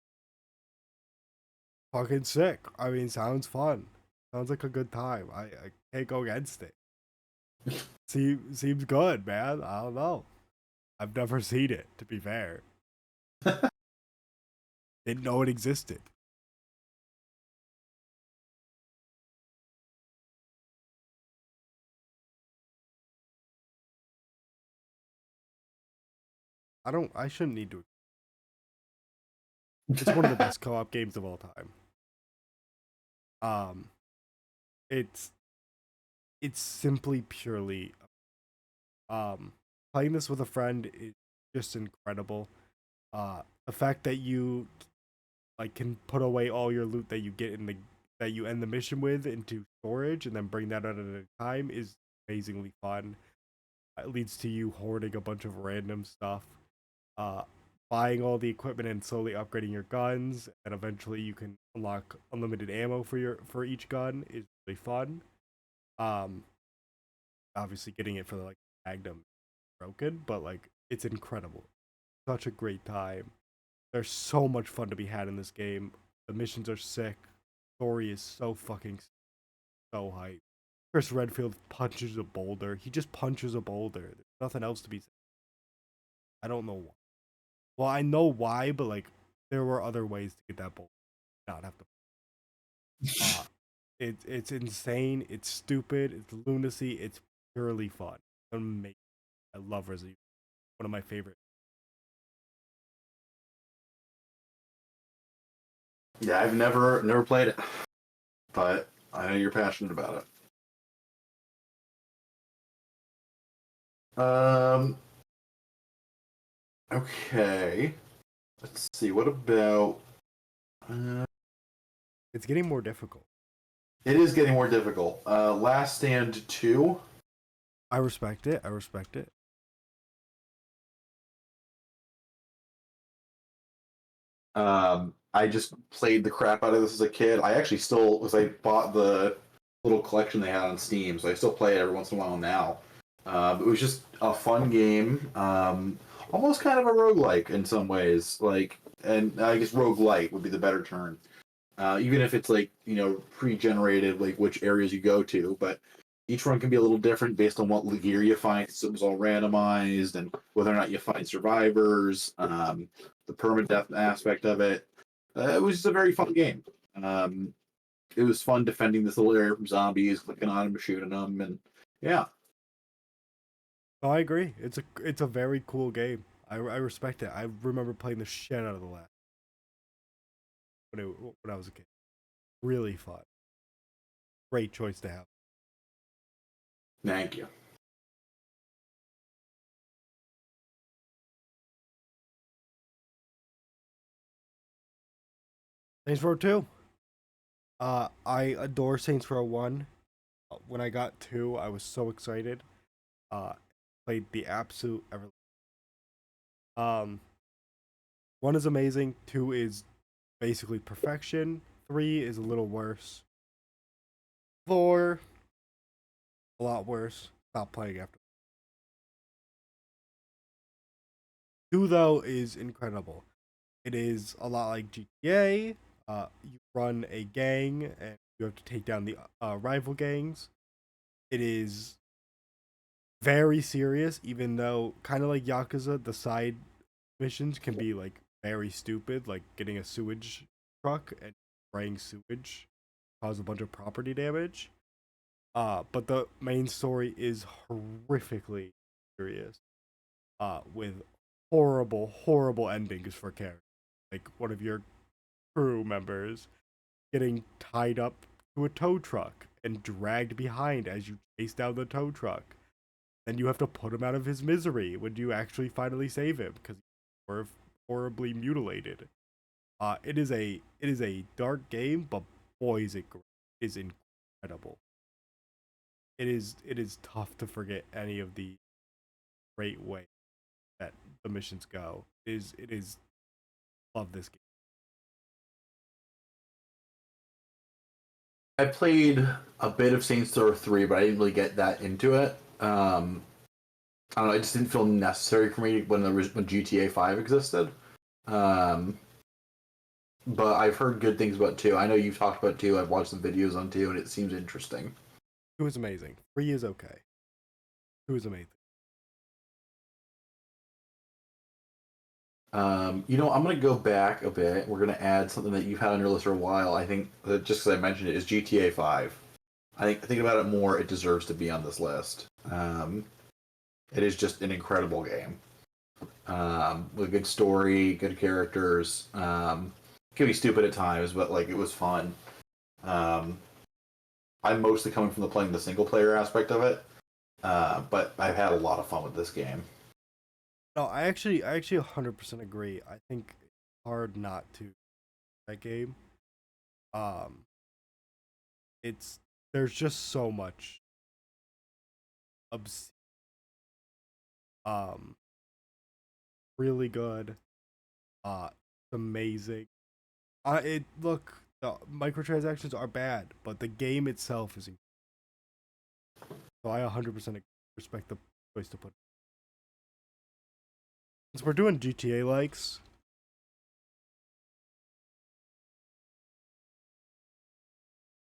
fucking sick. I mean, sounds fun. Sounds like a good time. I can't go against it. Seems good, man. I don't know. I've never seen it, to be fair. Didn't know it existed. I shouldn't need to. It's one of the best co-op games of all time. Um, it's it's simply purely playing this with a friend is just incredible. The fact that you like can put away all your loot that you get in the that you end the mission with into storage and then bring that out at a time is amazingly fun. It leads to you hoarding a bunch of random stuff, uh, buying all the equipment and slowly upgrading your guns, and eventually you can unlock unlimited ammo for each gun is really fun. Um, Obviously getting it for like Magnum is broken, but like it's incredible. Such a great time. There's so much fun to be had in this game. The missions are sick. Story is so fucking so hype. Chris Redfield punches a boulder. He just punches a boulder. There's nothing else to be said. I don't know why. Well, I know why, but like there were other ways to get that boulder. Not have to. Uh, it's insane. It's stupid. It's lunacy. It's purely fun. Amazing. I love Resident Evil. One of my favorite. Yeah, I've never played it, but I know you're passionate about it. Okay. Let's see. What about? Uh, It's getting more difficult. it is getting more difficult. Last Stand 2. I respect it. I respect it. I just played the crap out of this as a kid. I actually still, because I bought the little collection they had on Steam, so I still play it every once in a while now. It was just a fun game. Almost kind of a roguelike in some ways. Like, and I guess roguelite would be the better term. Even if it's like, pre-generated, like which areas you go to, but each one can be a little different based on what gear you find. So it was all randomized, and whether or not you find survivors, the permadeath aspect of it. It was just a very fun game. Um, it was fun defending this little area from zombies, clicking on them, shooting them, and yeah. No, I agree. It's a very cool game. I respect it. I remember playing the shit out of the last when I was a kid. Really fun. Great choice to have. Thank you. Saints Row 2. I adore Saints Row 1. When I got 2, I was so excited. Uh, Played the absolute ever. Um, 1 is amazing. 2 is basically perfection. 3 is a little worse. 4, a lot worse. Stop playing after. 2 though is incredible. It is a lot like GTA. You run a gang and you have to take down the rival gangs. It is very serious, even though kind of like Yakuza, the side missions can be like very stupid, like getting a sewage truck and spraying sewage cause a bunch of property damage. But the main story is horrifically serious. With horrible endings for characters. Like one of your crew members getting tied up to a tow truck and dragged behind as you chase down the tow truck. Then you have to put him out of his misery when you actually finally save him because he's horribly mutilated. It is a dark game, but boy is it great. It is incredible. It is tough to forget any of the great way that the missions go. It is love this game. I played a bit of Saints Row 3, but I didn't really get that into it. I don't know. It just didn't feel necessary for me when GTA 5 existed. Um, but I've heard good things about 2. I know you've talked about 2. I've watched some videos on 2, and it seems interesting. It was amazing. 3 is okay. It was amazing. I'm going to go back a bit. We're going to add something that you've had on your list for a while. I think that just because I mentioned it is GTA 5. I think about it more. It deserves to be on this list. It is just an incredible game. With a good story, good characters. Can be stupid at times, but like it was fun. Um, I'm mostly coming from playing the single player aspect of it, but I've had a lot of fun with this game. No, I actually 100% agree. I think it's hard not to that game. Um, it's there's just so much obs- um really good. Amazing. It look the microtransactions are bad, but the game itself is so I 100% respect the choice to put. Since we're doing GTA likes,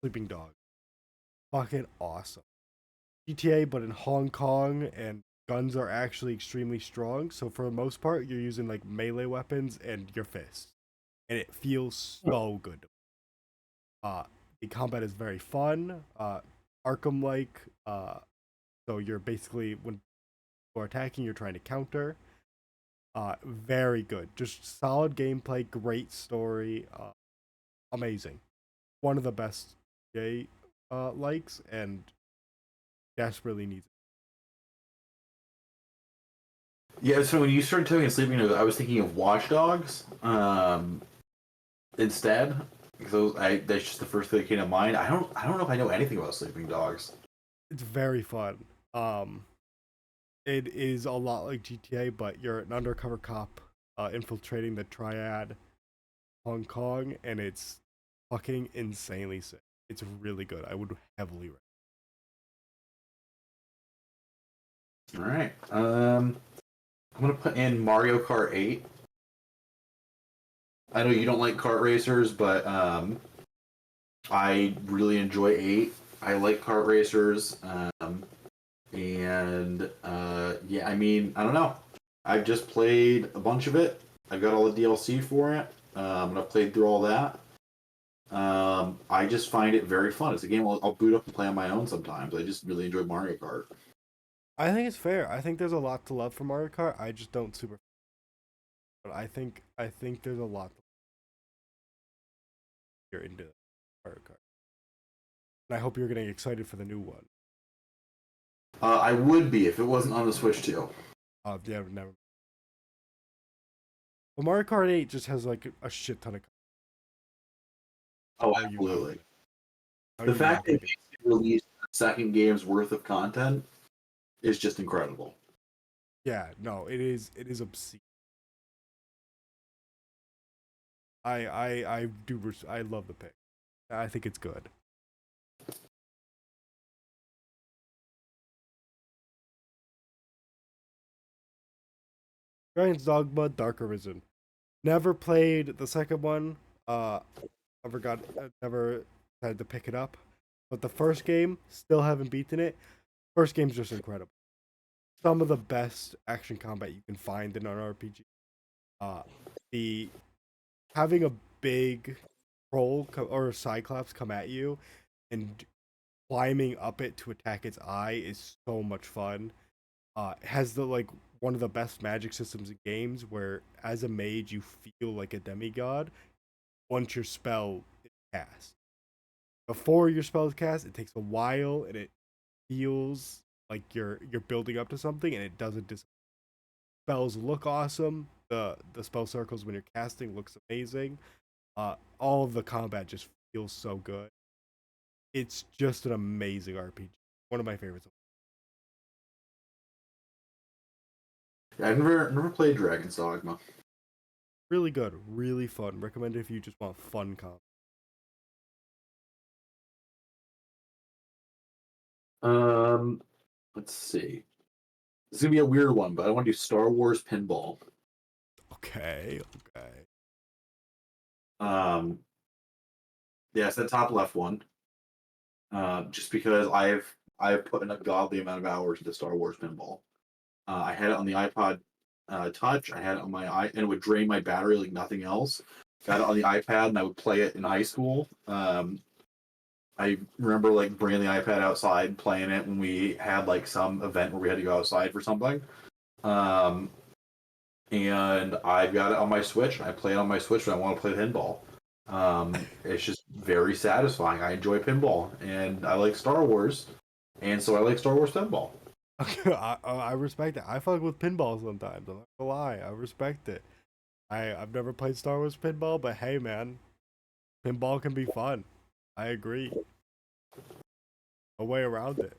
Sleeping Dog, fucking awesome. GTA, but in Hong Kong, and guns are actually extremely strong. So for the most part, you're using like melee weapons and your fists, and it feels so good. Uh, the combat is very fun. Arkham like. So you're basically when people are attacking, you're trying to counter. Very good. Just solid gameplay, great story. Amazing. One of the best J likes and desperately needs Yeah, so when you started talking Sleeping Dogs, I was thinking of Watch Dogs instead. Because that's just the first thing that came to mind. I don't know if I know anything about Sleeping Dogs. It's very fun. It is a lot like GTA, but you're an undercover cop infiltrating the Triad, Hong Kong, and it's fucking insanely sick. It's really good. I would heavily recommend. All right. I'm gonna put in Mario Kart 8. I know you don't like kart racers, but I really enjoy 8. I like kart racers, and yeah, I mean, I don't know. I've just played a bunch of it. I got all the DLC for it, and I've played through all that. I just find it very fun. It's a game I'll boot up and play on my own sometimes. I just really enjoy Mario Kart. I think it's fair. I think there's a lot to love for Mario Kart. I just don't super. But I think there's a lot you're into Mario Kart, and I hope you're getting excited for the new one. I would be if it wasn't on the Switch too. Yeah, never. But Mario Kart 8 just has like a shit ton of. Oh, How you not? absolutely. How The you fact not they gonna get? basically released a second game's worth of content is just incredible. Yeah, no, it is. It is obscene. I do. I love the pick. I think it's good. Dragon's Dogma Dark Arisen. Never played the second one. never had to pick it up. But the first game, still haven't beaten it. First game's just incredible. Some of the best action combat you can find in an RPG. The having a big troll or a cyclops come at you and climbing up it to attack its eye is so much fun. It has the like one of the best magic systems in games where as a mage you feel like a demigod once your spell is cast. Before your spell is cast, it takes a while and it feels like you're building up to something and it doesn't spells look awesome. The spell circles when you're casting looks amazing. All of the combat just feels so good. It's just an amazing RPG. One of my favorites. I've never played Dragon's Dogma. Really good, really fun. Recommend it if you just want fun combat. Let's see. It's gonna be a weird one, but I want to do Star Wars Pinball. Okay. Yeah, it's the top left one. Just because I've put in a godly amount of hours into Star Wars Pinball. I had it on the iPod Touch. I had it on my and it would drain my battery like nothing else. Got it on the iPad, and I would play it in high school. I remember like bringing the iPad outside, playing it when we had like some event where we had to go outside for something. And I've got it on my Switch, and I play it on my Switch when I want to play pinball. It's just very satisfying. I enjoy pinball, and I like Star Wars, and so I like Star Wars pinball. I respect it. I fuck with pinball sometimes. I'm not gonna lie. I respect it. I've never played Star Wars pinball, but hey, man, pinball can be fun. I agree. No way around it.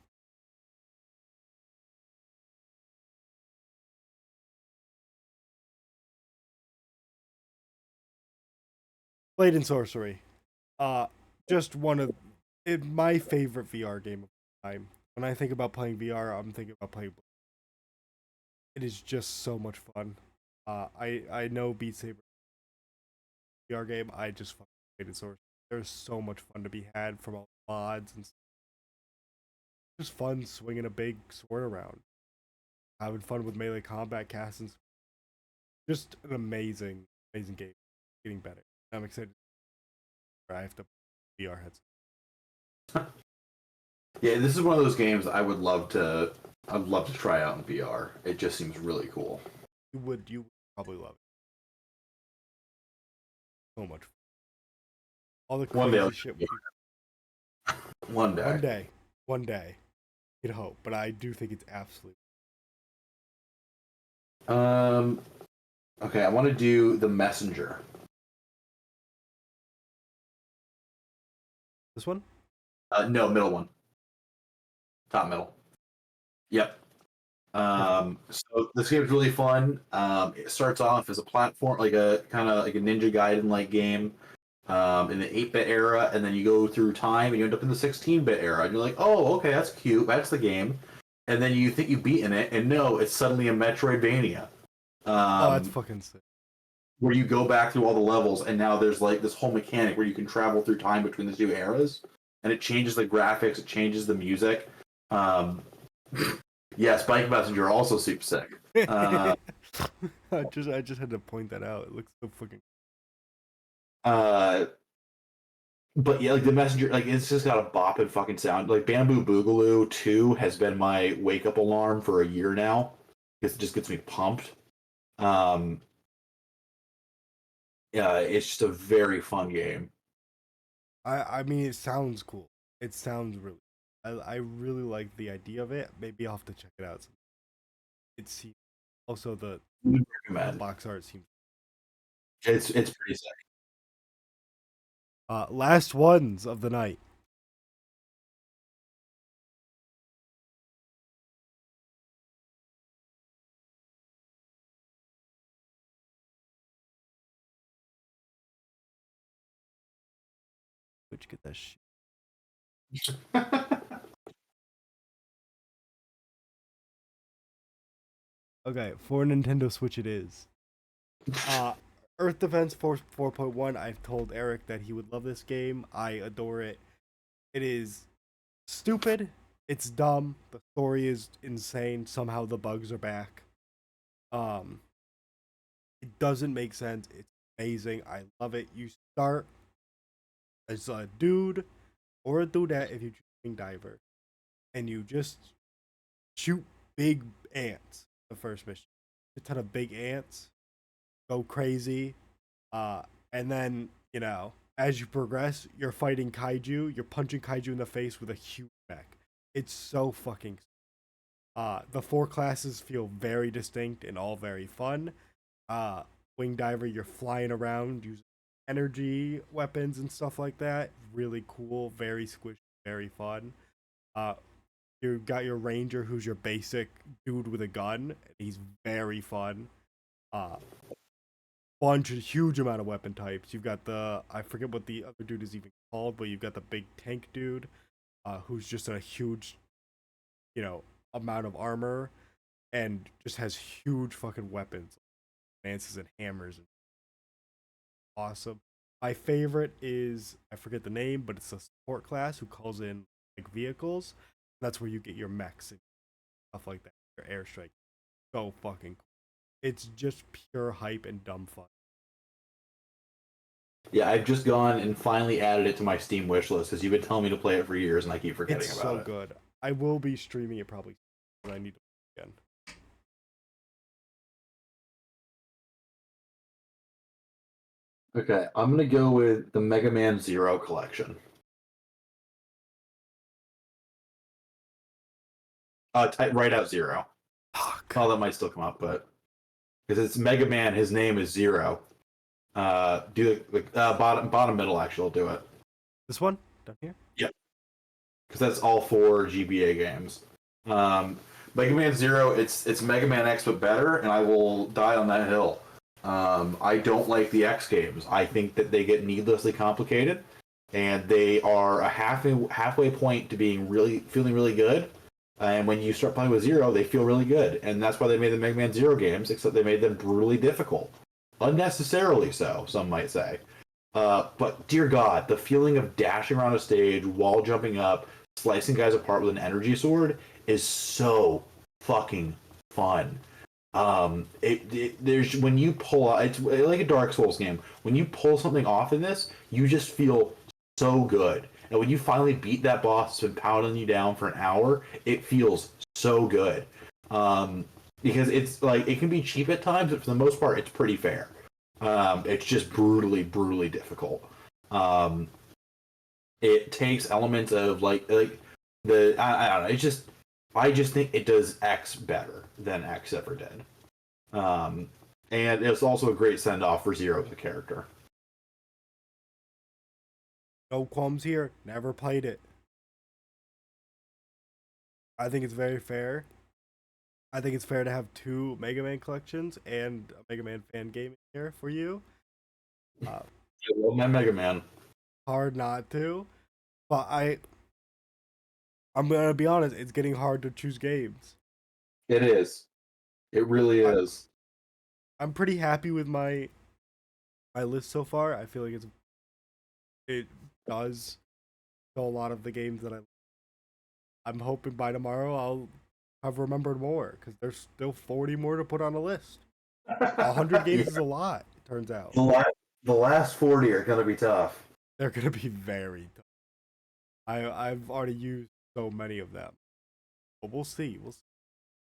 Blade and Sorcery. Just one of my favorite VR game of the time. When I think about playing VR, I'm thinking about playing. It is just so much fun. I know Beat Saber VR game. I just fucking Blade and Sorcery. There's so much fun to be had from all the mods and just fun swinging a big sword around, having fun with melee combat, casts, and just an amazing game. Getting better. I'm excited. I have to VR headset. Yeah, this is one of those games I'd love to try out in VR. It just seems really cool. You would probably love it. So much fun. All the crazy shit. One day. One day. You'd hope, but I do think it's absolutely. Okay, I want to do The Messenger. This one? No, middle one. Top middle. Yep. So this game's really fun. It starts off as a platform, like a kind of like a Ninja Gaiden like game, in the 8-bit era, and then you go through time and you end up in the 16-bit era, and you're like, oh, okay, that's cute, that's the game, and then you think you've beaten it, and no, it's suddenly a Metroidvania. Oh, that's fucking sick. Where you go back through all the levels, and now there's like this whole mechanic where you can travel through time between the two eras, and it changes the graphics, it changes the music. Yes, Bike Messenger also super sick. I just had to point that out. It looks so fucking. But yeah, like the Messenger, like it's just got a bopping fucking sound. Like Bamboo Boogaloo 2 has been my wake up alarm for a year now. It just gets me pumped. Yeah, it's just a very fun game. I mean, it sounds cool. It sounds really. I really like the idea of it. Maybe I'll have to check it out. It seems also the box art seems. It's pretty sick. Last ones of the night. Which get that shit. Okay, for Nintendo Switch it is. Earth Defense Force 4.1. I've told Eric that he would love this game. I adore it. It is stupid. It's dumb. The story is insane. Somehow the bugs are back. Um, it doesn't make sense. It's amazing. I love it. You start as a dude or a dudette if you choose Wing Diver, and you just shoot big ants. The first mission, a ton of big ants, go crazy, and then as you progress, you're fighting kaiju. You're punching kaiju in the face with a huge mech. It's so fucking. The four classes feel very distinct and all very fun. Uh, Wing Diver, you're flying around using energy weapons and stuff like that. Really cool, very squishy, very fun. Uh, you got your Ranger, who's your basic dude with a gun. He's very fun. Uh, huge amount of weapon types. You've got I forget what the other dude is even called, but you've got the big tank dude, who's just a huge, amount of armor and just has huge fucking weapons, lances and hammers. Awesome. My favorite is I forget the name, but it's a support class who calls in like vehicles. That's where you get your mechs and stuff like that. Your airstrike. So fucking cool. It's just pure hype and dumb fun. Yeah, I've just gone and finally added it to my Steam wish list because you've been telling me to play it for years and I keep forgetting It's about so it. good. I will be streaming it probably, but I need to play again. Okay, I'm gonna go with the Mega Man Zero collection. Type right out Zero. Fuck. Oh, that might still come up, but because it's Mega Man, his name is Zero. Do the bottom middle actually. I'll do it. This one down here. Yep. Because that's all four GBA games. Mega Man Zero, it's Mega Man X but better, and I will die on that hill. I don't like the X games. I think that they get needlessly complicated, and they are a halfway point to feeling really good. And when you start playing with Zero, they feel really good, and that's why they made the Mega Man Zero games. Except they made them brutally difficult, unnecessarily so. Some might say. But dear God, the feeling of dashing around a stage, wall jumping up, slicing guys apart with an energy sword is so fucking fun. There's when you pull out, it's like a Dark Souls game. When you pull something off in this, you just feel so good. And when you finally beat that boss that's been pounding you down for an hour, it feels so good. Because it's like it can be cheap at times, but for the most part, it's pretty fair. It's just brutally difficult. It takes elements of like I don't know. I just think it does X better than X ever did. And it's also a great send off for Zero as a character. No qualms here. Never played it. I think it's very fair. I think it's fair to have two Mega Man collections and a Mega Man fan game here for you. I love my Mega Man. Hard not to, but I'm gonna be honest. It's getting hard to choose games. It is. It really is. I'm pretty happy with my list so far. I feel like it does show a lot of the games that I'm hoping by tomorrow I'll have remembered more because there's still 40 more to put on the list. 100 games is a lot. It turns out The last 40 are gonna be tough. they're gonna be very tough. I've already used so many of them, but we'll see. We'll see.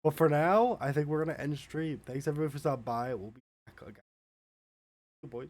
But for now, I think we're gonna end stream. Thanks everybody for stopping by. We'll be back again, boys.